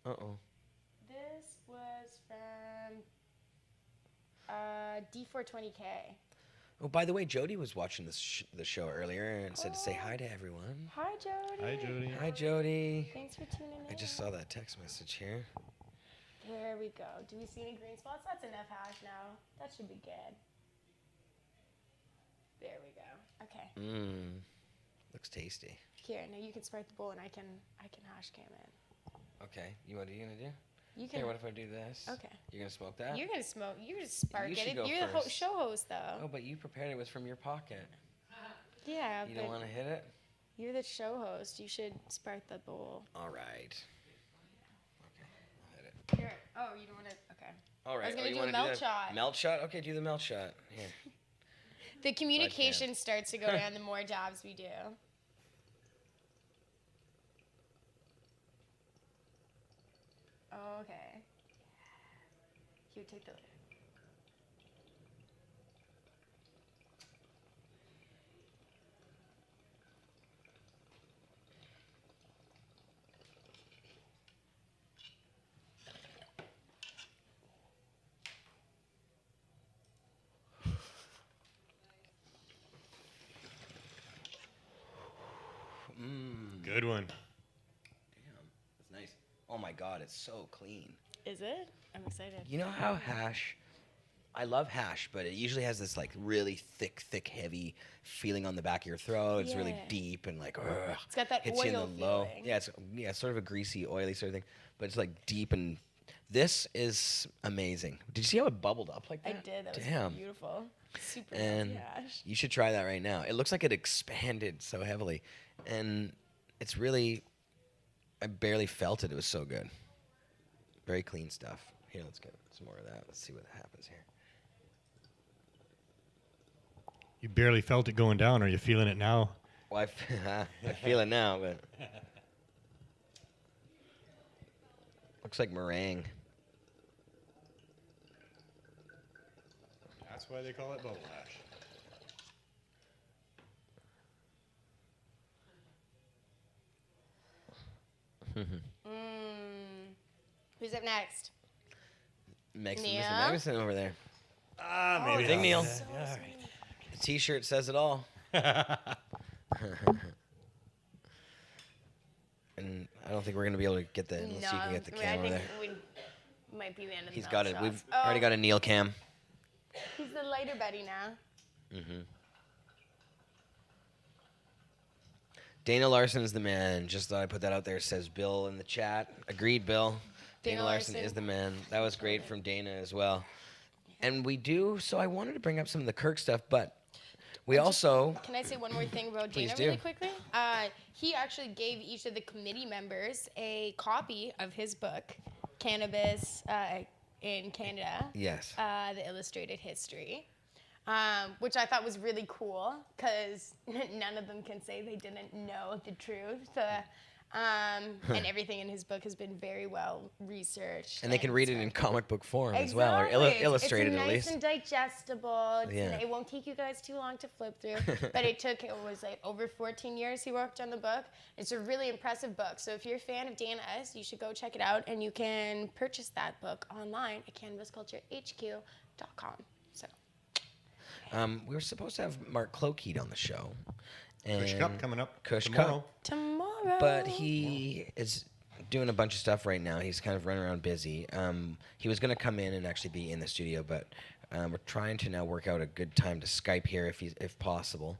Uh-oh. This was from D420K. Oh, by the way, Jody was watching the show earlier and said to say hi to everyone. Hi, Jody. Hi, Jody. Hi, Jody. Thanks for tuning in. I just saw that text message here. There we go. Do we see any green spots? That's enough hash now. That should be good. There we go. Okay. Looks tasty. Here, now you can spread the bowl and I can hash cam it. Okay. What are you gonna do? You can. Here, what if I do this? Okay. You're gonna smoke that? You're gonna smoke. You're just spark You it. should go You're the first. show host, though. Oh, but you prepared it was from your pocket. Yeah. You don't want to hit it? You're the show host. You should spark the bowl. All right. Okay, I'll hit it. Here. Oh, you don't want to. Okay. All right. I was gonna you do a wanna melt that? shot. Melt shot? Okay, do the melt shot. Here. The communication starts to go down the more dabs we do. Okay. Here, take the. Good one. It's nice. Oh my God, it's so clean. Is it? I'm excited. You know how hash, I love hash, but it usually has this like really thick, heavy feeling on the back of your throat. It's really Yeah. deep and like, It's got that hits you in oil the low. feeling. Yeah, it's sort of a greasy, oily sort of thing, but it's like deep and this is amazing. Did you see how it bubbled up like I that? did. That was Damn. beautiful. Super And hash. you should try that right now. It looks like it expanded so heavily, and it's really, I barely felt it. It was so good. Very clean stuff. Here, let's get some more of that. Let's see what happens here. You barely felt it going down. Are you feeling it now? Well, I feel it now, but looks like meringue. That's why they call it bubble hash. Who's up next? Mr. Neil? Magnuson over there. Maybe Big not. Neil. Yeah, all right. The T-shirt says it all. And I don't think we're gonna be able to get the. Unless you can get the I camera think there. we might be the end of the He's mouth got it. shots. We've already got a Neil cam. He's the lighter buddy now. Mm-hmm. Dana Larson is the man. Just thought I'd put that out there, says Bill in the chat. Agreed, Bill. Dana Larson is the man. That was great from Dana as well. And we do, so I wanted to bring up some of the Kirk stuff, but we also... Can I say one more thing about Please Dana do. really quickly? He actually gave each of the committee members a copy of his book, Cannabis in Canada. Yes. The Illustrated History. Which I thought was really cool because none of them can say they didn't know the truth. And everything in his book has been very well researched. And they can read it in comic book form as well, or Exactly. illustrated it's at nice least. and digestible. Yeah. It won't take you guys too long to flip through. But it was like over 14 years he worked on the book. It's a really impressive book. So if you're a fan of Dana's, you should go check it out. And you can purchase that book online at cannabisculturehq.com. So. We were supposed to have Mark Klokeid on the show. Kush and Cup coming up Kush tomorrow. Cup. Tomorrow. But he is doing a bunch of stuff right now. He's kind of running around busy. He was going to come in and actually be in the studio, but we're trying to now work out a good time to Skype here if possible.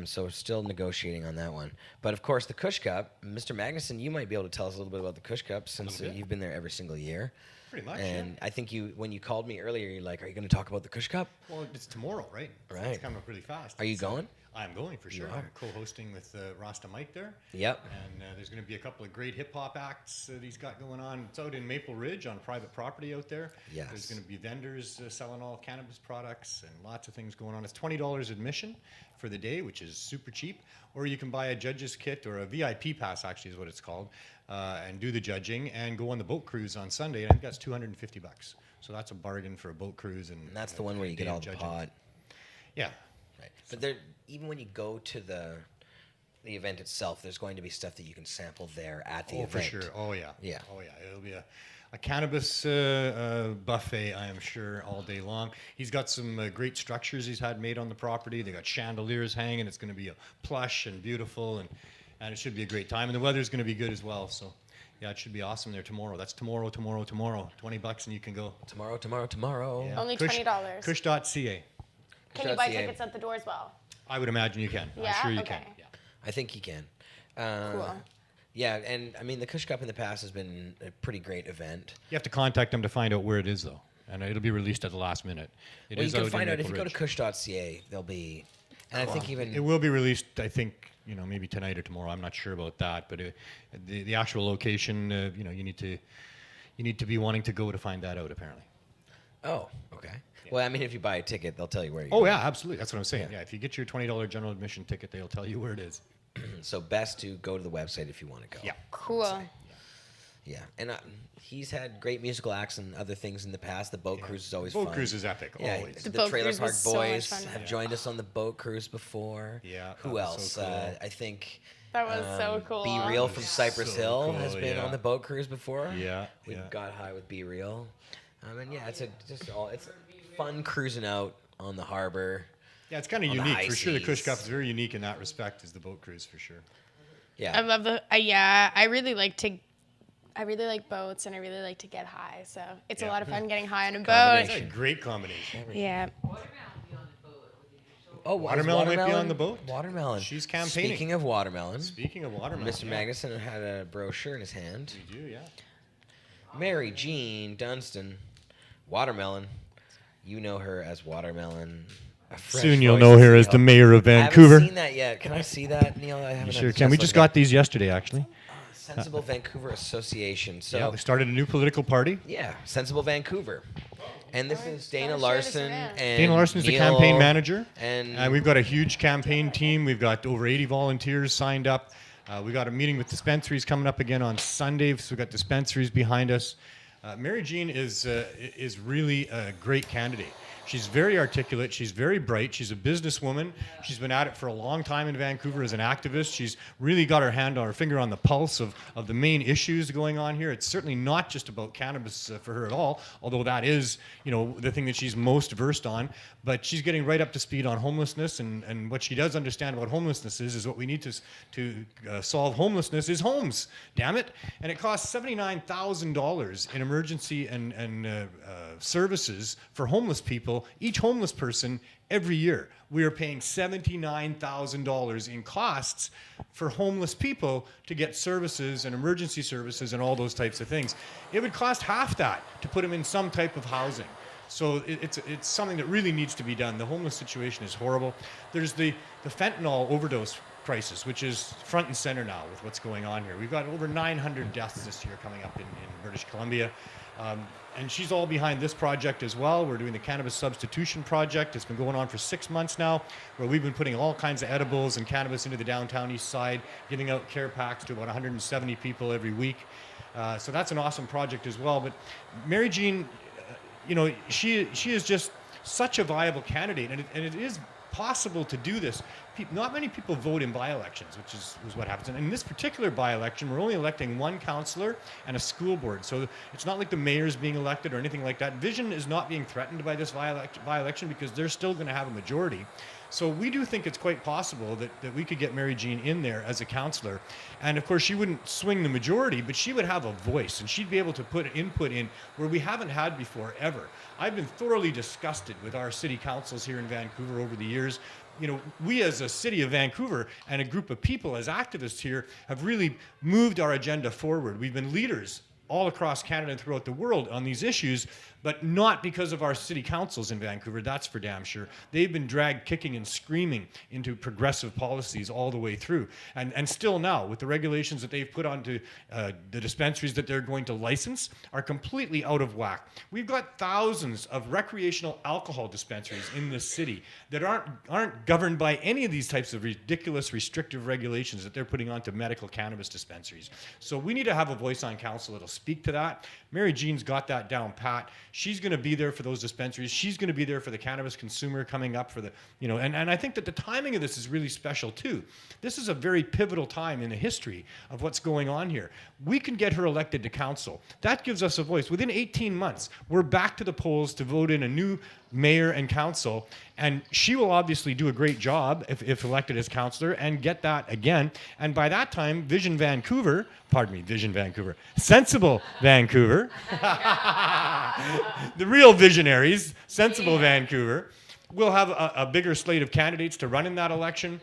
So we're still negotiating on that one. But of course, the Kush Cup, Mr. Magnuson, you might be able to tell us a little bit about the Kush Cup since you've been there every single year. Pretty much, And yeah. I think when you called me earlier, you're like, are you going to talk about the Kush Cup? Well, it's tomorrow, right? Right. It's coming up really fast. Are you So going? I'm going for You sure. are. I'm co-hosting with Rasta Mike there. Yep. And there's going to be a couple of great hip-hop acts that he's got going on. It's out in Maple Ridge on private property out there. Yes. There's going to be vendors selling all cannabis products and lots of things going on. It's $20 admission for the day, which is super cheap. Or you can buy a judge's kit or a VIP pass, actually is what it's called, and do the judging and go on the boat cruise on Sunday. And I think that's $250. So that's a bargain for a boat cruise. And that's the one where you get all the pot. Yeah. Right. But there, even when you go to the event itself, there's going to be stuff that you can sample there at the event. For sure. Oh, yeah. Yeah. Oh, yeah. It'll be a cannabis buffet, I am sure, all day long. He's got some great structures he's had made on the property. They got chandeliers hanging. It's going to be plush and beautiful, and it should be a great time. And the weather's going to be good as well. So, yeah, it should be awesome there tomorrow. That's tomorrow. $20 and you can go. Tomorrow. Yeah. Only $20. Kush.ca. Can you buy tickets at the door as well? I would imagine you can. Yeah? I'm sure you Okay. can. Yeah. I think you can. Cool. Yeah, and I mean, the Kush Cup in the past has been a pretty great event. You have to contact them to find out where it is, though. And it'll be released at the last minute. Well, you can find out if you go to kush.ca, there'll be, and I think even... It will be released, I think, maybe tonight or tomorrow. I'm not sure about that. But the actual location, you need to be wanting to go to find that out, apparently. Oh, okay. Yeah. Well, I mean, if you buy a ticket, they'll tell you where you Oh, yeah, absolutely. That's what I'm saying. Yeah, if you get your $20 general admission ticket, they'll tell you where it is. So best to go to the website if you want to go. Yeah. Cool. Yeah, and he's had great musical acts and other things in the past. The boat cruise is always fun. Boat cruise is epic, always. The boat Trailer cruise Park was so much Boys fun. have joined us on the boat cruise before. Yeah. Who that was else? so cool. I think... That was so cool. Be Real from Cypress So Hill cool, has been yeah. on the boat cruise before. Yeah, We yeah. got high with Be Real. And yeah, it's fun cruising out on the harbor. Yeah, it's kind of on the unique. high For sure, the Kush seas. Cup is very unique in that respect, is the boat cruise, for sure. Yeah. I love I really like boats, and I really like to get high. So it's a lot of fun getting high on a boat. That's a great combination. Yeah. Oh, Watermelon might be on the boat. Watermelon. She's campaigning. Speaking of watermelon. Mr. Magnuson had a brochure in his hand. You do, yeah. Mary Jean Dunstan, Watermelon. You know her as Watermelon. Soon you'll know her as the mayor of Vancouver. I haven't seen that yet. Can I see that, Neil? I haven't. Sure can. We just got these yesterday, actually. Sensible Vancouver Association. So yeah, we started a new political party. Yeah, Sensible Vancouver. And this is Dana Larsen. And Dana Larson is the Neil, campaign manager. And we've got a huge campaign team. We've got over 80 volunteers signed up. We got a meeting with dispensaries coming up again on Sunday. So we've got dispensaries behind us. Mary Jean is really a great candidate. She's very articulate. She's very bright. She's a businesswoman. She's been at it for a long time in Vancouver as an activist. She's really got her finger on the pulse of the main issues going on here. It's certainly not just about cannabis for her at all, although that is, the thing that she's most versed on. But she's getting right up to speed on homelessness, and what she does understand about homelessness is what we need to solve homelessness is homes. Damn it! And it costs $79,000 in emergency and services for homeless people. Each homeless person every year. We are paying $79,000 in costs for homeless people to get services and emergency services and all those types of things. It would cost half that to put them in some type of housing. So it's something that really needs to be done. The homeless situation is horrible. There's the fentanyl overdose crisis, which is front and center now with what's going on here. We've got over 900 deaths this year coming up in British Columbia. And she's all behind this project as well. We're doing the Cannabis Substitution Project. It's been going on for 6 months now, where we've been putting all kinds of edibles and cannabis into the downtown east side, giving out care packs to about 170 people every week. So that's an awesome project as well. But Mary Jean, she is just such a viable candidate, and it is possible to do this. Not many people vote in by-elections, which is what happens. And in this particular by-election, we're only electing one councillor and a school board. So it's not like the mayor's being elected or anything like that. Vision is not being threatened by this by-election because they're still going to have a majority. So we do think it's quite possible that we could get Mary Jean in there as a councillor. And of course, she wouldn't swing the majority, but she would have a voice, and she'd be able to put input in where we haven't had before, ever. I've been thoroughly disgusted with our city councils here in Vancouver over the years. We as a city of Vancouver and a group of people as activists here have really moved our agenda forward. We've been leaders all across Canada and throughout the world on these issues, but not because of our city councils in Vancouver, that's for damn sure. They've been dragged kicking and screaming into progressive policies all the way through. And still now, with the regulations that they've put onto the dispensaries that they're going to license, are completely out of whack. We've got thousands of recreational alcohol dispensaries in this city that aren't governed by any of these types of ridiculous restrictive regulations that they're putting onto medical cannabis dispensaries. So we need to have a voice on council that'll speak to that. Mary Jean's got that down pat. She's going to be there for those dispensaries. She's going to be there for the cannabis consumer coming up for the, and I think that the timing of this is really special too. This is a very pivotal time in the history of what's going on here. We can get her elected to council. That gives us a voice. Within 18 months, we're back to the polls to vote in a new mayor and council, and she will obviously do a great job if elected as councillor and get that again. And by that time, Sensible Vancouver, the real visionaries, Sensible Vancouver, will have a bigger slate of candidates to run in that election.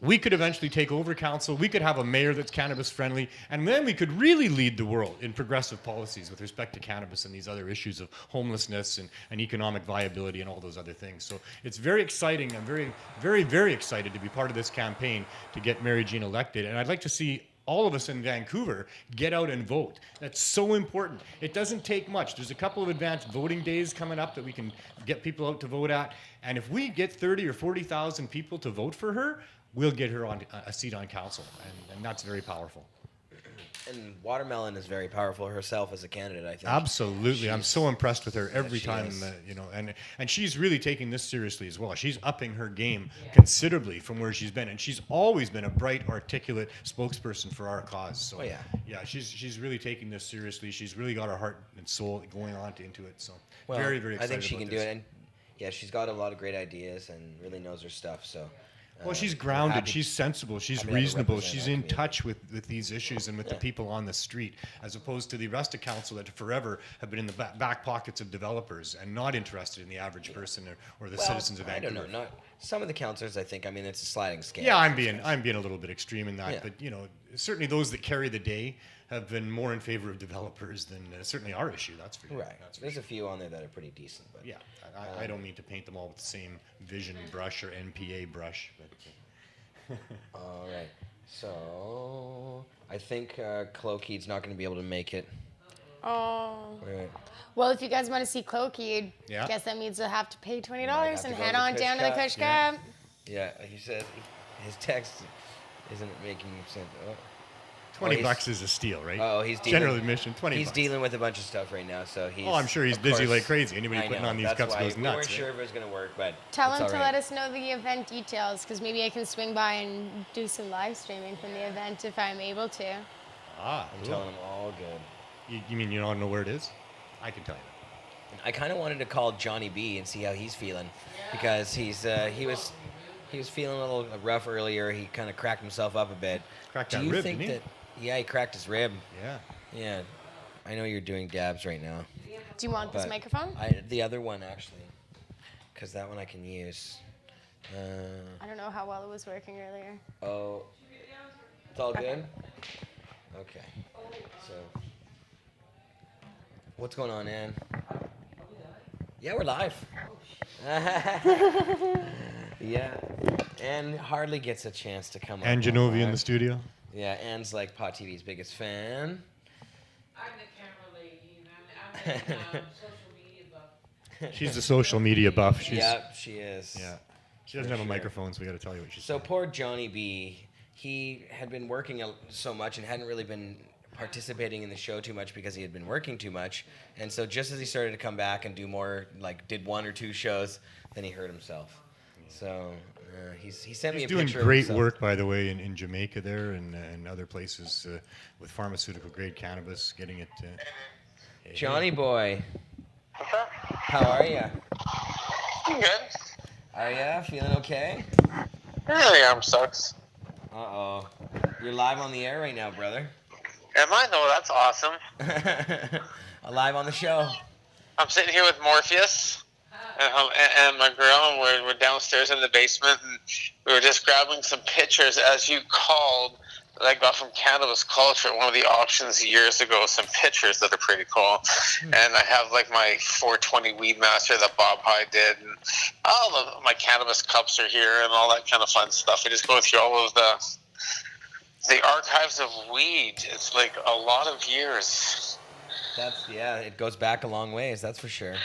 We could eventually take over council. We could have a mayor that's cannabis friendly, and then we could really lead the world in progressive policies with respect to cannabis and these other issues of homelessness and economic viability and all those other things. So it's very exciting. I'm very, very, very excited to be part of this campaign to get Mary Jean elected, and I'd like to see all of us in Vancouver get out and vote. That's so important. It doesn't take much. There's a couple of advanced voting days coming up that we can get people out to vote at, and if we get 30 or 40,000 people to vote for her, we'll get her on a seat on council, and that's very powerful. And Watermelon is very powerful herself as a candidate, I think. Absolutely. I'm so impressed with her every time, and she's really taking this seriously as well. She's upping her game considerably from where she's been, and she's always been a bright, articulate spokesperson for our cause. So, she's really taking this seriously. She's really got her heart and soul going on into it. So, very, very excited I think she about can this. do it, and she's got a lot of great ideas and really knows her stuff, so. Well, she's we're grounded, happy- she's sensible, she's happy to have her reasonable, represent she's our in community. touch with these issues and with the people on the street, as opposed to the rest of council that forever have been in the back pockets of developers and not interested in the average person or the Well, citizens of Vancouver. I don't know. Not some of the councillors. I think. I mean, it's a sliding scale. Yeah, I'm being a little bit extreme in that, Yeah. but certainly those that carry the day have been more in favor of developers than certainly our issue. That's for Right. That's for There's sure. a few on there that are pretty decent, but Yeah, I don't mean to paint them all with the same vision brush or NPA brush, but. All right. So I think Klokeid's not going to be able to make it. Oh. Right. Well, if you guys want to see Klokeid, Yeah. guess that means you'll have to pay $20 have to and go head to the on Kush down to the Cup. Kush Yeah. Cup. Yeah, he said his text isn't making sense. Oh. $20 is a steal, right? Oh, he's dealing, General admission, $20. He's dealing with a bunch of stuff right now, so he's. Oh, I'm sure he's of busy course- like crazy. Anybody I putting know, on these that's cups why goes we nuts, weren't right? sure if it was going to work, but Tell it's him all to right. let us know the event details, because maybe I can swing by and do some live streaming from the event if I'm able to. Ah, I'm cool. telling him all good. You mean you don't know where it is? I can tell you that. I kind of wanted to call Johnny B and see how he's feeling, because he was feeling a little rough earlier. He kind of cracked himself up a bit. Cracked Do that you rib, think didn't he? that? Yeah, he cracked his rib. Yeah. Yeah, I know you're doing dabs right now. Do you want this but microphone? The other one actually, because that one I can use. I don't know how well it was working earlier. Oh, it's all good? Okay. So, what's going on, Ann? Yeah, we're live. Yeah. Ann hardly gets a chance to come And up. Genovia in the studio. Yeah, Ann's like Pot TV's biggest fan. I'm the camera lady, and I'm social media buff. She's the social media buff. She's, Yep, she is. Yeah. She doesn't have a microphone, so we got to tell you what she's So poor Johnny B, he had been working so much and hadn't really been participating in the show too much because he had been working too much. And so just as he started to come back and do more, like did 1 or 2 shows, then he hurt himself. So he sent me He's a doing picture great of himself. work, by the way, in Jamaica there and other places with pharmaceutical grade cannabis, getting it. Johnny boy, how are you? Good. Are ya feeling okay? Really, arm sucks. Uh-oh. You're live on the air right now, brother. Am I? No, that's awesome. Live on the show. I'm sitting here with Morpheus and my girl, and we're downstairs in the basement, and we were just grabbing some pictures, as you called, that I got from Cannabis Culture, one of the auctions years ago, some pictures that are pretty cool. And I have like my 420 Weed Master that Bob High did, and all of my cannabis cups are here and all that kind of fun stuff. I just go through all of the archives of weed. It's like a lot of years. Yeah, it goes back a long ways, that's for sure.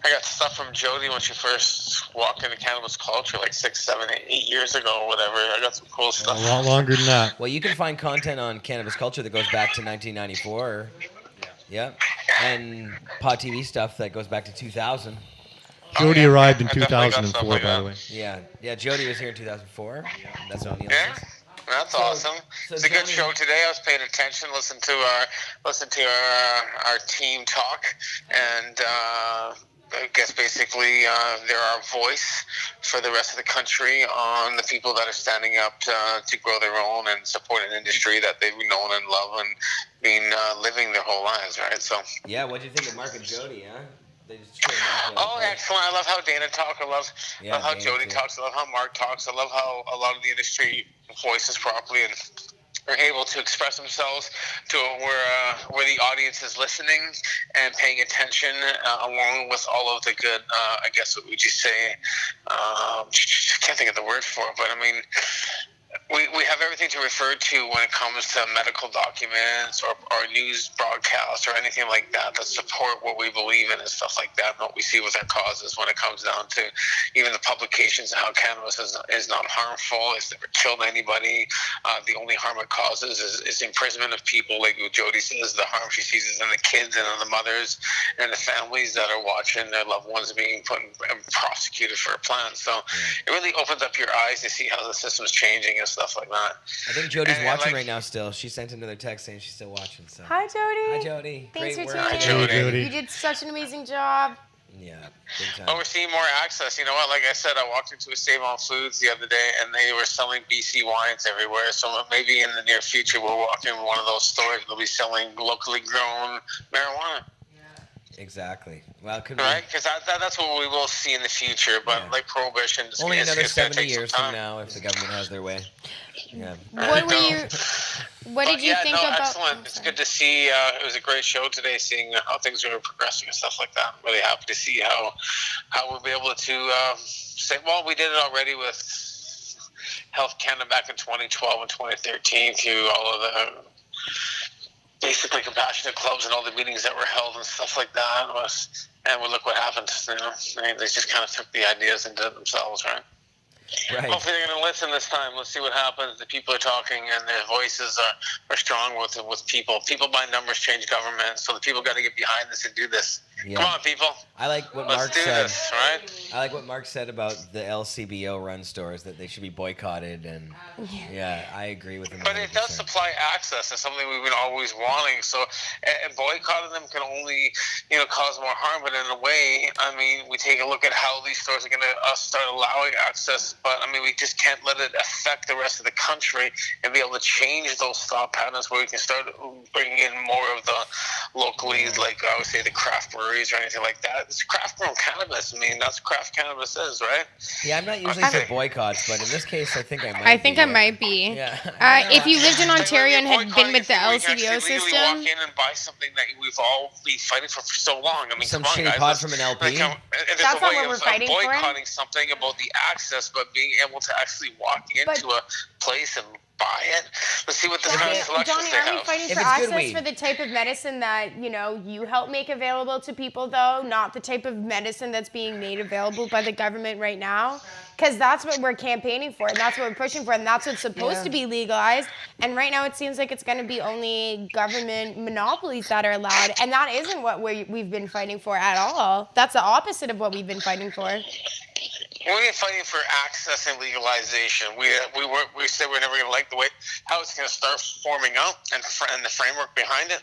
I got stuff from Jodie when she first walked into Cannabis Culture like 6, 7, 8 years ago or whatever. I got some cool stuff. A lot longer than that. Well, you can find content on Cannabis Culture that goes back to 1994. Yeah. And Pod TV stuff that goes back to 2000. Jody arrived in I definitely got stuff 2004, like by that. the way. Yeah, Jody was here in 2004. That's when Neil Yeah, was. that's awesome. It's a good show today. I was paying attention, listened to our team talk, and I guess basically they're our voice for the rest of the country on the people that are standing up to grow their own and support an industry that they've known and love and been living their whole lives, right? So. Yeah, what do you think of Marc and Jodie, huh? They just Oh, excellent. I love how Dana talks. I love how Dana Jody too. talks. I love how Mark talks. I love how a lot of the industry voices properly and are able to express themselves to where the audience is listening and paying attention, along with all of the good, I guess, what would you say? I can't think of the word for it, but I mean, we have everything to refer to when it comes to medical documents or news broadcasts or anything like that support what we believe in and stuff like that, and what we see with our causes when it comes down to even the publications and how cannabis is not harmful, it's never killed anybody. The only harm it causes is imprisonment of people, like what Jody says, the harm she sees is in the kids and in the mothers and the families that are watching their loved ones being put and prosecuted for a plan. So it really opens up your eyes to see how the system's changing and stuff like that. I think Jody's And, watching like- right now still. She sent another text saying she's still watching. So. Hi, Jody. Hi, Jody. Thanks Great for work. tuning in. Jody. You did such an amazing job. Yeah, big time. But we're seeing more access. You know what? Like I said, I walked into a Save On Foods the other day, and they were selling BC wines everywhere. So maybe in the near future, we'll walk in one of those stores. They'll be selling locally grown marijuana. Exactly. Well, it could be Right? Because that's what we will see in the future. But like prohibition, only it's another gonna 70 take some years from time. now if the government has their way. Yeah. What did you think about? Excellent. It's good to see. It was a great show today, seeing how things are progressing and stuff like that. I'm really happy to see how we'll be able to say. Well, we did it already with Health Canada back in 2012 and 2013 through all of the basically compassionate clubs and all the meetings that were held and stuff like that. And look what happened. You know, they just kind of took the ideas and did it themselves, right? Right. Hopefully they're going to listen this time. Let's see what happens. The people are talking, and their voices are strong with people. People by numbers change government, so the people got to get behind this and do this. Yeah. Come on, people. I like what Let's Mark do said. this, right? I like what Mark said about the LCBO run stores, that they should be boycotted, and yeah, I agree with him. But it does supply access. It's something we've been always wanting. So and boycotting them can only, cause more harm. But in a way, I mean, we take a look at how these stores are going to start allowing access. But I mean, we just can't let it affect the rest of the country and be able to change those thought patterns where we can start bringing in more of the locally, like I would say, the craft breweries or anything like that. It's craft grown cannabis. I mean, that's what craft cannabis is, right? Yeah, I'm not usually for boycotts, but in this case, I think I might. I might be. Yeah. If you lived in Ontario and had been with the LCBO system, walk in and buy something that we've all been fighting for so long. I mean, Some come on, shitty guys. pod from an LP. That's not what we're fighting for. Boycotting something about the access, but being able to actually walk into a place and buy it. Let's see what this kind of selections Johnny, they are we have. fighting for access for the type of medicine that you help make available to people, though, not the type of medicine that's being made available by the government right now? Because that's what we're campaigning for, and that's what we're pushing for, and that's what's supposed to be legalized. And right now, it seems like it's going to be only government monopolies that are allowed, and that isn't what we've been fighting for at all. That's the opposite of what we've been fighting for. We're fighting for access and legalization. We said we're never going to like the way how it's going to start forming out and the framework behind it.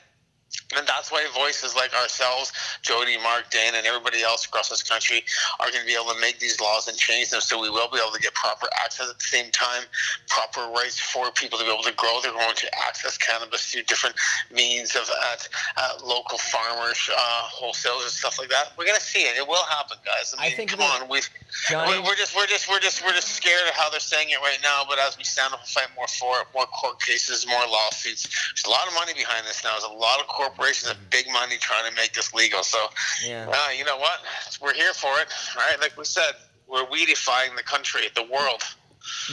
And that's why voices like ourselves, Jodie, Mark, Dan, and everybody else across this country are going to be able to make these laws and change them, so we will be able to get proper access at the same time, proper rights for people to be able to grow their own, to access cannabis through different means of local farmers, wholesalers, and stuff like that. We're going to see it. It will happen, guys. I mean, come on. We're just scared of how they're saying it right now. But as we stand up and fight more for it, more court cases, more lawsuits. There's a lot of money behind this now. There's a lot of corporations have big money trying to make this legal. So, you know what? We're here for it, right? Like we said, we're weedifying the country, the world.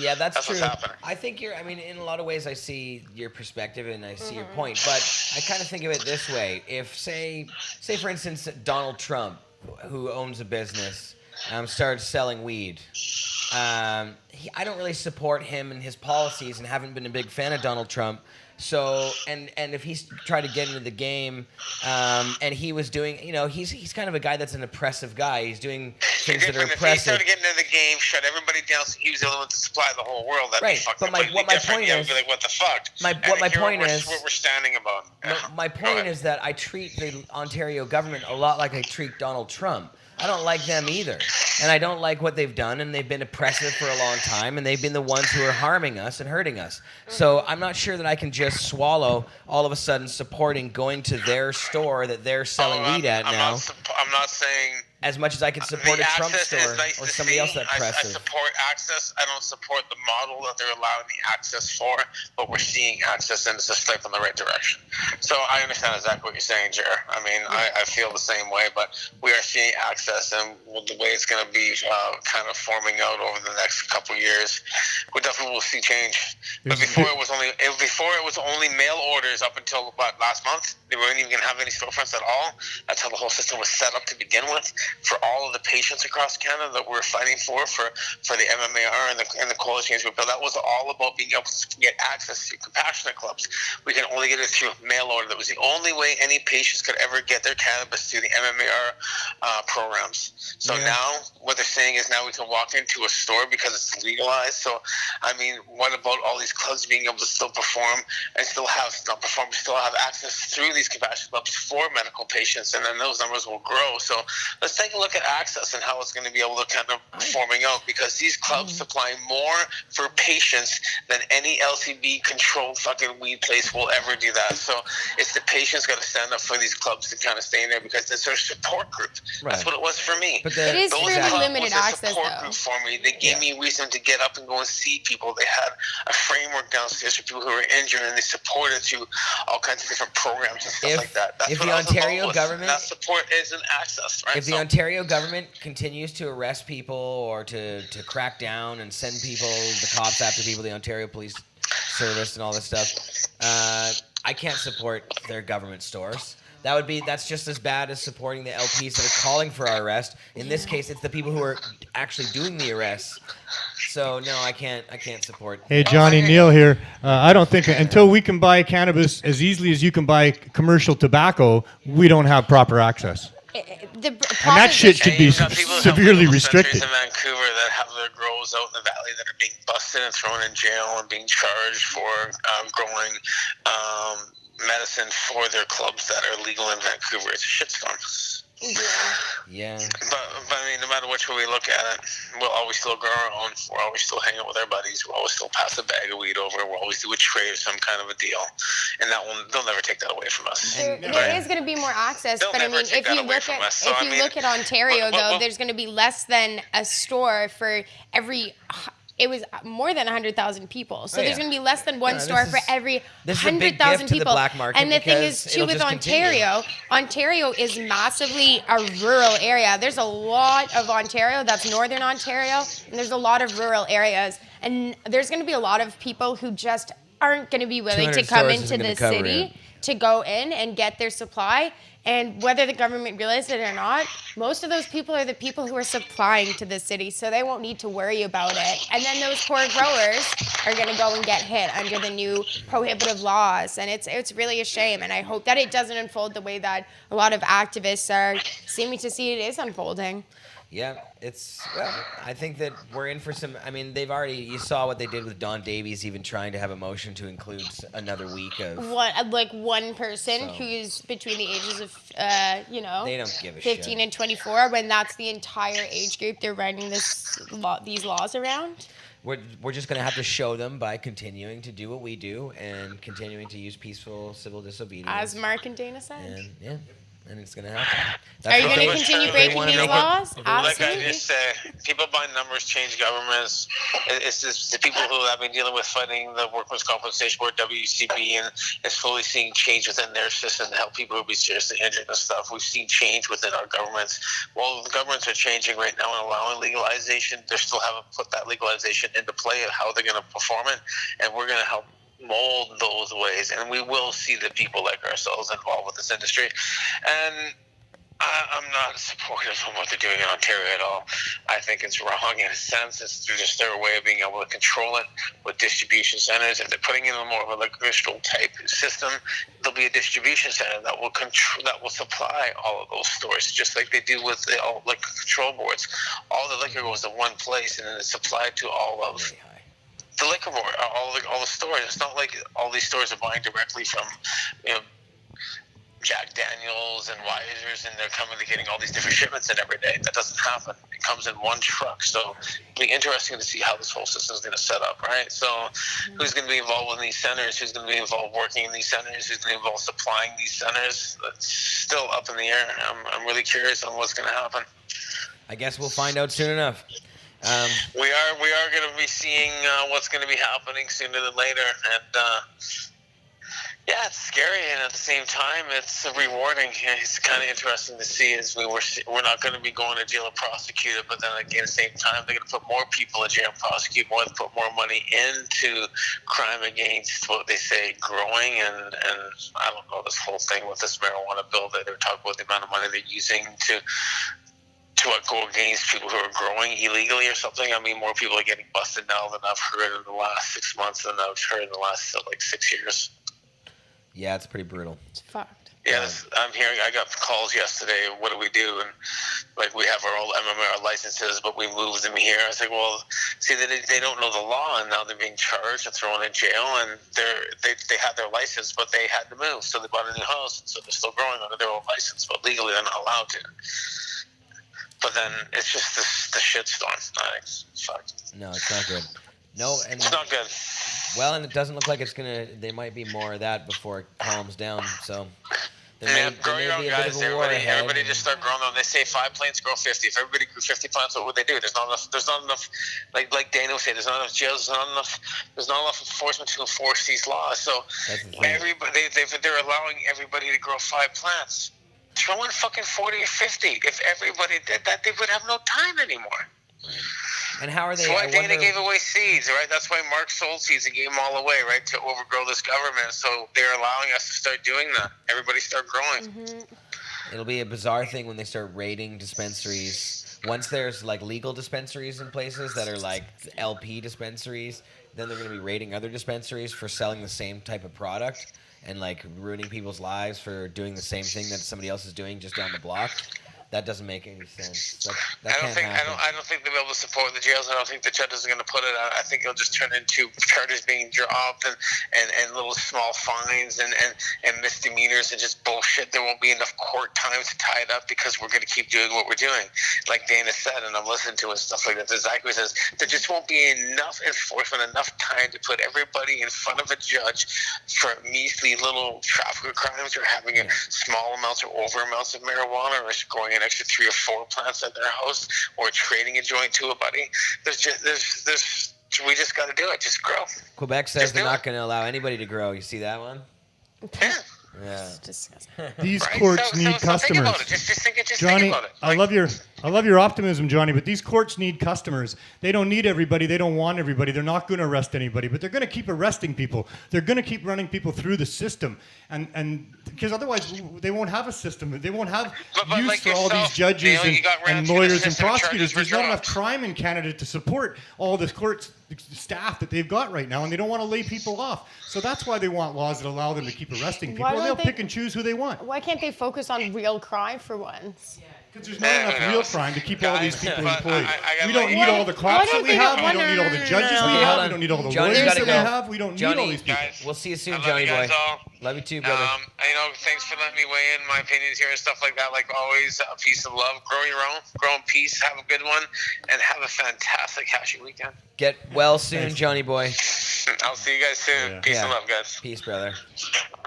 Yeah, that's true. What's happening. I think in a lot of ways I see your perspective and I see your point, but I kind of think of it this way. If, say for instance, Donald Trump, who owns a business, started selling weed, I don't really support him and his policies and haven't been a big fan of Donald Trump. So, and if he's tried to get into the game, and he was doing, he's kind of a guy that's an oppressive guy. He's doing things that are If he oppressive. started getting into the game, shut everybody down, so he was the only one to supply the whole world, that'd be fucking But what my point is, be like, what the fuck? What we're standing about. My point is that I treat the Ontario government a lot like I treat Donald Trump. I don't like them either. And I don't like what they've done, and they've been oppressive for a long time, and they've been the ones who are harming us and hurting us. So I'm not sure that I can just swallow all of a sudden supporting going to their store that they're selling weed at now. I'm not saying... As much as I can support a Trump store or somebody else that's oppressive. I support access. I don't support the model that they're allowing the access for, but we're seeing access, and it's a step in the right direction. So I understand exactly what you're saying, Jer. I mean, I feel the same way, but we are seeing access, and the way it's going to be kind of forming out over the next couple of years, we definitely will see change. But before it was only mail orders up until last month. They weren't even going to have any storefronts at all. That's how the whole system was set up to begin with. For all of the patients across Canada that we're fighting for the MMAR and the coalition against repeal, that was all about being able to get access to compassionate clubs. We can only get it through mail order. That was the only way any patients could ever get their cannabis through the MMAR programs. So now what they're saying is now we can walk into a store because it's legalized. So, I mean, what about all these clubs being able to still perform and still have access through these compassionate clubs for medical patients, and then those numbers will grow. So let's let's take a look at access and how it's going to be able to kind of forming out, because these clubs supply more for patients than any LCB controlled fucking weed place will ever do that. So it's the patients got to stand up for these clubs to kind of stay in there, because it's their support group. Right. That's what it was for me. But It is Those fairly club limited was a access, support though. group for me. They gave me a reason to get up and go and see people. They had a framework downstairs for people who were injured, and they supported through all kinds of different programs and stuff like that. That's if what the I was Ontario involved with. government- And that support is an access, right? If the Ontario government continues to arrest people or to crack down and send people, the cops after people, the Ontario Police Service and all this stuff, I can't support their government stores. That's just as bad as supporting the LPs that are calling for our arrest. In this case, it's the people who are actually doing the arrests. So no, I can't support. Hey, Johnny, Neil here. I don't think until we can buy cannabis as easily as you can buy commercial tobacco, we don't have proper access. And that shit should be severely restricted. In Vancouver that have their grows out in the valley that are being busted and thrown in jail and being charged for growing medicine for their clubs that are legal in Vancouver. It's a shitstorm. Yeah. But I mean, no matter which way we look at it, we'll always still grow our own. We'll always still hang out with our buddies. We'll always still pass a bag of weed over. We'll always do a trade or some kind of a deal. And they'll never take that away from us. There is going to be more access, They'll but I never mean, take if that you away look from at us. So, look at Ontario, though, well, there's going to be less than a store for every. It was more than 100,000 people, so there's going to be less than one store for every 100,000 people. And the thing is, too, with Ontario, Ontario is massively a rural area. There's a lot of Ontario that's northern Ontario, and there's a lot of rural areas, and there's going to be a lot of people who just aren't going to be willing to come into the city to go in and get their supply. And whether the government realizes it or not, most of those people are the people who are supplying to the city, so they won't need to worry about it. And then those poor growers are going to go and get hit under the new prohibitive laws. And it's really a shame. And I hope that it doesn't unfold the way that a lot of activists are seeming to see it is unfolding. Yeah, I think that we're in for some. I mean, you saw what they did with Don Davies, even trying to have a motion to include another week of. One person who's between the ages of, they don't give a 15 and 24, when that's the entire age group they're running these laws around. We're just going to have to show them by continuing to do what we do and continuing to use peaceful civil disobedience. As Mark and Dana said. And yeah. And it's going to happen. Are you going to continue breaking these laws? Like I just said, people by numbers change governments. It's just the people who have been dealing with fighting the Workers' Compensation Board, WCB, and slowly seeing change within their system to help people who be seriously injured and stuff. We've seen change within our governments. Well, the governments are changing right now and allowing legalization. They still haven't put that legalization into play of how they're going to perform it, and we're going to help mold those ways, and we will see the people like ourselves involved with this industry. And I'm not supportive of what they're doing in Ontario at all. I think it's wrong in a sense. It's just their way of being able to control it with distribution centers. If they're putting in more of a liquor store type system, there'll be a distribution center that will supply all of those stores, just like they do with the liquor control boards. All the liquor goes to one place, and then it's supplied to all of the liquor board, all the stores. It's not like all these stores are buying directly from, Jack Daniels and Weisers, and they're coming to getting all these different shipments in every day. That doesn't happen. It comes in one truck. So it'll be interesting to see how this whole system is going to set up, right? So who's going to be involved in these centers? Who's going to be involved working in these centers? Who's going to be involved supplying these centers? That's still up in the air. I'm really curious on what's going to happen. I guess we'll find out soon enough. We are going to be seeing what's going to be happening sooner than later, and yeah, it's scary, and at the same time, it's rewarding. It's kind of interesting to see as we're not going to be going to jail or prosecuted, but then again, at the same time, they're going to put more people in jail and prosecute more, put more money into crime against what they say growing, and I don't know, this whole thing with this marijuana bill that they're talking about, the amount of money they're using to go against people who are growing illegally or something. I mean, more people are getting busted now than I've heard in the last 6 months than I've heard in the last 6 years. Yeah, it's pretty brutal. It's fucked. Yeah, I'm hearing. I got calls yesterday. What do we do? And we have our old MMR licenses, but we moved them here. I was like, well, see, they don't know the law, and now they're being charged and thrown in jail. And they had their license, but they had to move, so they bought a new house, so they're still growing under their old license, but legally they're not allowed to. but then it's just the shitstorm. It's fucked. No, it's not good. No, and It's not good. well, and it doesn't look like it's gonna. There might be more of that before it calms down. So there Grow your own, be a bit guys. of a war ahead. Everybody just start growing them. They say 5 plants, grow 50. If everybody grew 50 plants, what would they do? There's not enough. Like Dana was saying, there's not enough jails. There's not enough enforcement to enforce these laws. So everybody, they're allowing everybody to grow 5 plants. Throw in fucking 40 or 50. If everybody did that, they would have no time anymore. And how are they? That's why Dana gave away seeds, right? That's why Mark sold seeds and gave them all away, right, to overgrow this government. So they're allowing us to start doing that. Everybody start growing. It'll be a bizarre thing when they start raiding dispensaries. Once there's like legal dispensaries in places that are like LP dispensaries, then they're going to be raiding other dispensaries for selling the same type of product and like ruining people's lives for doing the same thing that somebody else is doing just down the block. That doesn't make any sense. That can't happen. I don't think they'll be able to support the jails. I don't think the judges are going to put it out. I think it'll just turn into charges being dropped and little small fines and misdemeanors and just bullshit. There won't be enough court time to tie it up because we're going to keep doing what we're doing. Like Dana said, and I'm listening to it and stuff like that. Zachary says there just won't be enough enforcement, enough time to put everybody in front of a judge for measly little traffic crimes or having small amounts or over amounts of marijuana or going an extra 3 or 4 plants at their house or trading a joint to a buddy. We just got to do it. Just grow. Quebec says they're not going to allow anybody to grow. You see that one? Yeah. It's disgusting. These courts need customers. Think about it. Just think Johnny, about it. I love your optimism, Johnny, but these courts need customers. They don't need everybody. They don't want everybody. They're not going to arrest anybody, but they're going to keep arresting people. They're going to keep running people through the system. And because otherwise they won't have a system. They won't have use like for all these judges and lawyers and prosecutors. There's not enough crime in Canada to support all the court staff that they've got right now, and they don't want to lay people off. So that's why they want laws that allow them to keep arresting people, and they'll pick and choose who they want. Why can't they focus on real crime for once? Because there's not enough real crime to keep all these people employed. We don't need all the cops that we have. We don't need all the judges we have. We don't need all the lawyers that we have. We don't need all these people. We'll see you soon, Johnny boy. Love you too, brother. Thanks for letting me weigh in my opinions here and stuff like that. Like always, peace and love. Grow your own. Grow in peace. Have a good one. And have a fantastic happy weekend. Get well soon, Johnny boy. I'll see you guys soon. Peace and love, guys. Peace, brother.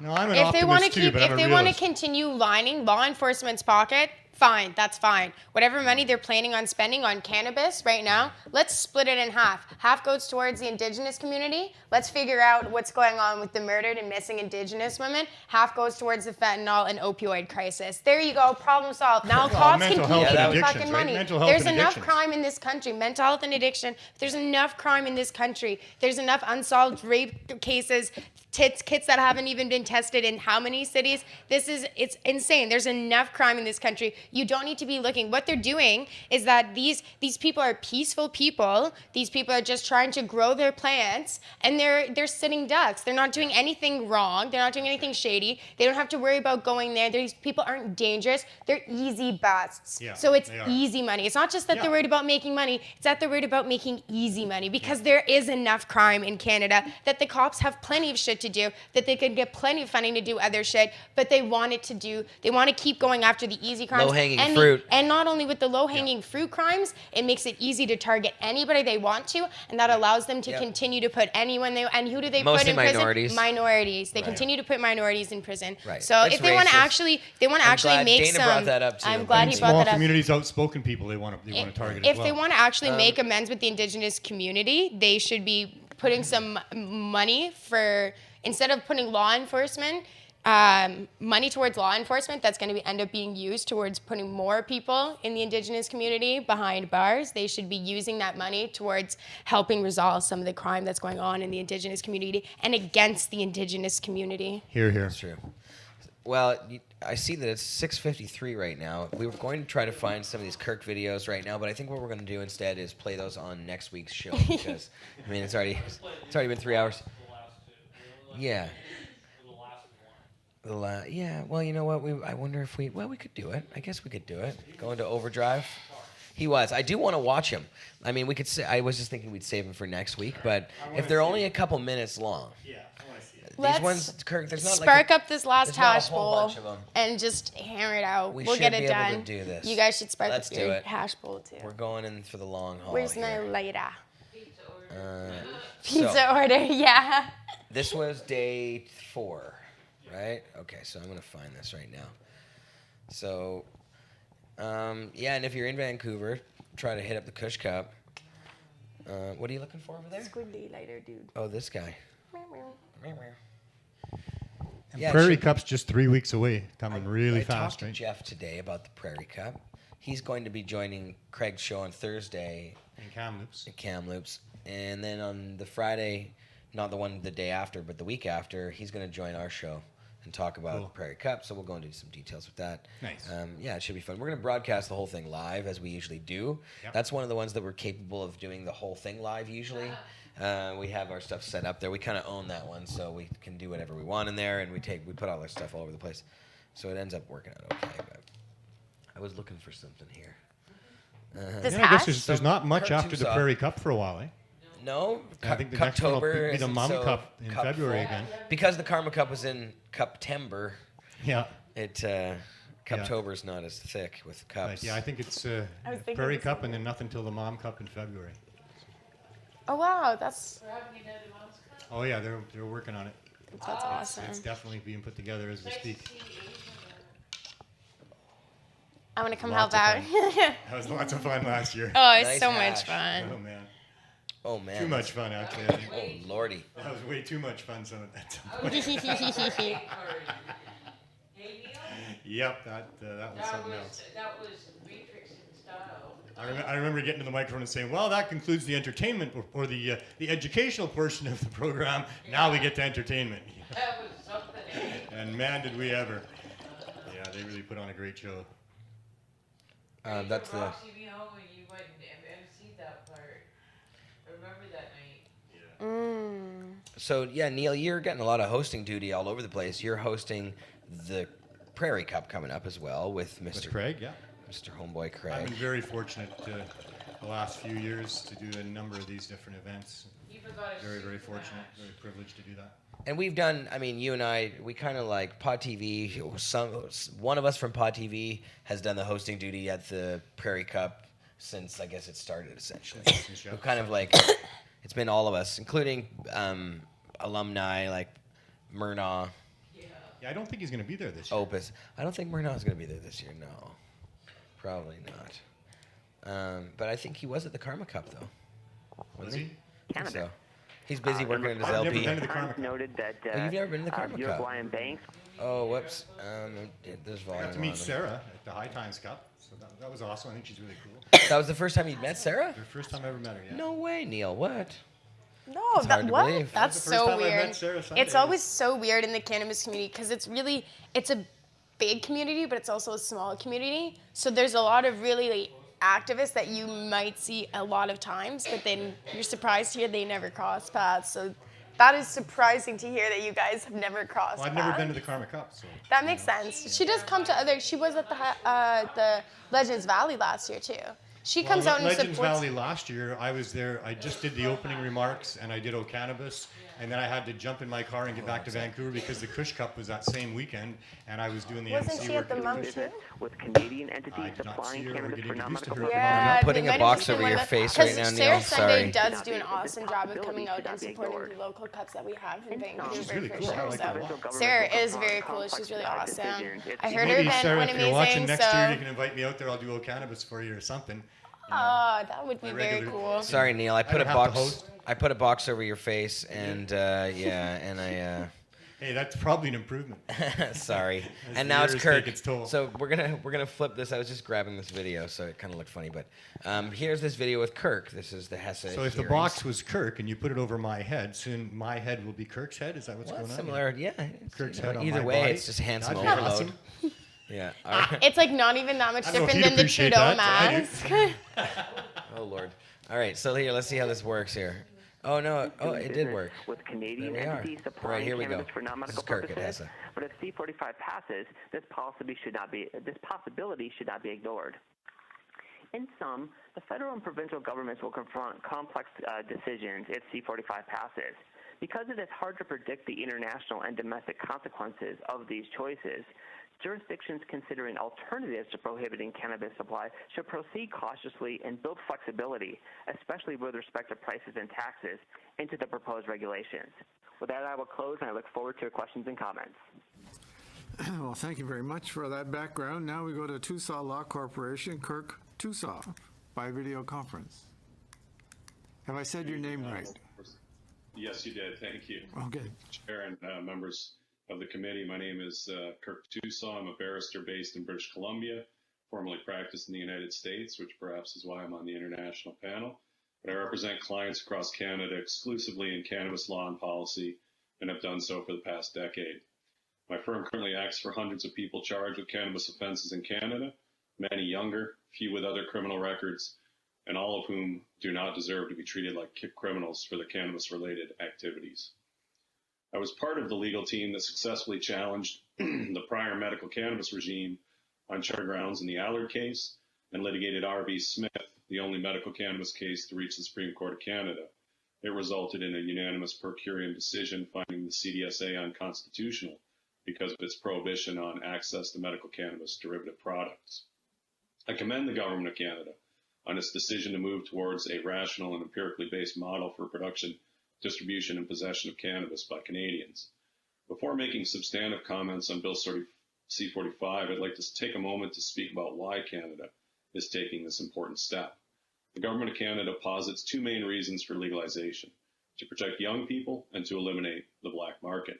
No, I'm an If they want to optimist too, but I'm a if they want to realist. continue lining law enforcement's pocket, fine, that's fine. Whatever money they're planning on spending on cannabis right now, let's split it in half. Half goes towards the Indigenous community. Let's figure out what's going on with the murdered and missing Indigenous women. Half goes towards the fentanyl and opioid crisis. There you go, problem solved. Now cops can keep getting fucking money. There's enough crime in this country, mental health and addiction. There's enough crime in this country. There's enough unsolved rape cases, kits that haven't even been tested in how many cities? It's insane. There's enough crime in this country. You don't need to be looking. What they're doing is that these people are peaceful people. These people are just trying to grow their plants, and they're sitting ducks. They're not doing anything wrong. They're not doing anything shady. They don't have to worry about going there. These people aren't dangerous. They're easy busts. Yeah, so it's they are. easy money. It's not just that they're worried about making money. It's that they're worried about making easy money because there is enough crime in Canada that the cops have plenty of shit to do, that they could get plenty of funding to do other shit, but they want to keep going after the easy crimes. Low-hanging fruit. And not only with the low-hanging fruit crimes, it makes it easy to target anybody they want to, and that allows them to continue to put anyone they, and who do they Mostly put in minorities. prison? Minorities. They Right. continue to put minorities in prison. Right. So It's if they want to racist. actually, I'm glad make Dana some. brought that up, too. I'm glad And he brought small that up. communities, outspoken people, they want to target If as well. they want to actually make amends with the Indigenous community, they should be putting some money for, instead of putting law enforcement, money towards law enforcement that's going to end up being used towards putting more people in the Indigenous community behind bars. They should be using that money towards helping resolve some of the crime that's going on in the Indigenous community and against the Indigenous community. Here. That's true. Well, I see that it's 6:53 right now. We were going to try to find some of these Kirk videos right now, but I think what we're going to do instead is play those on next week's show because, I mean, it's already been 3 hours. Yeah. Yeah. Well, you know what? I wonder if we could do it. I guess we could do it. Go into overdrive. He was. I do want to watch him. I mean, we could. I was just thinking we'd save him for next week, but if they're only a couple minutes long. Yeah, I want to see These ones, Kirk, there's not spark up this last there's not a hash whole bowl bunch of 'em. and just hammer it out. We We'll should get be it able done. to do this. You guys should spark Let's up do your it. hash bowl too. We're going in for the long haul. Where's here. my lighter? So, Pizza order, yeah. this was day 4, right? Okay, so I'm gonna find this right now. So, yeah, and if you're in Vancouver, try to hit up the Kush Cup. What are you looking for over there? Squiggly lighter, dude. Oh, this guy. And Yeah, Prairie should- Cup's just 3 weeks away, coming really I fast, talked to right? Jeff today about the Prairie Cup. He's going to be joining Craig's show on Thursday. In Kamloops. In Kamloops. And then on the Friday, not the one the day after, but the week after, he's going to join our show and talk about Cool. the Prairie Cup. So we'll go into some details with that. Nice. Yeah, it should be fun. We're going to broadcast the whole thing live, as we usually do. Yep. That's one of the ones that we're capable of doing the whole thing live usually. We have our stuff set up there. We kind of own that one, so we can do whatever we want in there, and we put all our stuff all over the place. So it ends up working out okay. But I was looking for something here. Yeah, I guess there's not much Kirk after the Tousaw. Prairie Cup for a while, eh? No, I think the next one will Cuptober be the isn't Mum so Cup in February full. again. Because the Karma Cup was in Cuptember. Yeah. Cuptober's not as thick with cups. Right, yeah, I think it's I was thinking Prairie the Cup and then nothing till the Mom Cup in February. Oh wow, that's Oh yeah, they're working on it. That's awesome. It's definitely being put together as we speak. I want to come Lots help of out. fun. That was lots of fun last year. Oh, it's Nice so hash. much fun. Oh man. Oh man. Too much fun actually. I think. Oh lordy. That was way too much fun some at that time. Yep, that was something else. That was Matrix in style. I remember getting to the microphone and saying, "Well, that concludes the entertainment or the educational portion of the program. Now we get to entertainment." That was something. And man, did we ever! Yeah, they really put on a great show. That's the. Roxy me home and you went and emceed that part. I remember that night. So yeah, Neil, you're getting a lot of hosting duty all over the place. You're hosting the Prairie Cup coming up as well with Mr. With Craig, yeah. Mr. Homeboy Craig. I've been very fortunate the last few years to do a number of these different events. Very, very fortunate, very privileged to do that. And we've done, I mean, you and I, we kind of like Pod TV. One of us from Pod TV has done the hosting duty at the Prairie Cup since I guess it started essentially. We've kind of like, it's been all of us, including alumni like Myrna. Yeah, I don't think he's going to be there this year. Opus. I don't think Myrna's going to be there this year, no. Probably not. But I think he was at the Karma Cup, though. Was he? I think so. He's busy working on his I've LP. never been to the Karma Cup. Noted that Oh, you've never been to the Karma Cup? Uruguayan banks. Oh, whoops. There's I volume got to on meet them. Sarah at the High Times Cup, so that was awesome. I think she's really cool. That was the first time you'd met Sarah? The first time I ever met her, yeah. No way, Neil. What? No, It's hard to what? believe. That's That was the first so time I met weird. Sarah Sunday. It's always so weird in the cannabis community because it's a big community, but it's also a small community. So there's a lot of really like, activists that you might see a lot of times, but then you're surprised to hear they never cross paths. So that is surprising to hear that you guys have never crossed Well, I've paths. never been to the Karma Cup, so. That makes sense. She does come to other. She was at the Legends Valley last year too. She comes out and Legends supports. Valley last year, I was there. I just did the opening remarks, and I did O Cannabis, and then I had to jump in my car and get back to Vancouver because the Kush Cup was that same weekend, and I was doing the Wasn't MC she work. at the Mum too? With Canadian I entities did not supplying see her or cannabis get for introduced to non-medical her. Yeah, I'm putting they a might box have over been your one of- face right now, 'cause Neil. Sarah Sunday Sorry. does do an awesome job of coming out and supporting the local cups that we have in Vancouver She's really for cool. I sure. like her a lot. Sarah is very cool. She's really awesome. I heard her Maybe event Sarah, went if you're watching amazing. next year, you So, can invite me out there. I'll do O Cannabis for you or something. oh, that would be My very regular- cool. Sorry, Neil. I put a don't have to box. host. I put a box over your face, and yeah, and I. Hey, that's probably an improvement. Sorry. As And the now it's years Kirk. take its toll. So we're gonna flip this. I was just grabbing this video, so it kind of looked funny. But here's this video with Kirk. This is the HESA. So if the hearings. box was Kirk and you put it over my head, soon my head will be Kirk's head. Is that what's Well, going on? similar, yeah. It's, Kirk's you know, head on either my way, body? it's just handsome That'd be overload. awesome. Yeah. All right. It's like not even that much I don't know if different you'd than the appreciate Trudeau that, I do. mask. Oh Lord. All right. So here, let's see how this works here. Oh no. Oh, it did work. With Canadian There we are. entities All right, supplying here we go. cannabis for non-medical This is Kirk at purposes. HESA. But if C-45 passes, this possibility should not be ignored. In sum, the federal and provincial governments will confront complex decisions if C-45 passes. Because it is hard to predict the international and domestic consequences of these choices, jurisdictions considering alternatives to prohibiting cannabis supply should proceed cautiously and build flexibility, especially with respect to prices and taxes, into the proposed regulations. With that, I will close, and I look forward to your questions and comments. Well, thank you very much for that background. Now we go to Tousaw Law Corporation, Kirk Tousaw, by video conference. Have I said your name right? Yes, you did. Thank you. Okay. Chair and members of the committee, my name is Kirk Tousaw. I'm a barrister based in British Columbia, formerly practiced in the United States, which perhaps is why I'm on the international panel. But I represent clients across Canada exclusively in cannabis law and policy, and have done so for the past decade. My firm currently acts for hundreds of people charged with cannabis offenses in Canada, many younger, few with other criminal records, and all of whom do not deserve to be treated like criminals for their cannabis-related activities. I was part of the legal team that successfully challenged the prior medical cannabis regime on charter grounds in the Allard case and litigated R.B. Smith, the only medical cannabis case to reach the Supreme Court of Canada. It resulted in a unanimous per curiam decision finding the CDSA unconstitutional because of its prohibition on access to medical cannabis derivative products. I commend the Government of Canada on its decision to move towards a rational and empirically based model for production, distribution, and possession of cannabis by Canadians. Before making substantive comments on Bill C-45, I'd like to take a moment to speak about why Canada is taking this important step. The Government of Canada posits two main reasons for legalization: to protect young people and to eliminate the black market.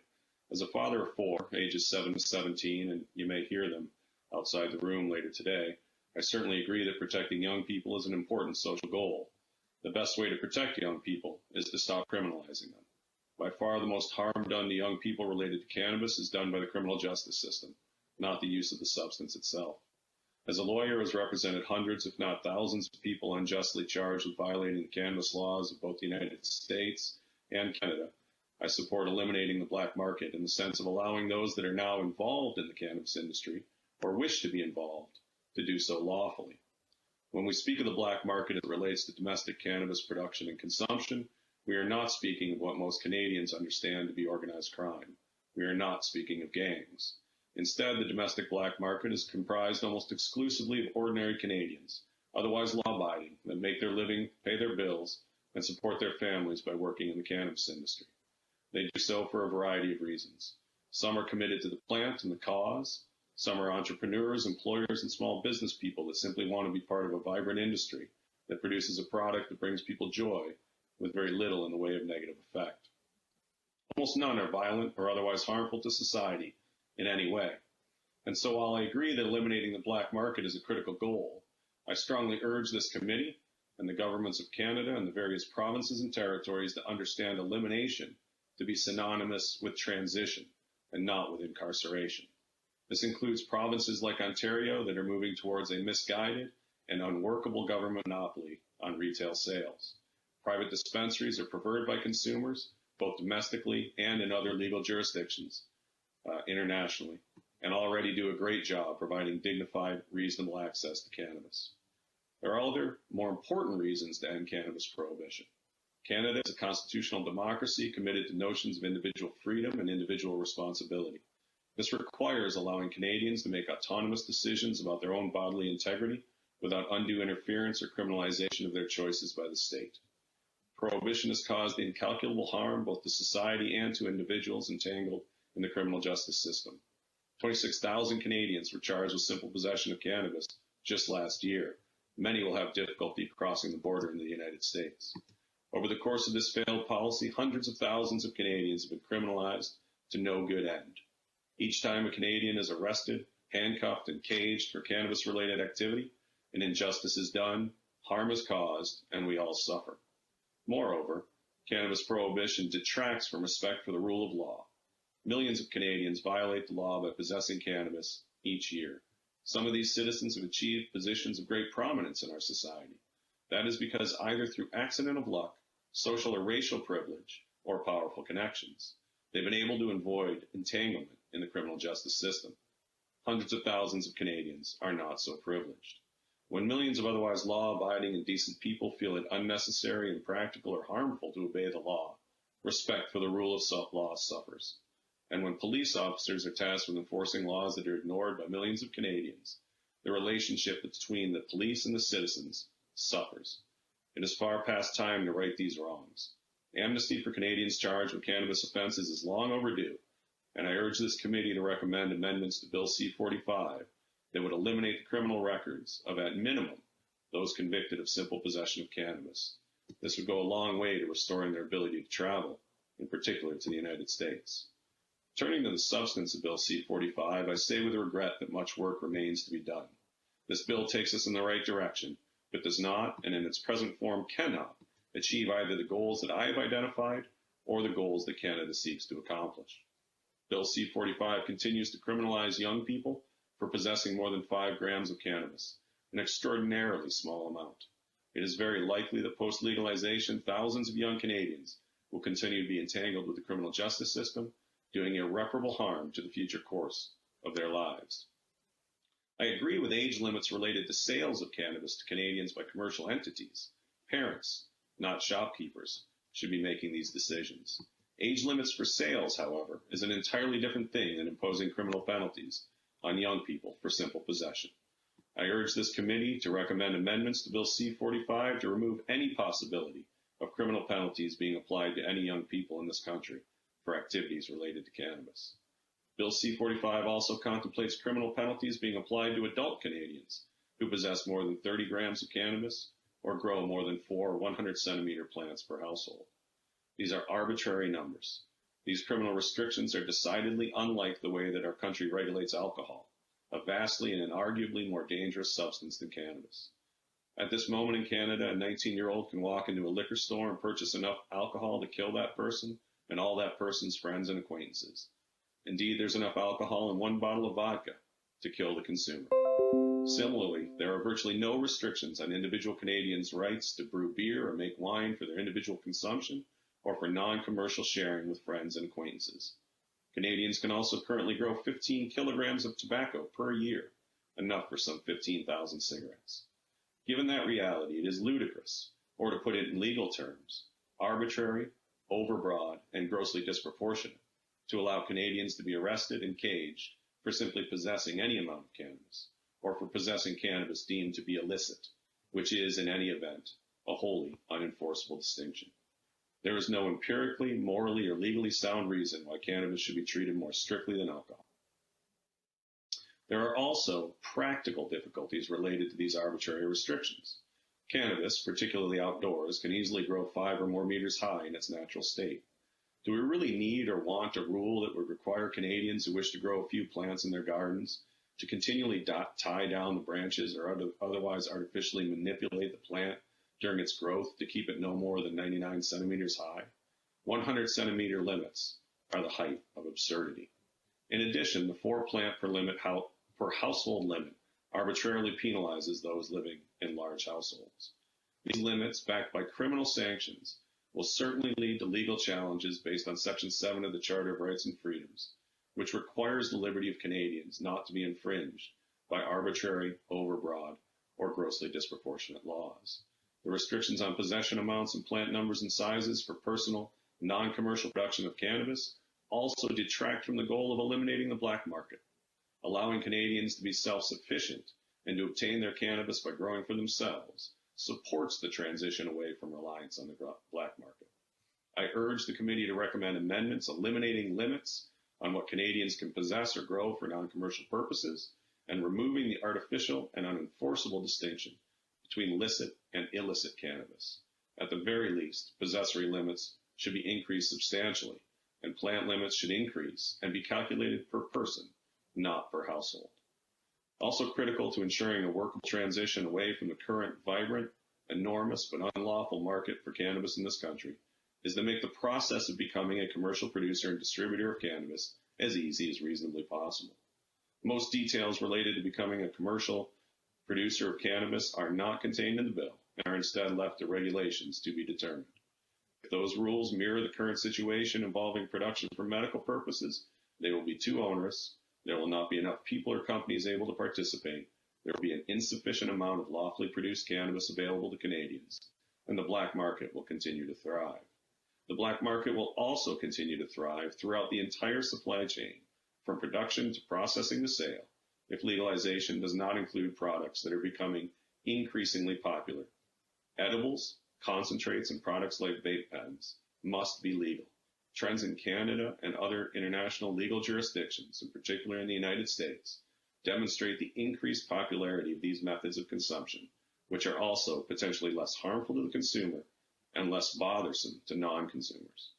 As a father of four, ages 7 to 17, and you may hear them outside the room later today, I certainly agree that protecting young people is an important social goal. The best way to protect young people is to stop criminalizing them. By far, the most harm done to young people related to cannabis is done by the criminal justice system, not the use of the substance itself. As a lawyer who has represented hundreds, if not thousands, of people unjustly charged with violating the cannabis laws of both the United States and Canada, I support eliminating the black market in the sense of allowing those that are now involved in the cannabis industry or wish to be involved to do so lawfully. When we speak of the black market as it relates to domestic cannabis production and consumption, we are not speaking of what most Canadians understand to be organized crime. We are not speaking of gangs. Instead, the domestic black market is comprised almost exclusively of ordinary Canadians, otherwise law-abiding, that make their living, pay their bills, and support their families by working in the cannabis industry. They do so for a variety of reasons. Some are committed to the plant and the cause. Some are entrepreneurs, employers, and small business people that simply want to be part of a vibrant industry that produces a product that brings people joy with very little in the way of negative effect. Almost none are violent or otherwise harmful to society in any way. And so while I agree that eliminating the black market is a critical goal, I strongly urge this committee and the governments of Canada and the various provinces and territories to understand elimination to be synonymous with transition and not with incarceration. This includes provinces like Ontario that are moving towards a misguided and unworkable government monopoly on retail sales. Private dispensaries are preferred by consumers, both domestically and in other legal jurisdictions internationally, and already do a great job providing dignified, reasonable access to cannabis. There are other, more important reasons to end cannabis prohibition. Canada is a constitutional democracy committed to notions of individual freedom and individual responsibility. This requires allowing Canadians to make autonomous decisions about their own bodily integrity without undue interference or criminalization of their choices by the state. Prohibition has caused incalculable harm both to society and to individuals entangled in the criminal justice system. 26,000 Canadians were charged with simple possession of cannabis just last year. Many will have difficulty crossing the border into the United States. Over the course of this failed policy, hundreds of thousands of Canadians have been criminalized to no good end. Each time a Canadian is arrested, handcuffed, and caged for cannabis-related activity, an injustice is done, harm is caused, and we all suffer. Moreover, cannabis prohibition detracts from respect for the rule of law. Millions of Canadians violate the law by possessing cannabis each year. Some of these citizens have achieved positions of great prominence in our society. That is because either through accident of luck, social or racial privilege, or powerful connections, they've been able to avoid entanglement in the criminal justice system. Hundreds of thousands of Canadians are not so privileged. When millions of otherwise law-abiding and decent people feel it unnecessary, impractical, or harmful to obey the law, respect for the rule of law suffers. And when police officers are tasked with enforcing laws that are ignored by millions of Canadians, the relationship between the police and the citizens suffers. It is far past time to right these wrongs. Amnesty for Canadians charged with cannabis offences is long overdue, and I urge this committee to recommend amendments to Bill C-45 that would eliminate the criminal records of, at minimum, those convicted of simple possession of cannabis. This would go a long way to restoring their ability to travel, in particular to the United States. Turning to the substance of Bill C-45, I say with regret that much work remains to be done. This bill takes us in the right direction, but does not, and in its present form cannot, achieve either the goals that I have identified or the goals that Canada seeks to accomplish. Bill C-45 continues to criminalize young people for possessing more than 5 grams of cannabis, an extraordinarily small amount. It is very likely that post-legalization, thousands of young Canadians will continue to be entangled with the criminal justice system, doing irreparable harm to the future course of their lives. I agree with age limits related to sales of cannabis to Canadians by commercial entities. Parents, not shopkeepers, should be making these decisions. Age limits for sales, however, is an entirely different thing than imposing criminal penalties on young people for simple possession. I urge this committee to recommend amendments to Bill C-45 to remove any possibility of criminal penalties being applied to any young people in this country for activities related to cannabis. Bill C-45 also contemplates criminal penalties being applied to adult Canadians who possess more than 30 grams of cannabis or grow more than 4 100-centimeter plants per household. These are arbitrary numbers. These criminal restrictions are decidedly unlike the way that our country regulates alcohol, a vastly and arguably more dangerous substance than cannabis. At this moment in Canada, a 19-year-old can walk into a liquor store and purchase enough alcohol to kill that person and all that person's friends and acquaintances. Indeed, there's enough alcohol in 1 bottle of vodka to kill the consumer. Similarly, there are virtually no restrictions on individual Canadians' rights to brew beer or make wine for their individual consumption or for non-commercial sharing with friends and acquaintances. Canadians can also currently grow 15 kilograms of tobacco per year, enough for some 15,000 cigarettes. Given that reality, it is ludicrous, or to put it in legal terms, arbitrary, overbroad, and grossly disproportionate to allow Canadians to be arrested and caged for simply possessing any amount of cannabis, or for possessing cannabis deemed to be illicit, which is, in any event, a wholly unenforceable distinction. There is no empirically, morally, or legally sound reason why cannabis should be treated more strictly than alcohol. There are also practical difficulties related to these arbitrary restrictions. Cannabis, particularly outdoors, can easily grow 5 or more meters high in its natural state. Do we really need or want a rule that would require Canadians who wish to grow a few plants in their gardens to continually tie down the branches or otherwise artificially manipulate the plant during its growth to keep it no more than 99 centimeters high? 100-centimeter limits are the height of absurdity. In addition, the 4-plant per household limit arbitrarily penalizes those living in large households. These limits, backed by criminal sanctions, will certainly lead to legal challenges based on Section 7 of the Charter of Rights and Freedoms, which requires the liberty of Canadians not to be infringed by arbitrary, overbroad, or grossly disproportionate laws. The restrictions on possession amounts and plant numbers and sizes for personal, non-commercial production of cannabis also detract from the goal of eliminating the black market. Allowing Canadians to be self-sufficient and to obtain their cannabis by growing for themselves supports the transition away from reliance on the black market. I urge the committee to recommend amendments eliminating limits on what Canadians can possess or grow for non-commercial purposes and removing the artificial and unenforceable distinction between licit and illicit cannabis. At the very least, possessory limits should be increased substantially, and plant limits should increase and be calculated per person, not per household. Also critical to ensuring a workable transition away from the current vibrant, enormous, but unlawful market for cannabis in this country is to make the process of becoming a commercial producer and distributor of cannabis as easy as reasonably possible. Most details related to becoming a commercial producer of cannabis are not contained in the bill and are instead left to regulations to be determined. If those rules mirror the current situation involving production for medical purposes, they will be too onerous, there will not be enough people or companies able to participate, there will be an insufficient amount of lawfully produced cannabis available to Canadians, and the black market will continue to thrive. The black market will also continue to thrive throughout the entire supply chain, from production to processing to sale, if legalization does not include products that are becoming increasingly popular. Edibles, concentrates, and products like vape pens must be legal. Trends in Canada and other international legal jurisdictions, in particular in the United States, demonstrate the increased popularity of these methods of consumption, which are also potentially less harmful to the consumer and less bothersome to non-consumers.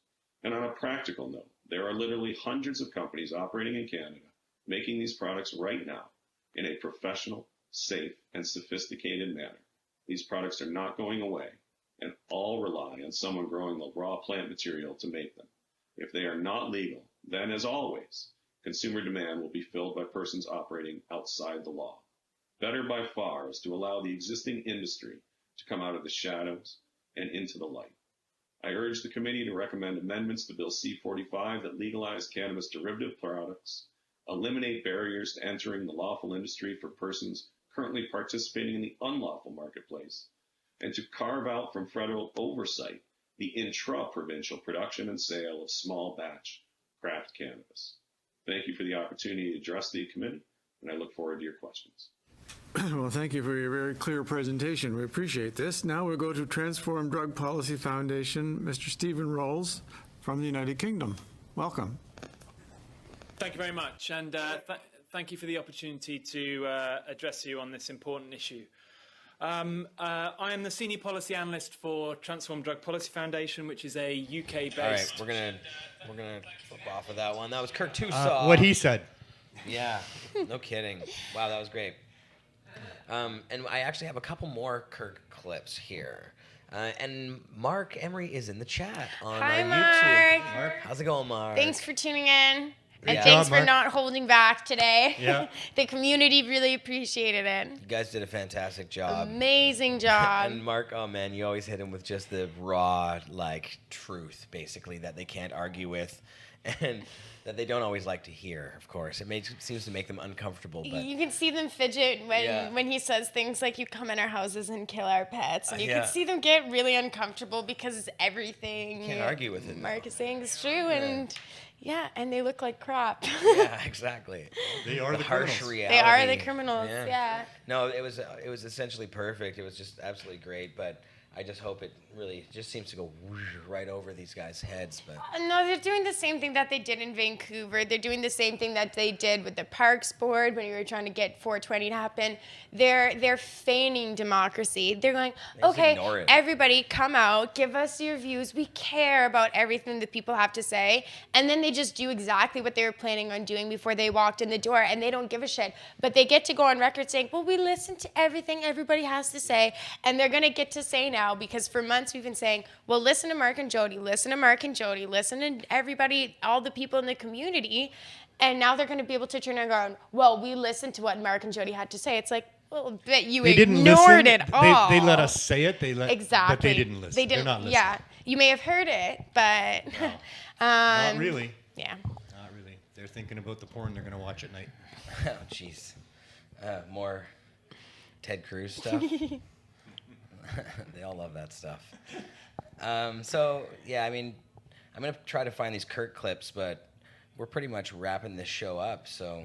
And on a practical note, there are literally hundreds of companies operating in Canada making these products right now in a professional, safe, and sophisticated manner. These products are not going away, and all rely on someone growing the raw plant material to make them. If they are not legal, then as always, consumer demand will be filled by persons operating outside the law. Better by far is to allow the existing industry to come out of the shadows and into the light. I urge the committee to recommend amendments to Bill C-45 that legalize cannabis derivative products, eliminate barriers to entering the lawful industry for persons currently participating in the unlawful marketplace, and to carve out from federal oversight the intra-provincial production and sale of small batch craft cannabis. Thank you for the opportunity to address the committee, and I look forward to your questions. Well, thank you for your very clear presentation. We appreciate this. Now we'll go to Transform Drug Policy Foundation, Mr. Stephen Rolls from the United Kingdom. Welcome. Thank you very much, and thank you for the opportunity to address you on this important issue. I am the Senior Policy Analyst for Transform Drug Policy Foundation, which is a UK-based... All right, we're gonna flip off of that one. That was Kirk Tousaw. What he said. Yeah, no kidding. Wow, that was great. And I actually have a couple more Kirk clips here. And Marc Emery is in the chat on Hi, YouTube. Marc. How's it going, Marc? Thanks for tuning in. And Yeah. thanks Good job, for not holding back today. Yeah. The community really appreciated it. You guys did a fantastic job. Amazing job. And Marc, oh man, you always hit him with just the raw, like, truth, basically, that they can't argue with. And that they don't always like to hear, of course. It seems to make them uncomfortable. But You can see them fidget Yeah. when he says things like, you come in our houses and kill our pets. And you Yeah. can see them get really uncomfortable because everything Can't argue with it. Marc is saying is true. And yeah, and they look like crap. yeah, exactly. They are the harsh criminals. reality. They are the criminals, yeah. No, it was essentially perfect. It was just absolutely great, but I just hope it really just seems to go right over these guys' heads. But No, they're doing the same thing that they did in Vancouver. They're doing the same thing that they did with the Parks Board when we were trying to get 420 to happen. They're feigning democracy. They're going, They just okay, ignore it. everybody come out, give us your views. We care about everything that people have to say. And then they just do exactly what they were planning on doing before they walked in the door, and they don't give a shit. But they get to go on record saying, well, we listen to everything everybody has to say, and they're going to get to say now, because for months we've been saying, well, listen to Marc and Jodie, listen to Marc and Jodie, listen to everybody, all the people in the community, and now they're going to be able to turn around, well, we listened to what Marc and Jodie had to say. It's like, well, but you They didn't ignored listen. it all. They let us say it. Exactly. But they didn't listen. They didn't, They're not listening. yeah, you may have heard it, but... Not really. Yeah. Not really. They're thinking about the porn they're going to watch at night. oh, jeez, more Ted Cruz stuff. They all love that stuff. So, yeah, I mean, I'm going to try to find these Kirk clips, but we're pretty much wrapping this show up. So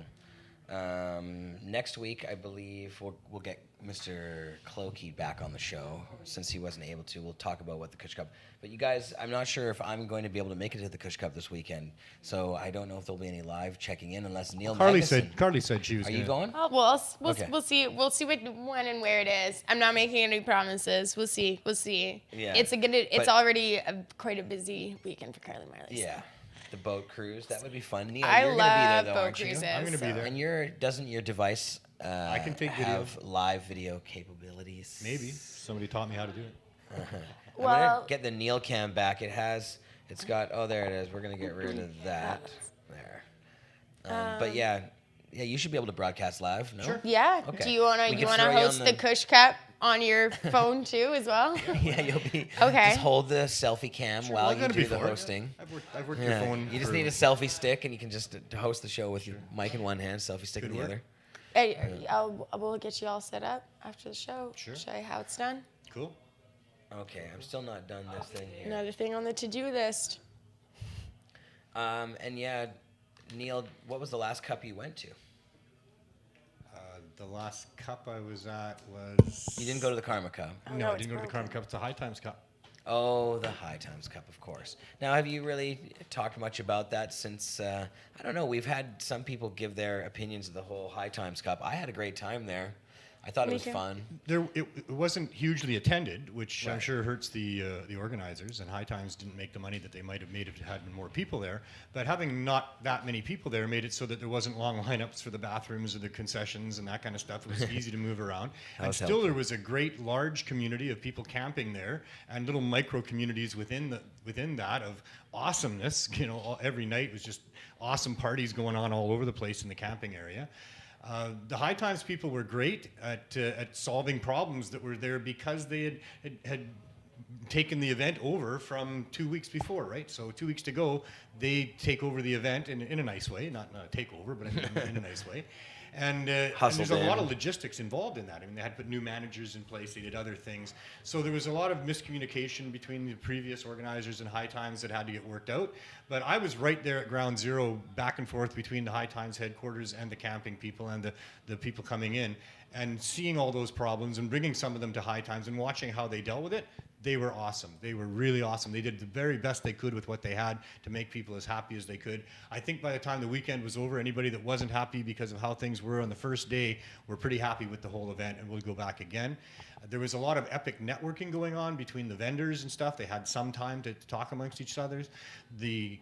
next week, I believe, we'll get Mr. Klokeid back on the show. Since he wasn't able to, we'll talk about what the Kush Cup. But you guys, I'm not sure if I'm going to be able to make it to the Kush Cup this weekend. So I don't know if there'll be any live checking in unless Neil Carly Magnuson. said she was Are gonna. you going? Oh, well, Okay. we'll see. We'll see when and where it is. I'm not making any promises. We'll see. Yeah. It's But- already quite a busy weekend for Carly Marley. Yeah. The boat cruise, that would be fun. Neil, I you're going to be love there, though, boat aren't you? cruises, I'm gonna be so- there. And doesn't your device I can take video. have live video capabilities? Maybe. Somebody taught me how to do it. I'm going to get the Neil cam back. It's got, oh, there it is. We're going to get rid of that. There. But yeah, you should be able to broadcast live, no? Sure. Yeah. Okay. Do you wanna We can wanna throw you on host the Kush Cup on your phone too as well? Yeah, you'll be. Okay. Just hold the selfie cam Sure, while well, I've you done it do the before. hosting. I've worked your phone. You just for- need a selfie stick, and you can just host the show with your mic in one hand, selfie stick in the work. other. Hey, we'll get you all set up after the show. Sure. Show you how it's done. Cool. Okay, I'm still not done this thing here. Another thing on the to-do list. And yeah, Neil, what was the last cup you went to? The last cup I was at was... You didn't go to the Karma Cup. No, I didn't go to the Karma Cup. It's the High Times Cup. Oh, the High Times Cup, of course. Now, have you really talked much about that since, I don't know, we've had some people give their opinions of the whole High Times Cup. I had a great time there. I thought it was fun. It wasn't hugely attended, which I'm sure hurts the organizers, and High Times didn't make the money that they might have made if it had been more people there. But having not that many people there made it so that there wasn't long lineups for the bathrooms or the concessions and that kind of stuff. It was easy to move around. And still there was a great large community of people camping there and little micro communities within that of awesomeness. You know, every night was just awesome parties going on all over the place in the camping area. The High Times people were great at solving problems that were there because they had taken the event over from 2 weeks before, right? So 2 weeks to go, they take over the event in a nice way, not a takeover, but in a nice way. And there's a lot of logistics involved in that. I mean, they had to put new managers in place. They did other things. So there was a lot of miscommunication between the previous organizers and High Times that had to get worked out. But I was right there at ground zero, back and forth between the High Times headquarters and the camping people and the people coming in. And seeing all those problems and bringing some of them to High Times and watching how they dealt with it, they were awesome. They were really awesome. They did the very best they could with what they had to make people as happy as they could. I think by the time the weekend was over, anybody that wasn't happy because of how things were on the first day were pretty happy with the whole event and will go back again. There was a lot of epic networking going on between the vendors and stuff. They had some time to talk amongst each other. The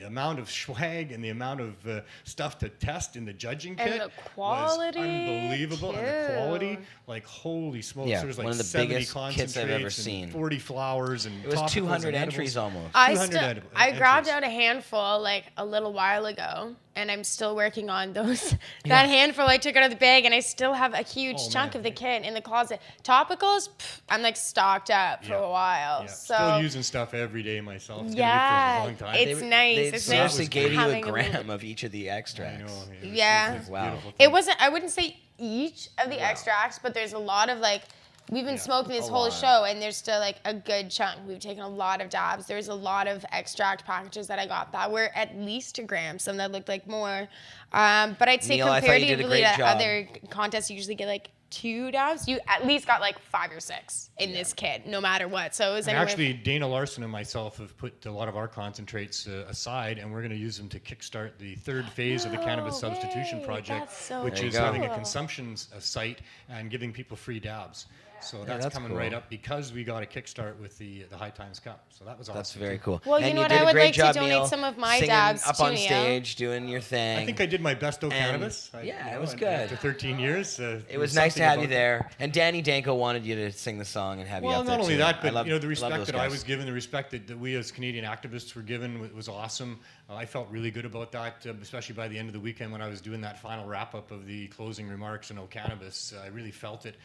amount of swag and the amount of stuff to test in the judging kit and the quality was unbelievable. And the quality, like, holy smokes, Yeah, there was like one of the 70 biggest kits I've ever seen. 40 flowers and it was topicals 200 and entries edibles. almost. I grabbed out a handful like a little while ago, and I'm still working on those. That handful I took out of the bag, and I still have a huge chunk of the kit in the closet. Topicals, I'm like stocked up for a while. Yeah. So Still using stuff every day myself. It's yeah, gonna be for a long time. it's nice. They It's seriously nice gave you a having gram of each of the extracts. Yeah. Wow. It wasn't. I wouldn't say each of the extracts, but there's a lot of like. We've been smoking this whole show, and there's still like a good chunk. We've taken a lot of dabs. There's a lot of extract packages that I got that were at least a gram. Some that looked like more. But I'd say Neil, I thought you did a comparatively great to job. other contests, you usually get like 2 dabs. You at least got like 5 or 6 in this kit, no matter what. So it was And anywhere actually, Dana Larson and myself have put a lot of our concentrates aside, and we're going to use them to kickstart the third phase of the Cannabis Substitution Project, which is having a consumption site and giving people free dabs. So that's coming right up because we got a kickstart with the High Times Cup. So that was awesome. That's very cool. Well, and you know what? did I a would great like job, to donate Neil, some of my singing dabs up to on Neil. stage, doing your thing. I think I did my best And- cannabis. It was good. After 13 years. It was nice to have you there. And Danny Danko wanted you to sing the song and have you Well, up there not only too. that, I but love- you know, the love respect those that I guys. was given, the respect that we as Canadian activists were given was awesome. I felt really good about that, especially by the end of the weekend when I was doing that final wrap-up of the closing remarks on cannabis. I really felt it.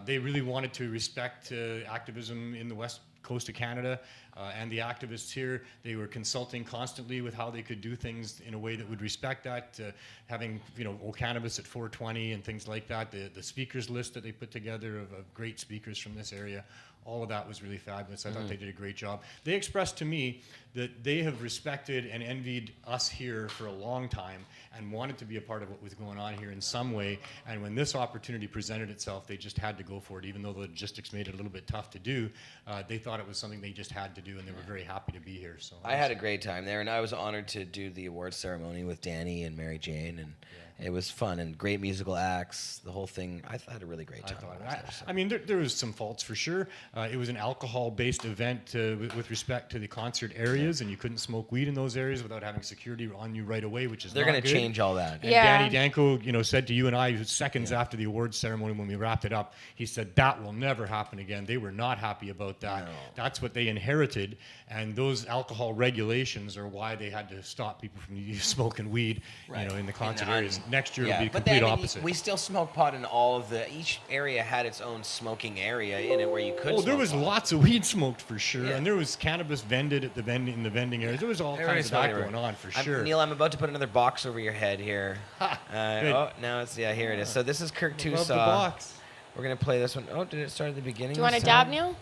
They really wanted to respect activism in the west coast of Canada and the activists here. They were consulting constantly with how they could do things in a way that would respect that, having, you know, cannabis at 420 and things like that. The speakers list that they put together of great speakers from this area, all of that was really fabulous. I thought they did a great job. They expressed to me that they have respected and envied us here for a long time and wanted to be a part of what was going on here in some way. And when this opportunity presented itself, they just had to go for it. Even though the logistics made it a little bit tough to do, they thought it was something they just had to do, and they were very happy to be here. So I had a great time there, and I was honored to do the awards ceremony with Danny and Mary Jane, and it was fun and great musical acts. The whole thing, I had a really great time. I mean, there was some faults for sure. It was an alcohol-based event with respect to the concert areas, and you couldn't smoke weed in those areas without having security on you right away, which is They're not going to good. change all that. And Danny Danko, you know, said to you and I seconds after the awards ceremony when we wrapped it up, he said that will never happen again. They were not happy about that. No. That's what they inherited, and those alcohol regulations are why they had to stop people from smoking weed, you know, in the concert areas. Next year it'll be the but complete then, I mean, opposite. we still smoked pot in all of each area had its own smoking area in it where you could Oh, there smoke was pot. lots of weed smoked for sure, and there was cannabis vended at in the vending areas. There was all kinds of that going on for sure. Neil, I'm about to put another box over your head here. Oh, now it's here it is. So this is Kirk Tousaw. Love the box. We're gonna play this one. Oh, did it start at the beginning? Do you want this a dab, time? Neil?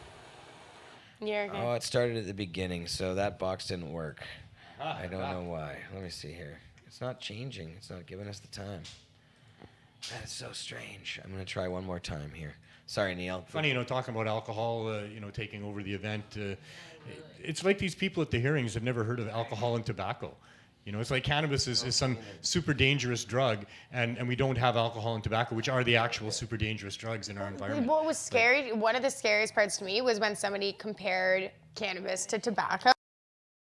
You're okay. Oh, it started at the beginning, so that box didn't work. I don't know why. Let me see here. It's not changing. It's not giving us the time. That is so strange. I'm going to try one more time here. Sorry, Neil. Funny, talking about alcohol, taking over the event. It's like these people at the hearings have never heard of alcohol and tobacco. It's like cannabis is some super dangerous drug, and we don't have alcohol and tobacco, which are the actual super dangerous drugs in our environment. What was scary, one of the scariest parts to me was when somebody compared cannabis to tobacco,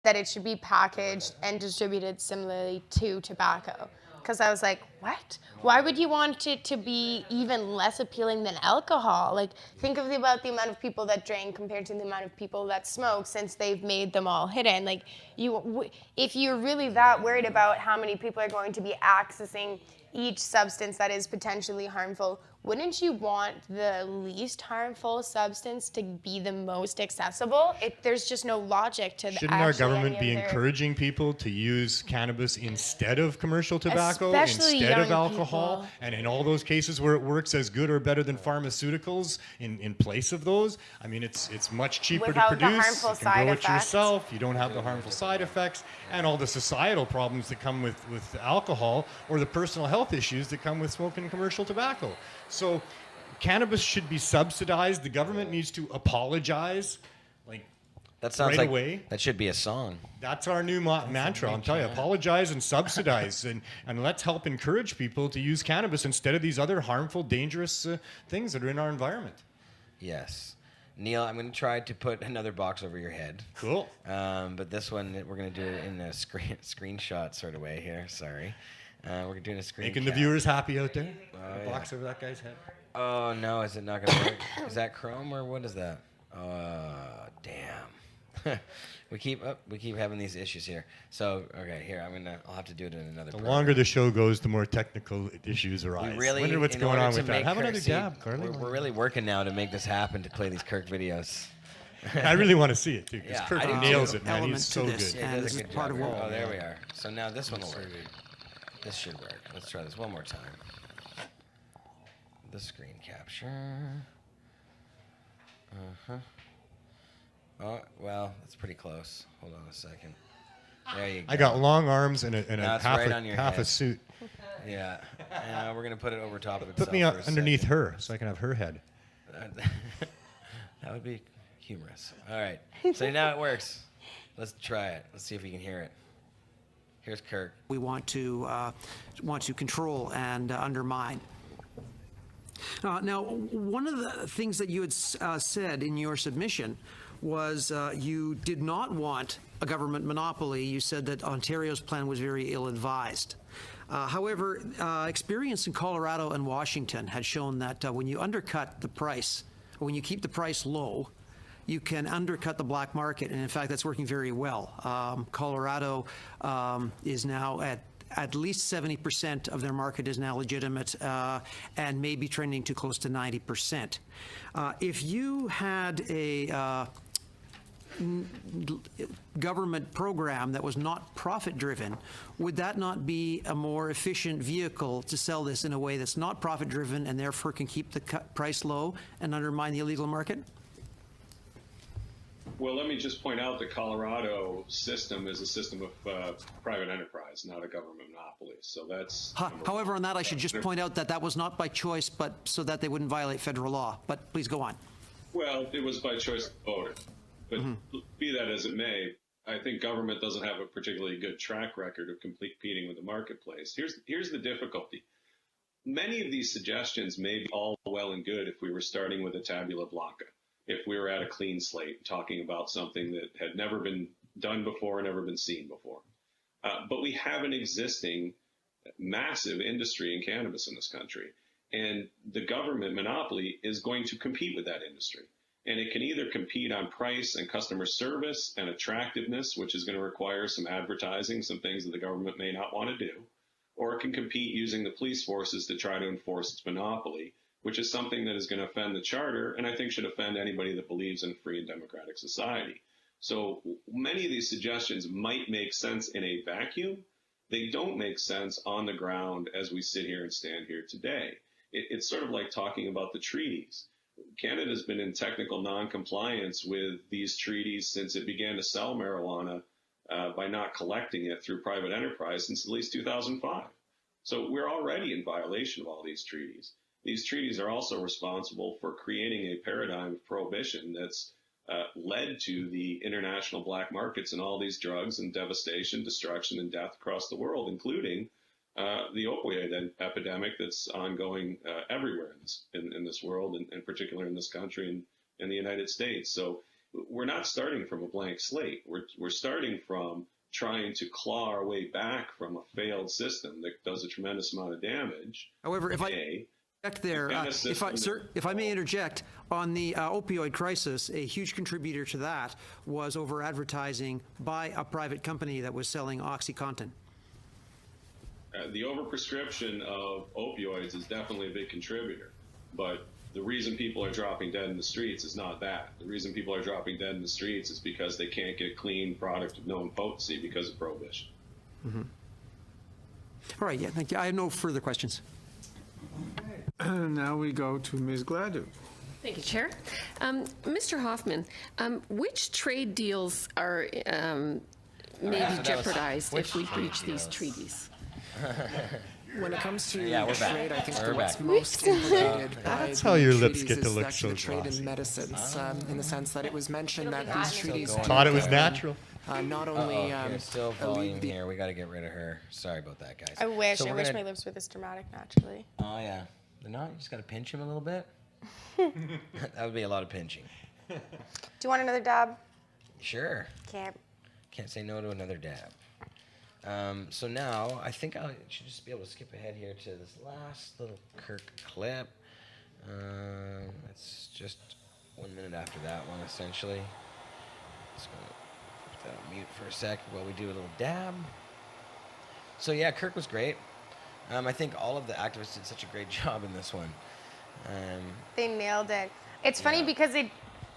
that it should be packaged and distributed similarly to tobacco. Because I was like, what? Why would you want it to be even less appealing than alcohol? Like, think about the amount of people that drink compared to the amount of people that smoke, since they've made them all hidden. Like, if you're really that worried about how many people are going to be accessing each substance that is potentially harmful, wouldn't you want the least harmful substance to be the most accessible? There's just no logic to that. Shouldn't our government be encouraging people to use cannabis instead of commercial tobacco, Especially instead of young alcohol, people. and in all those cases where it works as good or better than pharmaceuticals in place of those? I mean, it's much cheaper Without to the produce. harmful You can side grow it effects. yourself. You don't have the harmful side effects and all the societal problems that come with alcohol, or the personal health issues that come with smoking commercial tobacco. So cannabis should be subsidized. The government needs to apologize, That sounds right like away. that should be a song. That's our new mantra. I'm telling you, apologize and subsidize, and let's help encourage people to use cannabis instead of these other harmful, dangerous things that are in our environment. Yes. Neil, I'm going to try to put another box over your head. Cool. But this one, we're going to do it in a screenshot sort of way here. Sorry. We're doing a screen Making the cap. viewers happy out there. Oh, A box over that guy's head. Oh, no. Is it not going to work? Is that Chrome or what is that? Damn. we keep having these issues here. So, okay, here, I'll have to do it in another The program. longer the show goes, the more technical issues arise. We really, Wonder what's in going order on to with that. make Have Kirk- another see, dab, Carly. We're really working now to make this happen, to play these Kirk videos. I really want to see it, too, because Kirk I do nails too. it, man. He's so good. Yeah, he does a good job. Oh, there we are. So now this one will work. This should work. Let's try this one more time. The screen capture. Oh, well, that's pretty close. Hold on a second. There you go. I got long arms and a Now it's half, right on your half a head. suit. Yeah. And we're going to put it over top of itself. Put me for a underneath second. her so I can have her head. That would be humorous. All right. So now it works. Let's try it. Let's see if we can hear it. Here's Kirk. We want to control and undermine. Now, one of the things that you had said in your submission was you did not want a government monopoly. You said that Ontario's plan was very ill-advised. However, experience in Colorado and Washington had shown that when you undercut the price, or when you keep the price low, you can undercut the black market, and in fact, that's working very well. Colorado is now at least 70% of their market is now legitimate and may be trending to close to 90%. If you had a government program that was not profit-driven, would that not be a more efficient vehicle to sell this in a way that's not profit-driven and therefore can keep the price low and undermine the illegal market? Well, let me just point out the Colorado system is a system of private enterprise, not a government monopoly. So that's. However, on that, I should just point out that that was not by choice, but so that they wouldn't violate federal law. But please go on. Well, it was by choice of the voter. But be that as it may, I think government doesn't have a particularly good track record of competing with the marketplace. Here's the difficulty. Many of these suggestions may be all well and good if we were starting with a tabula blanca, if we were at a clean slate talking about something that had never been done before, never been seen before. But we have an existing massive industry in cannabis in this country. And the government monopoly is going to compete with that industry. And it can either compete on price and customer service and attractiveness, which is going to require some advertising, some things that the government may not want to do, or it can compete using the police forces to try to enforce its monopoly, which is something that is going to offend the charter and I think should offend anybody that believes in a free and democratic society. So many of these suggestions might make sense in a vacuum. They don't make sense on the ground as we sit here and stand here today. It's sort of like talking about the treaties. Canada's been in technical non-compliance with these treaties since it began to sell marijuana by not collecting it through private enterprise since at least 2005. So we're already in violation of all these treaties. These treaties are also responsible for creating a paradigm of prohibition that's led to the international black markets in all these drugs and devastation, destruction, and death across the world, including the opioid epidemic that's ongoing everywhere in this world, and particularly in this country and in the United States. So we're not starting from a blank slate. We're starting from trying to claw our way back from a failed system that does a tremendous amount of damage. However, if I there, if I may interject, on the opioid crisis, a huge contributor to that was over advertising by a private company that was selling OxyContin. The overprescription of opioids is definitely a big contributor, but the reason people are dropping dead in the streets is not that. The reason people are dropping dead in the streets is because they can't get clean product of known potency because of prohibition. Mm-hmm. All right, yeah, thank you. I have no further questions. Now we go to Ms. Gladu. Thank you, Chair. Mr. Hoffman, which trade deals are maybe jeopardized if we breach these treaties? When it comes to Yeah, we're back. trade, I think We're what's back. most implicated by That's the how your lips treaties get to is look actually so trade glossy. in medicines, in the sense that it was mentioned that these treaties Thought it was natural. not only There's still volume here. We got to get rid of her. Sorry about that, guys. I wish. So I we're wish gonna- my lips were this dramatic naturally. Oh yeah, they're not. You just got to pinch him a little bit. That would be a lot of pinching. Do you want another dab? Sure. Okay. Can't say no to another dab. So now I think I should just be able to skip ahead here to this last little Kirk clip. It's just 1 minute after that one, essentially. Just gonna put that on mute for a sec while we do a little dab. So yeah, Kirk was great. I think all of the activists did such a great job in this one. They nailed it. It's funny because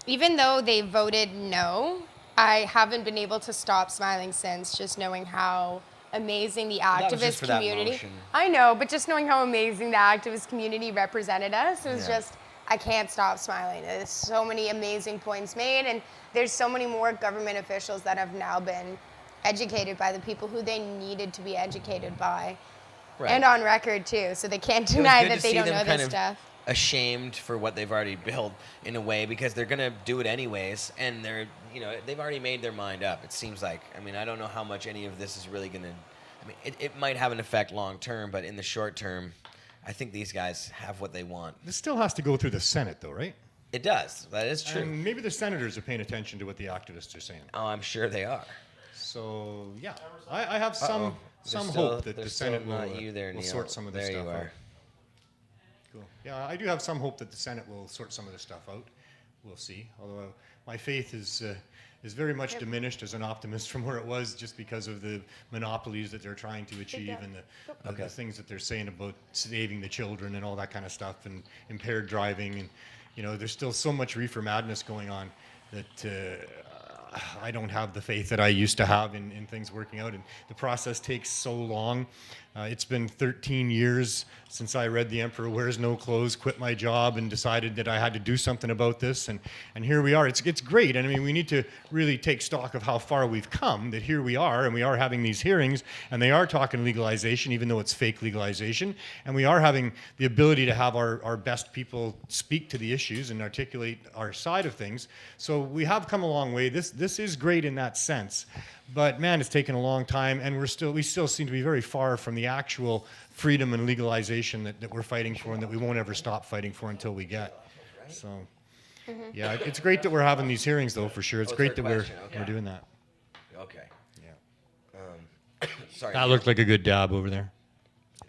even though they voted no, I haven't been able to stop smiling since, just knowing how amazing the That was just activist for that community. motion. I know, but just knowing how amazing the activist community represented us, it was Yeah. just, I can't stop smiling. There's so many amazing points made, and there's so many more government officials that have now been educated by the people who they needed to be educated by. Right. And on record too, so they can't It was deny good that to they see don't them know kind this of stuff. ashamed for what they've already built in a way, because they're gonna do it anyways, and they've already made their mind up. It seems like. I mean, I don't know how much any of this is really gonna. I mean, it might have an effect long term, but in the short term, I think these guys have what they want. This still has to go through the Senate, though, right? It does. That is true. And maybe the senators are paying attention to what the activists are saying. Oh, I'm sure they are. So yeah, I have some hope that the Senate will sort some of this stuff out. Cool. Yeah, I do have some hope that the Senate will sort some of this stuff out. We'll see. Although my faith is very much diminished as an optimist from where it was, just because of the monopolies that they're trying to achieve and the things that they're saying about saving the children and all that kind of stuff, and impaired driving, and there's still so much reefer madness going on that I don't have the faith that I used to have in things working out, and the process takes so long. It's been 13 years since I read The Emperor Wears No Clothes, quit my job, and decided that I had to do something about this, and here we are. It's great, and I mean, we need to really take stock of how far we've come, that here we are, and we are having these hearings, and they are talking legalization, even though it's fake legalization, and we are having the ability to have our best people speak to the issues and articulate our side of things. So we have come a long way. This is great in that sense. But man, it's taken a long time, and we still seem to be very far from the actual freedom and legalization that we're fighting for, and that we won't ever stop fighting for until we get. So, yeah, it's great that we're having these hearings, though, for sure. It's great that we're doing that. Okay. Yeah. Sorry. That looked like a good dab over there.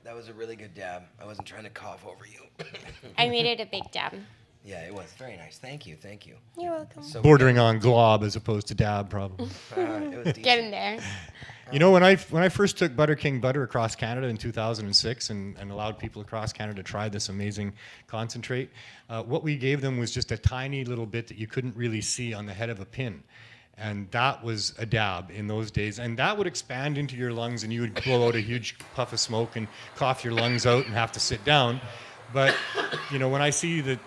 That was a really good dab. I wasn't trying to cough over you. I made it a big dab. Yeah, it was very nice. Thank you. Thank you. You're welcome. So Bordering on glob as opposed to dab, probably. It was Get in there. When I first took Butter King butter across Canada in 2006 and allowed people across Canada to try this amazing concentrate, what we gave them was just a tiny little bit that you couldn't really see on the head of a pin. And that was a dab in those days. And that would expand into your lungs, and you would blow out a huge puff of smoke and cough your lungs out and have to sit down. But, when I see the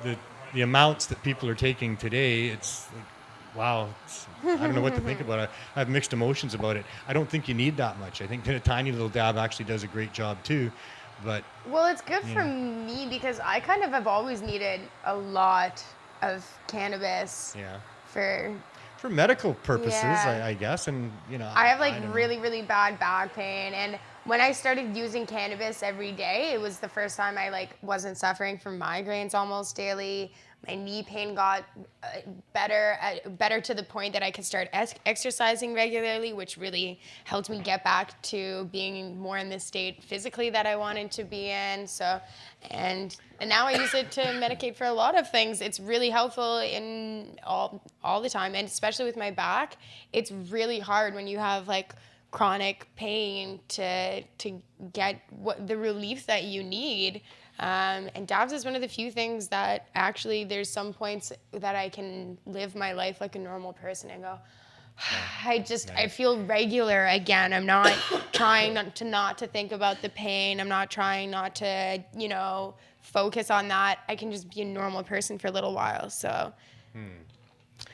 the amounts that people are taking today, it's like, wow, I don't know what to think about it. I have mixed emotions about it. I don't think you need that much. I think that a tiny little dab actually does a great job too. But well, it's good for me because I kind of have always needed a lot of cannabis for medical purposes, Yeah. I guess. And, I have like don't know. really, really bad back pain, and when I started using cannabis every day, it was the first time I like wasn't suffering from migraines almost daily. My knee pain got better to the point that I could start exercising regularly, which really helped me get back to being more in the state physically that I wanted to be in. So, and now I use it to medicate for a lot of things. It's really helpful in all the time, and especially with my back, it's really hard when you have like chronic pain to get the relief that you need. And dabs is one of the few things that actually there's some points that I can live my life like a normal person and go, I feel regular again. I'm not trying not to think about the pain. I'm not trying not to, focus on that. I can just be a normal person for a little while. So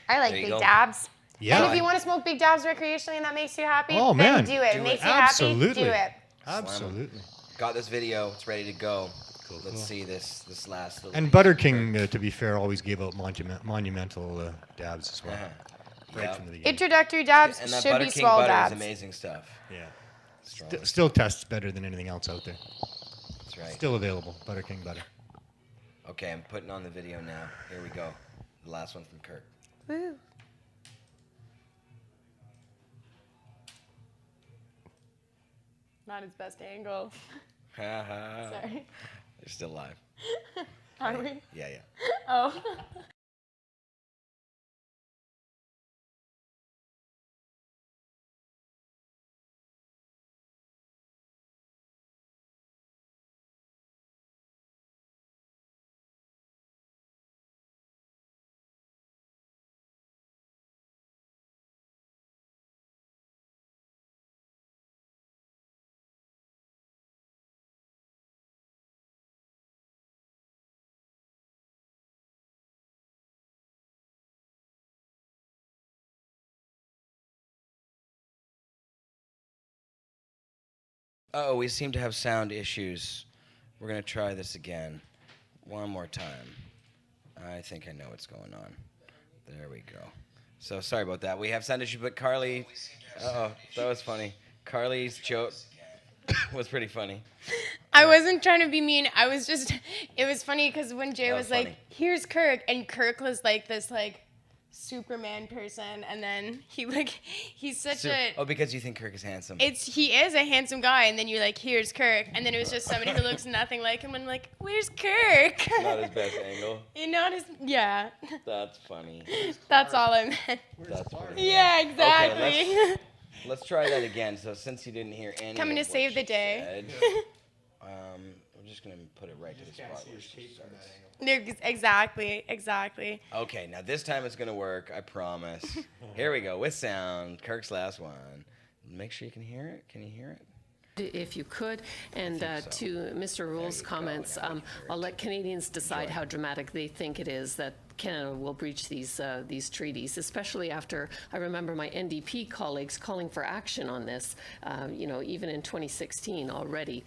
I like big dabs. Yeah. And if you want to smoke big dabs recreationally and that makes you happy, Oh, then man. do it. Do It makes it. you Absolutely. happy, do it. Absolutely. Got this video. It's ready to go. Let's see this last little And piece. Butter King, to be fair, always gave out monumental dabs as well. Right from the beginning. Introductory dabs And that should Butter be King swallow butter dabs. is amazing stuff. Yeah. Strong. Still tests better than anything else out there. That's right. Still available, Butter King butter. Okay, I'm putting on the video now. Here we go. The last one from Kirk. Woo. Not his best angle. Sorry. They're still live. Are we? Yeah. Oh. Oh, we seem to have sound issues. We're going to try this again. One more time. I think I know what's going on. There we go. So sorry about that. We have sound issues, but Carly... Oh, that was funny. Carly's joke was pretty funny. I wasn't trying to be mean. I was just... It was funny because when Jay was like, funny. here's Kirk, and Kirk was like this Superman person, and then he's such a... Oh, because you think Kirk is handsome. He is a handsome guy, and then you're like, here's Kirk, and then it was just somebody who looks nothing like him, and I'm like, where's Kirk? Not his best angle. Yeah. That's funny. That's all I meant. That's pretty Yeah, funny. exactly. Okay, let's try that again. So since you didn't hear any Coming to of what save the she day. said, I'm just going to put it right to the spot where she starts. Exactly. Okay, now this time it's going to work. I promise. Here we go with sound. Kirk's last one. Make sure you can hear it. Can you hear it? If you could, and to Mr. Rule's comments, I'll let Canadians decide how dramatic they think it is that Canada will breach these treaties, especially after I remember my NDP colleagues calling for action on this, even in 2016 already,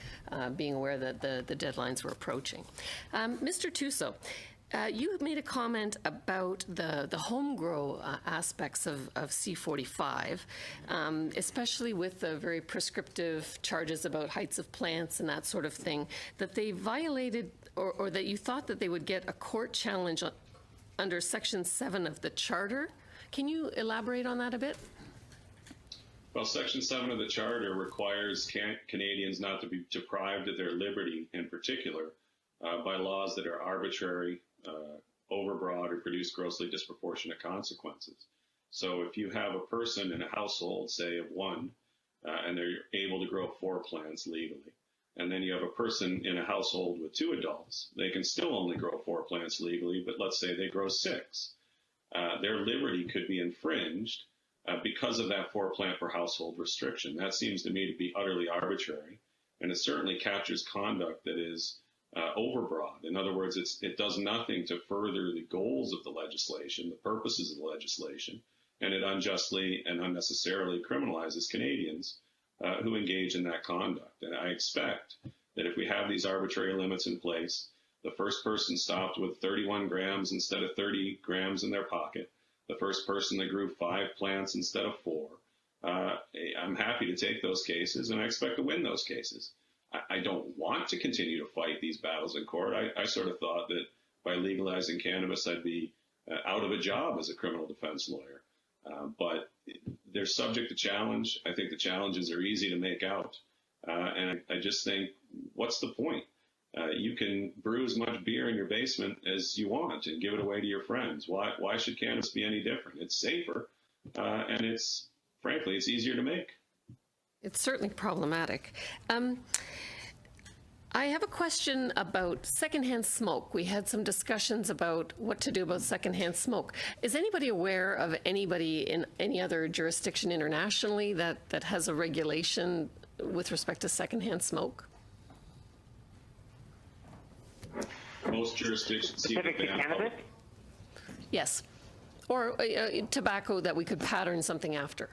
being aware that the deadlines were approaching. Mr. Tousaw, you have made a comment about the home grow aspects of C45, especially with the very prescriptive charges about heights of plants and that sort of thing, that they violated or that you thought that they would get a court challenge under Section 7 of the Charter. Can you elaborate on that a bit? Well, Section 7 of the Charter requires Canadians not to be deprived of their liberty, in particular, by laws that are arbitrary, overbroad, or produce grossly disproportionate consequences. So if you have a person in a household, say of one, and they're able to grow 4 plants legally, and then you have a person in a household with 2 adults, they can still only grow 4 plants legally, but let's say they grow 6. Their liberty could be infringed because of that 4 plant per household restriction. That seems to me to be utterly arbitrary, and it certainly captures conduct that is overbroad. In other words, it does nothing to further the goals of the legislation, the purposes of the legislation, and it unjustly and unnecessarily criminalizes Canadians who engage in that conduct. And I expect that if we have these arbitrary limits in place, the first person stopped with 31 grams instead of 30 grams in their pocket, the first person that grew 5 plants instead of 4, I'm happy to take those cases, and I expect to win those cases. I don't want to continue to fight these battles in court. I sort of thought that by legalizing cannabis, I'd be out of a job as a criminal defense lawyer. But they're subject to challenge. I think the challenges are easy to make out. And I just think, what's the point? You can brew as much beer in your basement as you want and give it away to your friends. Why should cannabis be any different? It's safer, and frankly, it's easier to make. It's certainly problematic. I have a question about secondhand smoke. We had some discussions about what to do about secondhand smoke. Is anybody aware of anybody in any other jurisdiction internationally that has a regulation with respect to secondhand smoke? Most jurisdictions see Specific to cannabis? Yes. Or tobacco that we could pattern something after.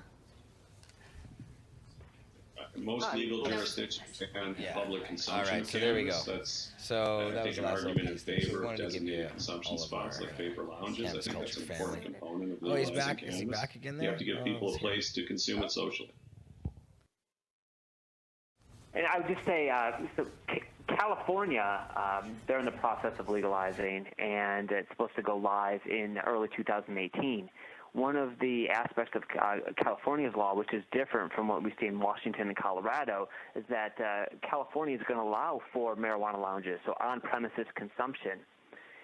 Most legal jurisdictions ban public consumption. All right, of so there we go. cannabis. So that was an the last argument in little piece. favor of Wanted to give you designated consumption all of spots our like vapor lounges. I Cannabis think that's Culture an important family. component of Oh, he's legalizing back. cannabis. Is he back again You there? have to give Oh, people a let's hear place to consume it socially. And I would just say, so California, they're in the process of legalizing, and it's supposed to go live in early 2018. One of the aspects of California's law, which is different from what we see in Washington and Colorado, is that California is going to allow for marijuana lounges, so on-premises consumption.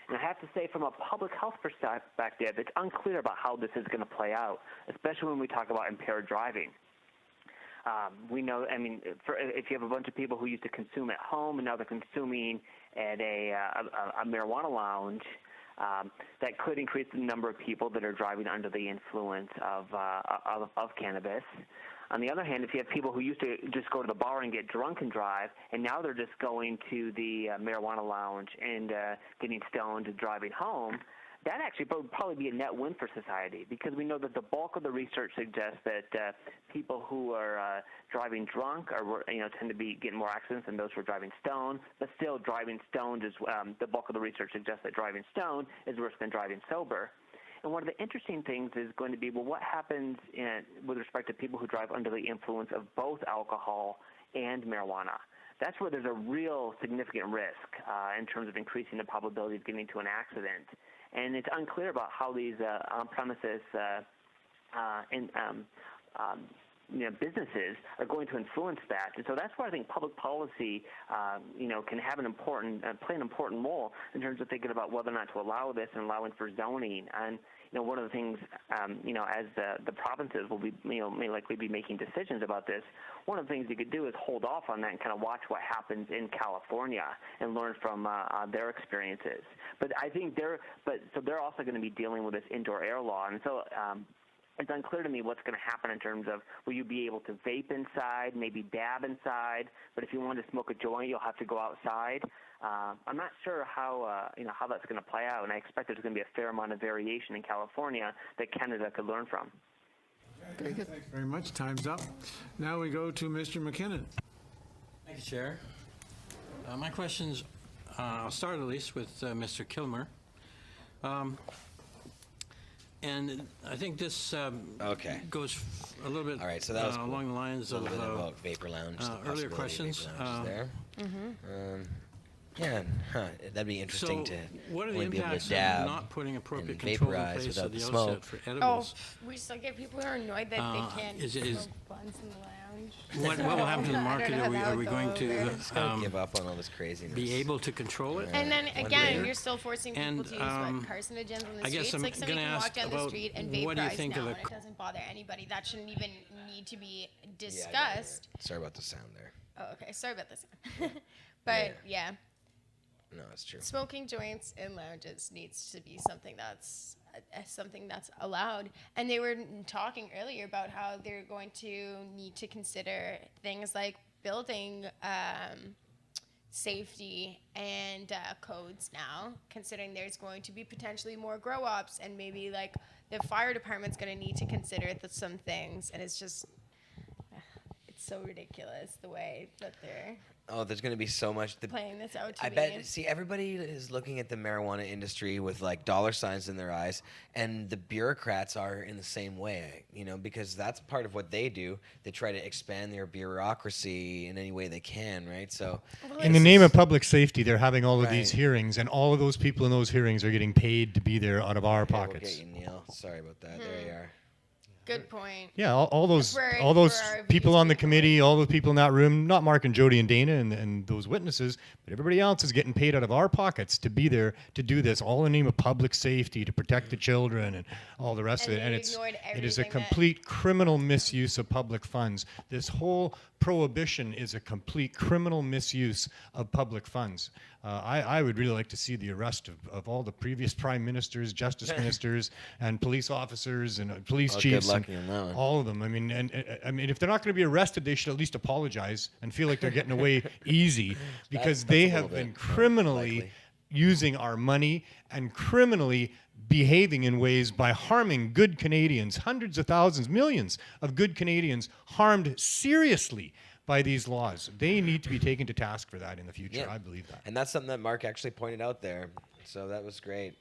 And I have to say, from a public health perspective, it's unclear about how this is going to play out, especially when we talk about impaired driving. We know, I mean, if you have a bunch of people who used to consume at home and now they're consuming at a marijuana lounge, that could increase the number of people that are driving under the influence of cannabis. On the other hand, if you have people who used to just go to the bar and get drunk and drive, and now they're just going to the marijuana lounge and getting stoned and driving home, that actually would probably be a net win for society, because we know that the bulk of the research suggests that people who are driving drunk are, tend to be getting more accidents than those who are driving stoned. But still, driving stoned is the bulk of the research suggests that driving stoned is worse than driving sober. And one of the interesting things is going to be, well, what happens with respect to people who drive under the influence of both alcohol and marijuana? That's where there's a real significant risk in terms of increasing the probability of getting into an accident. And it's unclear about how these on-premises businesses are going to influence that. And so that's where I think public policy, can have play an important role in terms of thinking about whether or not to allow this and allowing for zoning. And one of the things, as the provinces will be, may likely be making decisions about this, one of the things you could do is hold off on that and kind of watch what happens in California and learn from their experiences. But I think they're also going to be dealing with this indoor air law, and so. It's unclear to me what's going to happen in terms of, will you be able to vape inside, maybe dab inside, but if you want to smoke a joint, you'll have to go outside. I'm not sure how that's going to play out, and I expect there's going to be a fair amount of variation in California that Canada could learn from. Very good. Thanks very much. Time's up. Now we go to Mr. McKinnon. Thank you, Chair. My questions, I'll start at least with Mr. Kilmer. And I think this goes a little bit so that was cool. along the lines of about vapor lounge, earlier questions. There. That'd be interesting to what are the impacts of not putting appropriate control in place at the outset for edibles? We still get people who are annoyed that they can't smoke blunts in the lounge. What will happen to the market? Are we going to give up on all this craziness? Be able to control it? And then again, you're still forcing people to use carcinogens on the streets. Like somebody can walk down the street and vaporize now, and it doesn't bother anybody. That shouldn't even need to be discussed. Sorry about the sound there. Oh, okay. Sorry about the sound. But yeah. No, it's true. Smoking joints in lounges needs to be something that's allowed. And they were talking earlier about how they're going to need to consider things like building safety and codes now, considering there's going to be potentially more grow-ups, and maybe like the fire department's going to need to consider some things, and it's just it's so ridiculous the way that they're Oh, there's going to be so much. playing this out to I me. bet. See, everybody is looking at the marijuana industry with like dollar signs in their eyes, and the bureaucrats are in the same way. You know, because that's part of what they do. They try to expand their bureaucracy in any way they can, right? So, in the name of public safety, they're having all of these hearings, and all of those people in those hearings are getting paid to be there out of our pockets. We'll get you, Neil. Sorry about that. There you are. Good point. Yeah, all those For our people on the committee, all those people in that room, not Mark and Jodie and Dana and those witnesses, but everybody else is getting paid out of our pockets to be there to do this, all in the name of public safety, to protect the children and all the rest of it. And it is a complete criminal misuse of public funds. This whole prohibition is a complete criminal misuse of public funds. I would really like to see the arrest of all the previous prime ministers, justice ministers, and police officers and police chiefs. Good luck on that one. All of them. I mean, if they're not going to be arrested, they should at least apologize and feel like they're getting away easy, because they have been criminally using our money and criminally behaving in ways by harming good Canadians, hundreds of thousands, millions of good Canadians harmed seriously by these laws. They need to be taken to task for that in the future. Yeah. I believe that. And that's something that Mark actually pointed out there. So that was great.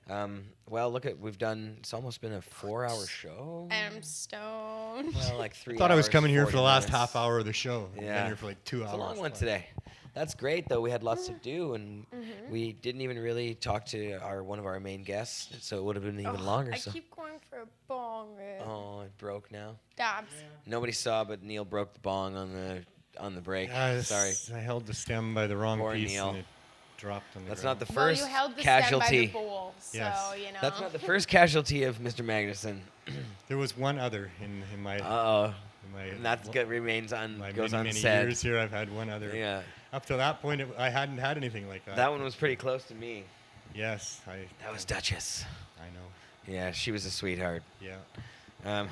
Well, look at, we've done, it's almost been a 4-hour show. I'm stoned. Well, like 3 hours. I thought I was coming here for the 40 last minutes. half hour of the show. I've Yeah. been here for like 2 hours. It's a long one today. That's great, though. We had lots to do, and we didn't even really talk to one of our main guests, so it would have been even longer. I So. keep going for a bong. Oh, it broke now. Dabs. Nobody saw, but Neil broke the bong on the break. Sorry. I held the stem by the wrong Poor piece Neil. and it dropped on the That's ground. not the Well, first you held the casualty. stem by the bowl, so Yes. you know. That's not the first casualty of Mr. Magnuson. There was one other in my. Uh-oh. My, And that remains goes many unsaid. years here, I've had one other. Yeah. Up to that point, I hadn't had anything like that. That one was pretty close to me. Yes, That was Duchess. I know. Yeah, she was a sweetheart. Yeah.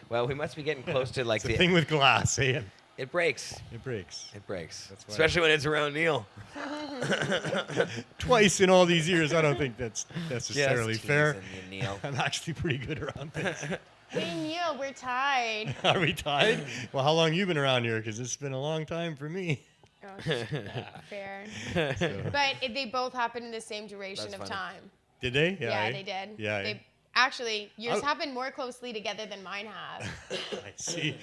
Well, we must be getting close to like It's the thing with glass, eh? It breaks. It breaks. It breaks. That's why Especially when it's around Neil. Twice in all these years, I don't think that's necessarily Just fair. teasing you, Neil. I'm actually pretty good around things. Hey Neil, we're tied. Are we tied? Well, how long you been around here? Because it's been a long time for me. Oh, fair. But they both happened in the same duration That's of funny. time. Did they? Yeah, eh? they did. Yeah. They, actually, yours I- happened more closely together than mine have. I see.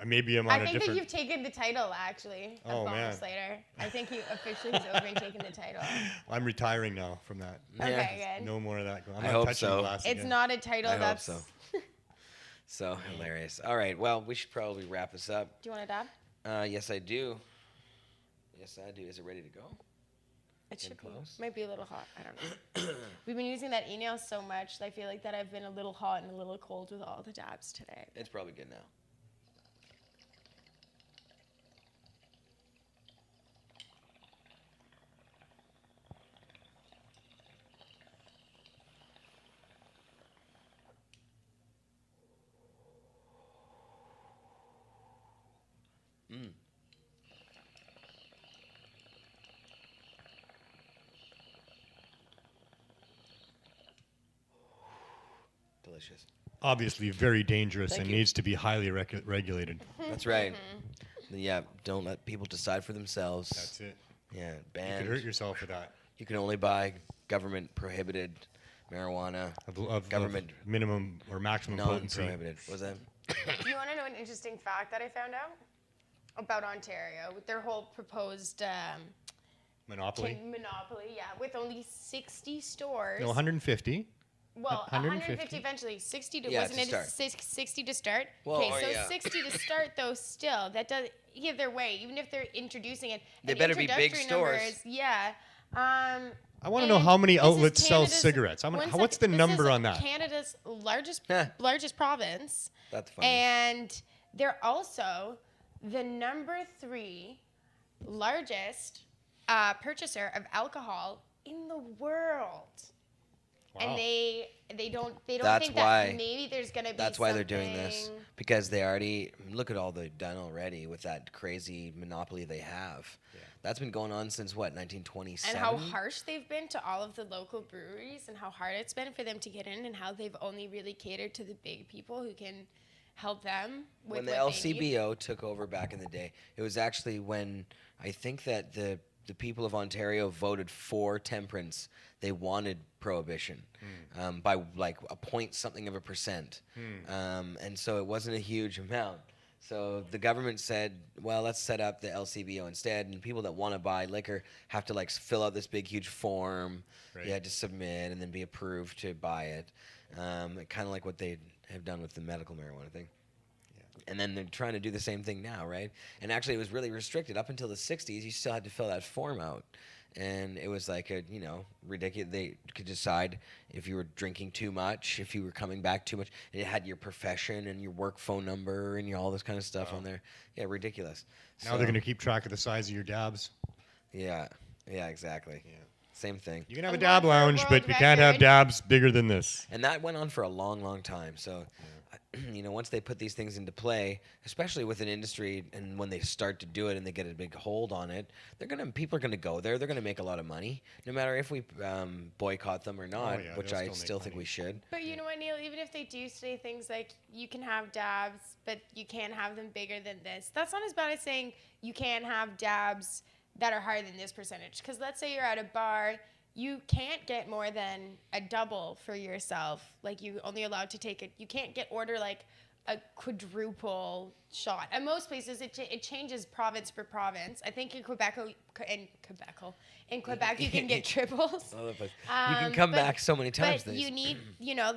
Maybe I'm on I a think that different. you've taken the title, actually, of Oh, Bomb man. Slater. I think you officially has over and taken the title. I'm retiring now from that. Okay, good. No more of that. I'm I not hope touching so. glass It's again. not a title I hope that's... so. So hilarious. All right. Well, we should probably wrap this up. Do you want to dab? Yes, I do. Yes, I do. Is it ready to go? It should Getting close? be. Might be a little hot. I don't know. We've been using that email so much that I feel like that I've been a little hot and a little cold with all the dabs today. It's probably good now. Mm. Delicious. Obviously, very dangerous Thank and you. needs to be highly regulated. That's right. Yeah, don't let people decide for themselves. That's it. Yeah, You banned. could hurt yourself with that. You can only buy government prohibited marijuana. Of government minimum or maximum potency. non-prohibited. Was that? Do you want to know an interesting fact that I found out about Ontario with their whole proposed Monopoly? monopoly? Yeah, with only 60 stores. No, 150. Well, 150 eventually. 60 to Yeah, wasn't to it start. 60 to start? Well, okay, oh, so yeah. 60 to start though. Still, that does either way. Even if they're introducing it, They and better be big introductory stores. numbers, yeah. I want to know how many outlets sell cigarettes. What's the number on that? Canada's largest province. That's funny. And they're also the number 3 largest purchaser of alcohol in the world. and they don't That's think why- that maybe there's going to be That's why they're doing this, something- because they already look at all they've done already with that crazy monopoly they have. That's been going on since what, 1927? And how harsh they've been to all of the local breweries, and how hard it's been for them to get in, and how they've only really catered to the big people who can help them with When the what they need. LCBO took over back in the day, it was actually when I think that the people of Ontario voted for temperance. They wanted prohibition by like a point something of a percent. And so it wasn't a huge amount. So the government said, well, let's set up the LCBO instead, and people that want to buy liquor have to like fill out this big huge form. Right. You had to submit and then be approved to buy it. Kind of like what they have done with the medical marijuana thing. And then they're trying to do the same thing now, right? And actually, it was really restricted. Up until the 60s, you still had to fill that form out. And it was like a, ridiculous. They could decide if you were drinking too much, if you were coming back too much. It had your profession and your work phone number and all this kind of stuff on there. Yeah, ridiculous. Now they're going to keep track of the size of your dabs. Yeah, exactly. Yeah. Same thing. You can have a dab lounge, but you can't have dabs bigger than this. And that went on for a long, long time. So, once they put these things into play, especially with an industry, and when they start to do it and they get a big hold on it, people are gonna go there. They're gonna make a lot of money, no matter if we boycott them or not, which I still think we should. But you know what, Neil? Even if they do say things like you can have dabs, but you can't have them bigger than this, that's not as bad as saying you can't have dabs that are higher than this percentage. Because let's say you're at a bar, you can't get more than a double for yourself. Like, you only allowed to take it. You can't order like a quadruple shot. At most places, it changes province per province. I think in Quebec, you can get triples. You can come back so many times. But you need,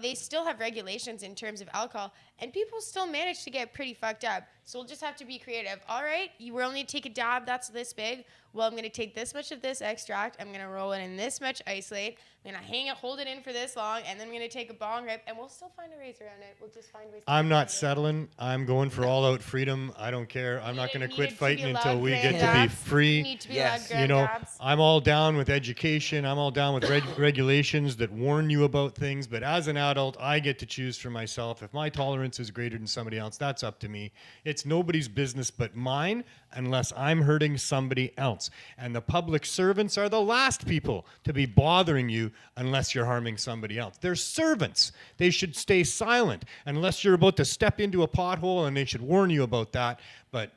they still have regulations in terms of alcohol, and people still manage to get pretty fucked up. So we'll just have to be creative. All right, you will only take a dab that's this big. Well, I'm going to take this much of this extract. I'm going to roll it in this much isolate. I'm going to hold it in for this long, and then I'm going to take a bong rip, and we'll still find a ways around it. We'll just find ways. I'm not settling. I'm going for all-out freedom. I don't care. I'm not going to quit fighting until we get to be free. I'm all down with education. I'm all down with regulations that warn you about things. But as an adult, I get to choose for myself. If my tolerance is greater than somebody else, that's up to me. It's nobody's business but mine, unless I'm hurting somebody else. And the public servants are the last people to be bothering you unless you're harming somebody else. They're servants. They should stay silent unless you're about to step into a pothole, and they should warn you about that. But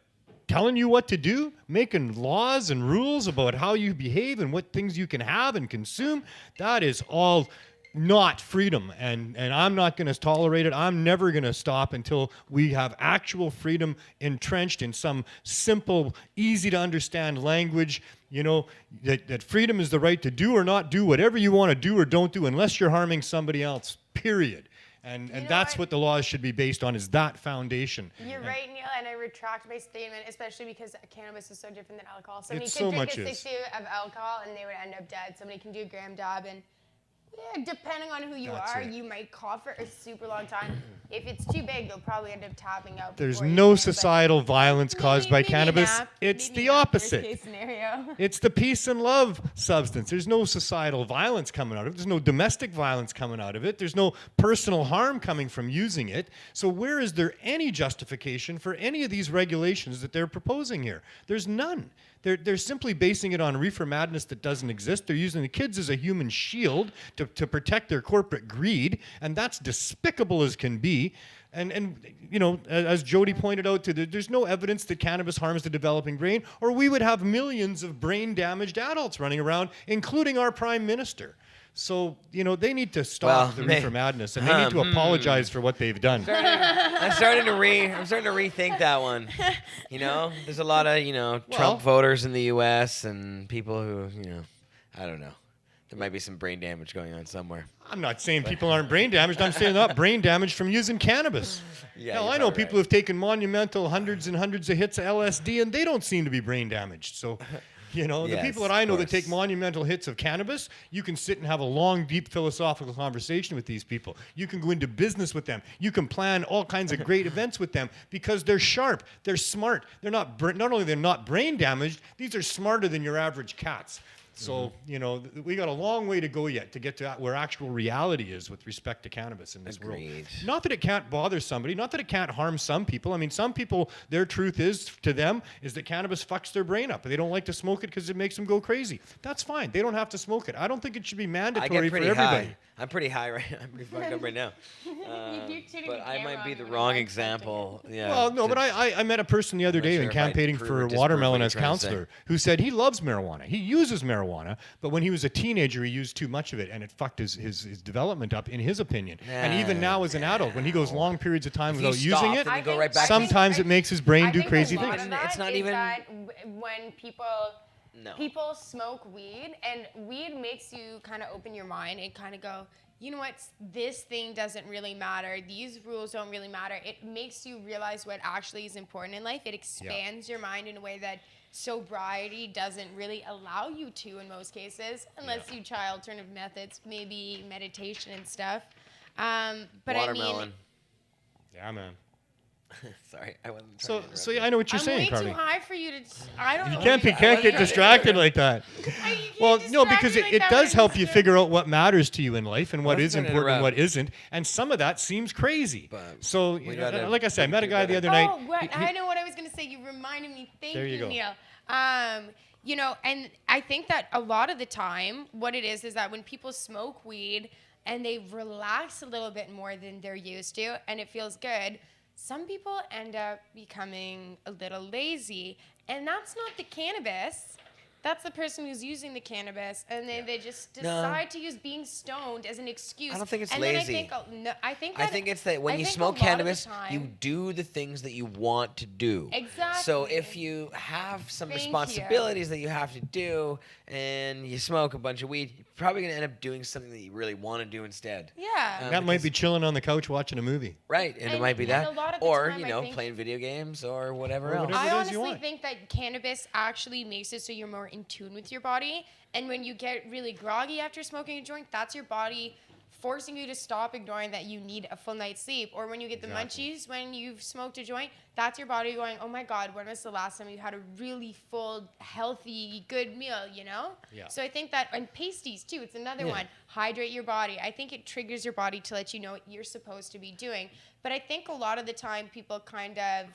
telling you what to do, making laws and rules about how you behave and what things you can have and consume, that is all not freedom, and I'm not going to tolerate it. I'm never going to stop until we have actual freedom entrenched in some simple, easy to understand language, that freedom is the right to do or not do whatever you want to do or don't do unless you're harming somebody else, period. And that's what the laws should be based on, is that foundation. You're right, Neil, and I retract my statement, especially because cannabis is so different than alcohol. Somebody It could so drink much a is. 60 of alcohol and they would end up dead. Somebody can do a gram dab, and depending on who you are, you might cough for a super long time. If it's too big, you'll probably end up tapping out. There's before you no can, societal violence caused by maybe cannabis. nap, It's maybe the nap, opposite. worst case scenario. It's the peace and love substance. There's no societal violence coming out of it. There's no domestic violence coming out of it. There's no personal harm coming from using it. So where is there any justification for any of these regulations that they're proposing here? There's none. They're simply basing it on reefer madness that doesn't exist. They're using the kids as a human shield to protect their corporate greed, and that's despicable as can be. And as Jody pointed out, there's no evidence that cannabis harms the developing brain, or we would have millions of brain-damaged adults running around, including our prime minister. So, they need to stop the reefer madness, and they need to apologize for what they've done. I'm starting to rethink that one. There's a lot of Trump voters in the U.S. and people who I don't know. There might be some brain damage going on somewhere. I'm not saying people aren't brain damaged. I'm saying not brain damaged from using cannabis. Hell, I know people who've taken monumental hundreds and hundreds of hits of LSD, and they don't seem to be brain damaged. So. The people that I know that take monumental hits of cannabis, you can sit and have a long, deep philosophical conversation with these people. You can go into business with them. You can plan all kinds of great events with them because they're sharp, they're smart. They're not only they're not brain damaged, these are smarter than your average cats. So, you know, we got a long way to go yet to get to where actual reality is with respect to cannabis in this world. Not that it can't bother somebody, not that it can't harm some people. I mean, some people, their truth is to them is that cannabis fucks their brain up. They don't like to smoke it because it makes them go crazy. That's fine. They don't have to smoke it. I don't think it should be mandatory for everybody. I'm pretty high right now. I'm pretty fucked up right now. But I might be the wrong example. Yeah. Well, no, but I met a person the other day in campaigning for Watermelon as counselor who said he loves marijuana. He uses marijuana, but when he was a teenager, he used too much of it, and it fucked his development up, in his opinion. And even now as an adult, when he goes long periods of time without using it, sometimes it makes his brain do crazy things. It's not even that when people smoke weed, and weed makes you kind of open your mind and kind of go, you know what, this thing doesn't really matter. These rules don't really matter. It makes you realize what actually is important in life. It expands your mind in a way that sobriety doesn't really allow you to in most cases, unless you try alternative methods, maybe meditation and stuff. But Watermelon. I mean, yeah, man. Sorry, I wasn't. So yeah, I know what you're saying, Carly. I'm way too high for you to. I don't know. You can't get distracted like that. Well, no, because it does help you figure out what matters to you in life and what is important and what isn't, and some of that seems crazy. So, like I said, I met a guy the other night. I know what I was going to say. You reminded me. Thank you, go. Neil. You know, and I think that a lot of the time, what it is that when people smoke weed and they relax a little bit more than they're used to, and it feels good, some people end up becoming a little lazy. And that's not the cannabis. That's the person who's using the cannabis, and then they just decide to use being stoned as an excuse. I don't think it's and lazy. Then I think it's that when you smoke cannabis, you do the things that you want to do. Exactly. So if you have some responsibilities that you have to do, and you smoke a bunch of weed, you're probably going to end up doing something that you really want to do instead. Yeah. That might be chilling on the couch watching a movie. Right, and it might be that. a lot of the Or, time, you I know, think- playing video games or whatever else. I honestly think that cannabis actually makes it so you're more in tune with your body. And when you get really groggy after smoking a joint, that's your body forcing you to stop ignoring that you need a full night's sleep. Or when you get the munchies when you've smoked a joint, that's your body going, oh my God, when was the last time you had a really full, healthy, good meal, you know? Yeah. So I think that, and pasties too, it's another one. Hydrate your body. I think it triggers your body to let you know what you're supposed to be doing. But I think a lot of the time people kind of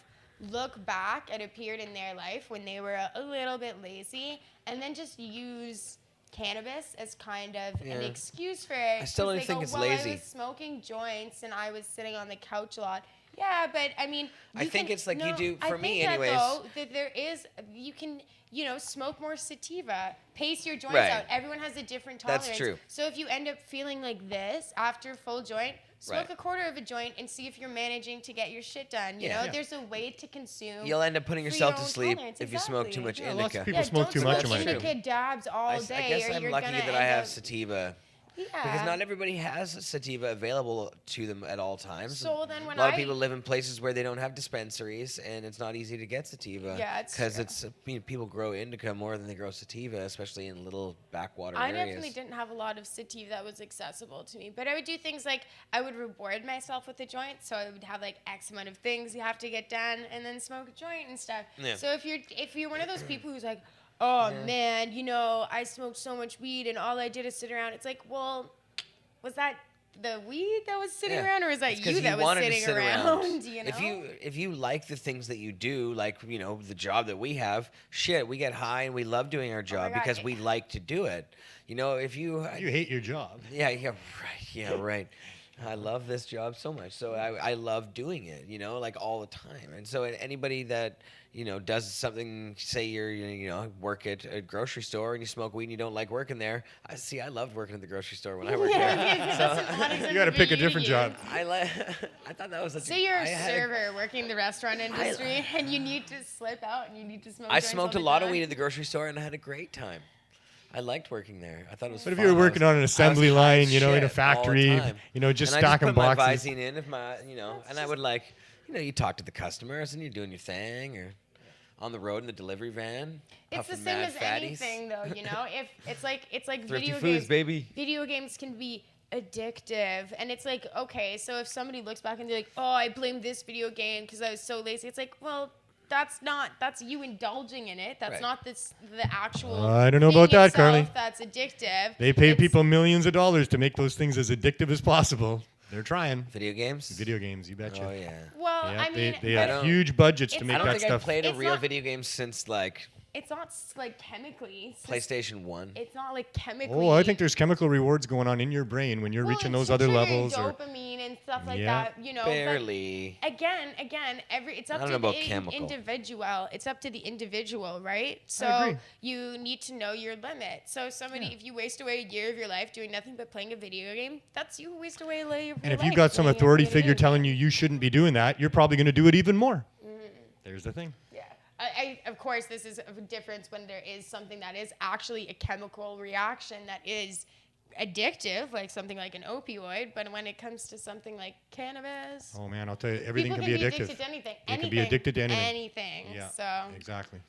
look back at a period in their life when they were a little bit lazy and then just use cannabis as kind of an excuse for it. I still don't think it's lazy. I was smoking joints and I was sitting on the couch a lot. Yeah, but I mean, I think it's like you do, for me anyways. Though, that there is, you can, you know, smoke more sativa, pace your joints Right. out. Everyone has a different tolerance. That's true. So if you end up feeling like this after full joint, smoke Right. a quarter of a joint and see if you're managing to get your shit done. You Yeah. know, Yeah. there's a way to consume. You'll end up putting for yourself your to own sleep tolerance. if you smoke too much Exactly. indica. Lots of people smoke too much of my indica dabs all day. I guess or I'm you're lucky gonna that end I have up- sativa. Yeah. Because not everybody has sativa available to them at all times. So then when a lot of I- people live in places where they don't have dispensaries, and it's not easy to get sativa. Yeah, it's because true. it's people grow indica more than they grow sativa, especially in little backwater I areas. definitely didn't have a lot of sativa that was accessible to me, but I would do things like I would reward myself with a joint, so I would have like X amount of things you have to get done, and then smoke a joint and stuff. Yeah. So if you're one of those people who's like, oh man, you know, I smoked so much weed and all I did is sit around, it's like, well, was that the weed that was sitting around, or was that It's 'cause you that was wanted to sitting sit around? You know? If you like the things that you do, like the job that we have, shit, we get high and we love doing our job God. because we like to do it. You know, if you hate your job. Yeah, right. I love this job so much, so I love doing it. Like all the time. And so anybody that does something, say you're work at a grocery store and you smoke weed and you don't like working there. I loved working at the grocery store when I worked there. You got to pick a different job. I thought that was So you're a server working in the restaurant industry, and you need to slip out and you need to smoke. I joints smoked all a the lot of time. weed at the grocery store and I had a great time. I liked working there. I thought it was What if fun. you were working on an assembly I was high line, as in a shit all the factory, time. just and stacking I just put boxes? my Visine in, and I would you talk to the customers and you're doing your thing, or on the road in the delivery van. It's the puffing same mad as fatties. anything, though. If it's like Thrifty video foods, games, baby. Video games can be addictive, and it's like, okay, so if somebody looks back and they're like, oh, I blame this video game because I was so lazy. It's like, well, that's you indulging in it. That's Right. not the actual. I don't know thing about that, itself Carly. That's addictive. They pay people millions of dollars to make those things as addictive as possible. They're trying. Video games? Video games, you betcha. Oh, yeah. Well, Yeah, I mean, they have huge budgets to make I don't that think stuff. I've played a It's real not- video game since like It's not like chemically. PlayStation 1. It's not like chemically. Oh, I think there's chemical rewards going on in your brain when you're reaching those other levels. Or dopamine and stuff like Yeah. that. You know, Barely. But again, it's I up don't to know about the chemical. individual. It's up to the individual, right? So agree. you need to know your limit. So if you waste away a year of your life doing nothing but playing a video game, that's you waste away a year of your life. And if you've got some playing a authority video figure game. telling you shouldn't be doing that, you're probably going to do it even more. There's the thing. Yeah. Of course, this is a difference when there is something that is actually a chemical reaction that is addictive, like something like an opioid. But when it comes to something like cannabis, Oh man, I'll tell you, everything people can be addictive. addicted to anything. It can be addicted to anything. Anything. Yeah, So exactly.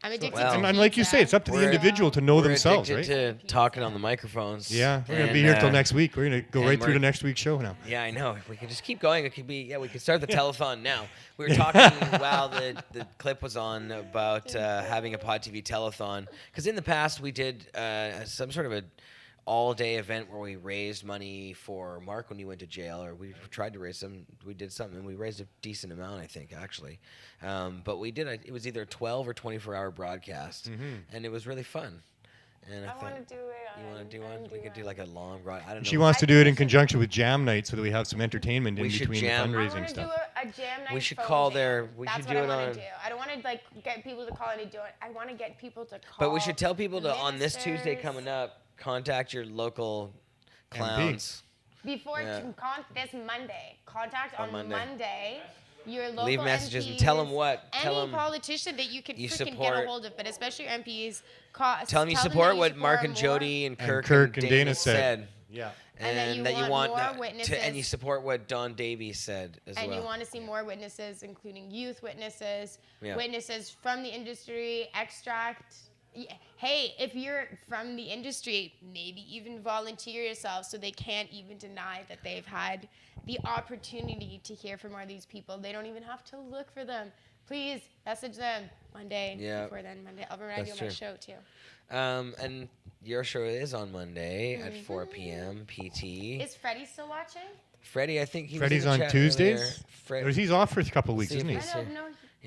I'm addicted Well, to and like you say, it's up to the We're- individual to know we're themselves, right? addicted to talking on the microphones. Yeah, we're going to be And, here till next week. We're going to go and right through we're- to next week's show now. Yeah, I know. If we could just keep going, it could be. Yeah, we could start the telethon now. We were talking while the clip was on about having a Pod TV telethon, because in the past we did some sort of a all-day event where we raised money for Mark when he went to jail, or we tried to raise some. We did something, and we raised a decent amount, I think, actually. But we did. It was either a 12 or 24-hour broadcast, and it was really fun. And I want to do it. you want to do one? We could do like a long broad. I don't know. She wants to do it in conjunction with jam night so that we have some entertainment in We should between the jam. I fundraising want to do stuff. a jam night. We should phone call jam. their. We That's should what do I it want on. to do. I don't want to like get people to call and do it. I want to get people to call. But we should tell people the to on this Tuesday ministers. coming up, contact your local clowns. Before Yeah. this Monday, contact On on Monday. Monday. Your local Leave messages and MPs, tell them what. Any Tell them. politician that you could you freaking get support- a hold of, but especially your MPs. Tell them you support what Mark and Jody and Kirk and Dana said. Yeah. And that you want more witnesses. and you support what Don Davies said as And well. you want to see more witnesses, including youth witnesses, Yeah. witnesses from the industry, extract. Hey, if you're from the industry, maybe even volunteer yourself so they can't even deny that they've had the opportunity to hear from more of these people. They don't even have to look for them. Please message them Monday. Yeah. Before then, Monday. I'll remind you on my show too. And your show is on Monday at 4 p.m. PT. Is Freddie still watching? Freddie, I think he Freddie's was in on the chat Tuesdays? earlier. Or he's off for a couple of weeks, See if isn't he? he's I don't here.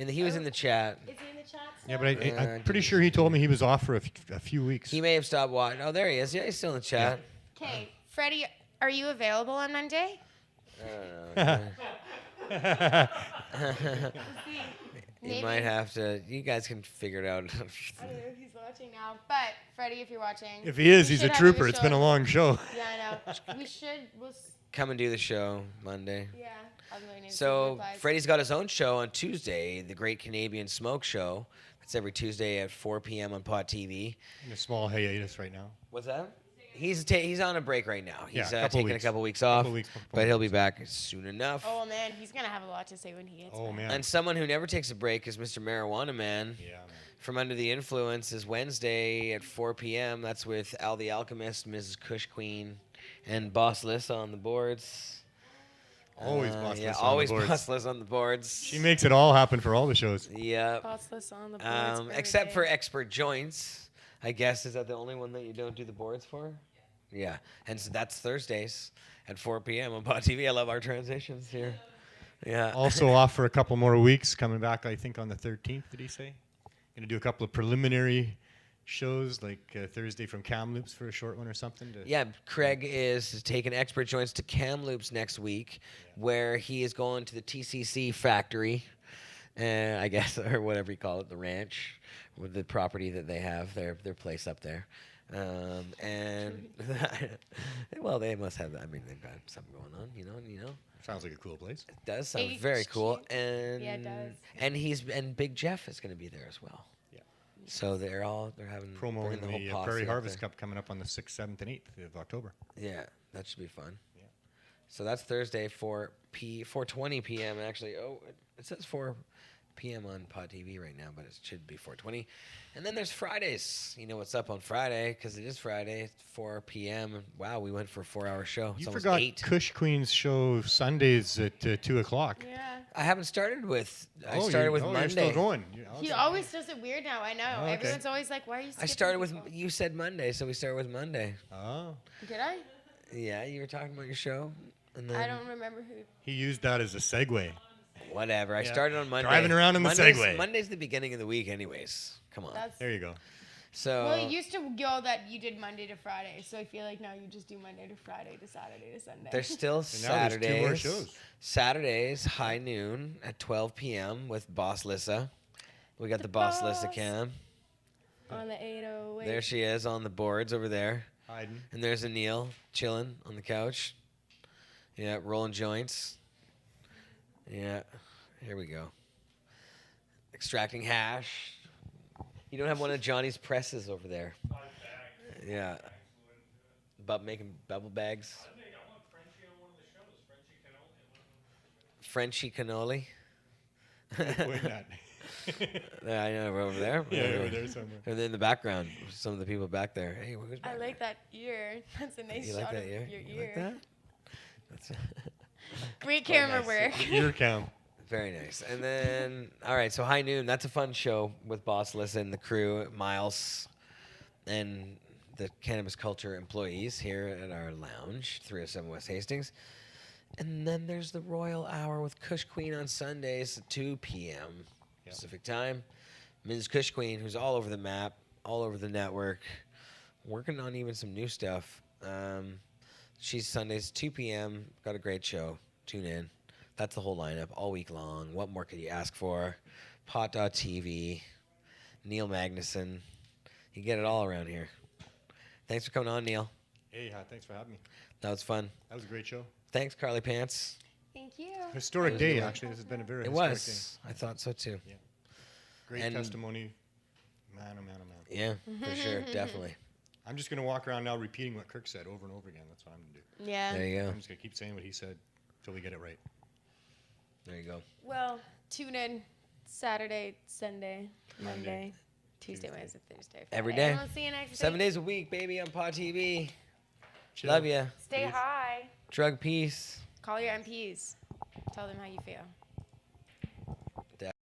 know. He was in the chat. Is he in the chat? Yeah, but I'm pretty sure he told me he was off for a few weeks. He may have stopped watching. Oh, there he is. Yeah, he's still in the chat. Okay, Freddie, are you available on Monday? You Maybe. might have to. You guys can figure it out. I don't know if he's watching now, but Freddie, if you're watching, If he is, we he's a should have trooper. It's been a show. long show. Yeah, I know. We should. Come and do the show Monday. Yeah, I'm learning. So Freddie's got his own show on Tuesday, the Great Canadian Smoke Show. It's every Tuesday at 4 p.m. on Pod TV. In a small hiatus right now. What's that? He's on a break right now. He's Yeah, a couple taking weeks. a couple weeks off, Couple weeks, but he'll be back soon enough. Oh man, he's gonna have a lot to say when he gets back. And someone who never takes a break is Mr. Marijuana Man. Yeah, man. From Under the Influence is Wednesday at 4 p.m. That's with Al the Alchemist, Mrs. Kush Queen, and Boss Lissa on the boards. Always Boss Yeah, Lissa on the always boards. Boss Lissa on the boards. She makes it all happen for all the shows. Yeah. Bossless on the boards for Except for everything. Expert Joints, I guess. Is that the only one that you don't do the boards for? Yeah. And so that's Thursdays at 4 p.m. on Pod TV. I love our transitions here. Yeah. Also off for a couple more weeks. Coming back, I think, on the 13th, did he say? Going to do a couple of preliminary shows, like Thursday from Kamloops for a short one or something. Yeah, Craig is taking Expert Joints to Kamloops next week, where he is going to the TCC factory, I guess, or whatever you call it, the ranch, with the property that they have, their place up there. And well, they must have. I mean, they've got something going on, you know. Sounds like a cool place. It does sound It's very cheap. cool, and Yeah, it does. and Big Jeff is going to be there as well. Yeah. So they're having Promo bringing in whole the posse Prairie up Harvest there. Cup coming up on the 6th, 7th, and 8th of October. Yeah, that should be fun. Yeah. So that's Thursday 4:20 p.m. Actually, it says 4 p.m. on Pod TV right now, but it should be 4:20. And then there's Fridays. You know what's up on Friday because it is Friday, 4 p.m. Wow, we went for a 4-hour show. You It's almost forgot 8. Kush Queen's show Sundays at 2 o'clock. Yeah. I haven't started with. I Oh, started with you're Monday. still going. He always does it weird now. I know. Oh, okay. Everyone's always like, "Why are you?" I started with. You said Monday, so we started with Monday. Oh. Did I? Yeah, you were talking about your show, and then I don't remember who. He used that as a segue. Whatever. I Yeah. started on Monday. Driving around in the Segway. Monday's the beginning of the week, anyways. Come on. That's- There you go. So. Well, it used to go that you did Monday to Friday, so I feel like now you just do Monday to Friday to Saturday to Sunday. There's still And now there's 2 more Saturdays. shows. Saturdays, high noon at 12 p.m. with Boss Lissa. We got the Boss Lissa cam. On the 808. There she is on the boards over there. Hiding. And there's Anil chilling on the couch. Yeah, rolling joints. Yeah, here we go. Extracting hash. You don't have one of Johnny's presses over there. Yeah. But making bubble bags. Frenchy cannoli. Yeah, I know, we're over there. Yeah, over there somewhere. And then in the background, some of the people back there. Hey, who's back I like that ear. That's a nice You shot like that of ear? your You ear. like that? That's Great quite camera nice. work. Ear cam. Very nice. And then, all right, so High Noon, that's a fun show with Boss Lissa and the crew, Miles, and the Cannabis Culture employees here at our lounge, 307 West Hastings. And then there's the Royal Hour with Kush Queen on Sundays at 2 p.m. Pacific time. Ms. Kush Queen, who's all over the map, all over the network, working on even some new stuff. She's Sundays, 2 p.m. Got a great show. Tune in. That's the whole lineup all week long. What more could you ask for? Pot.tv, Neil Magnuson. You get it all around here. Thanks for coming on, Neil. Hey, thanks for having me. That was fun. That was a great show. Thanks, Carly Pants. Thank you. Historic day, actually. This has been a very It historic was. I thought so too. Yeah. Great And- testimony. Man, oh man, oh man. Yeah, for sure. Definitely. I'm just going to walk around now repeating what Kirk said over and over again. That's what I'm going to do. Yeah. There you go. I'm just going to keep saying what he said until we get it right. There you go. Well, tune in Saturday, Sunday, Monday, Tuesday, Wednesday, Thursday, Friday. Every day. And we'll see you next 7 week. days a week, baby, on Pod TV. Chill. Love ya. Stay high. Drug peace. Call your MPs. Tell them how you feel.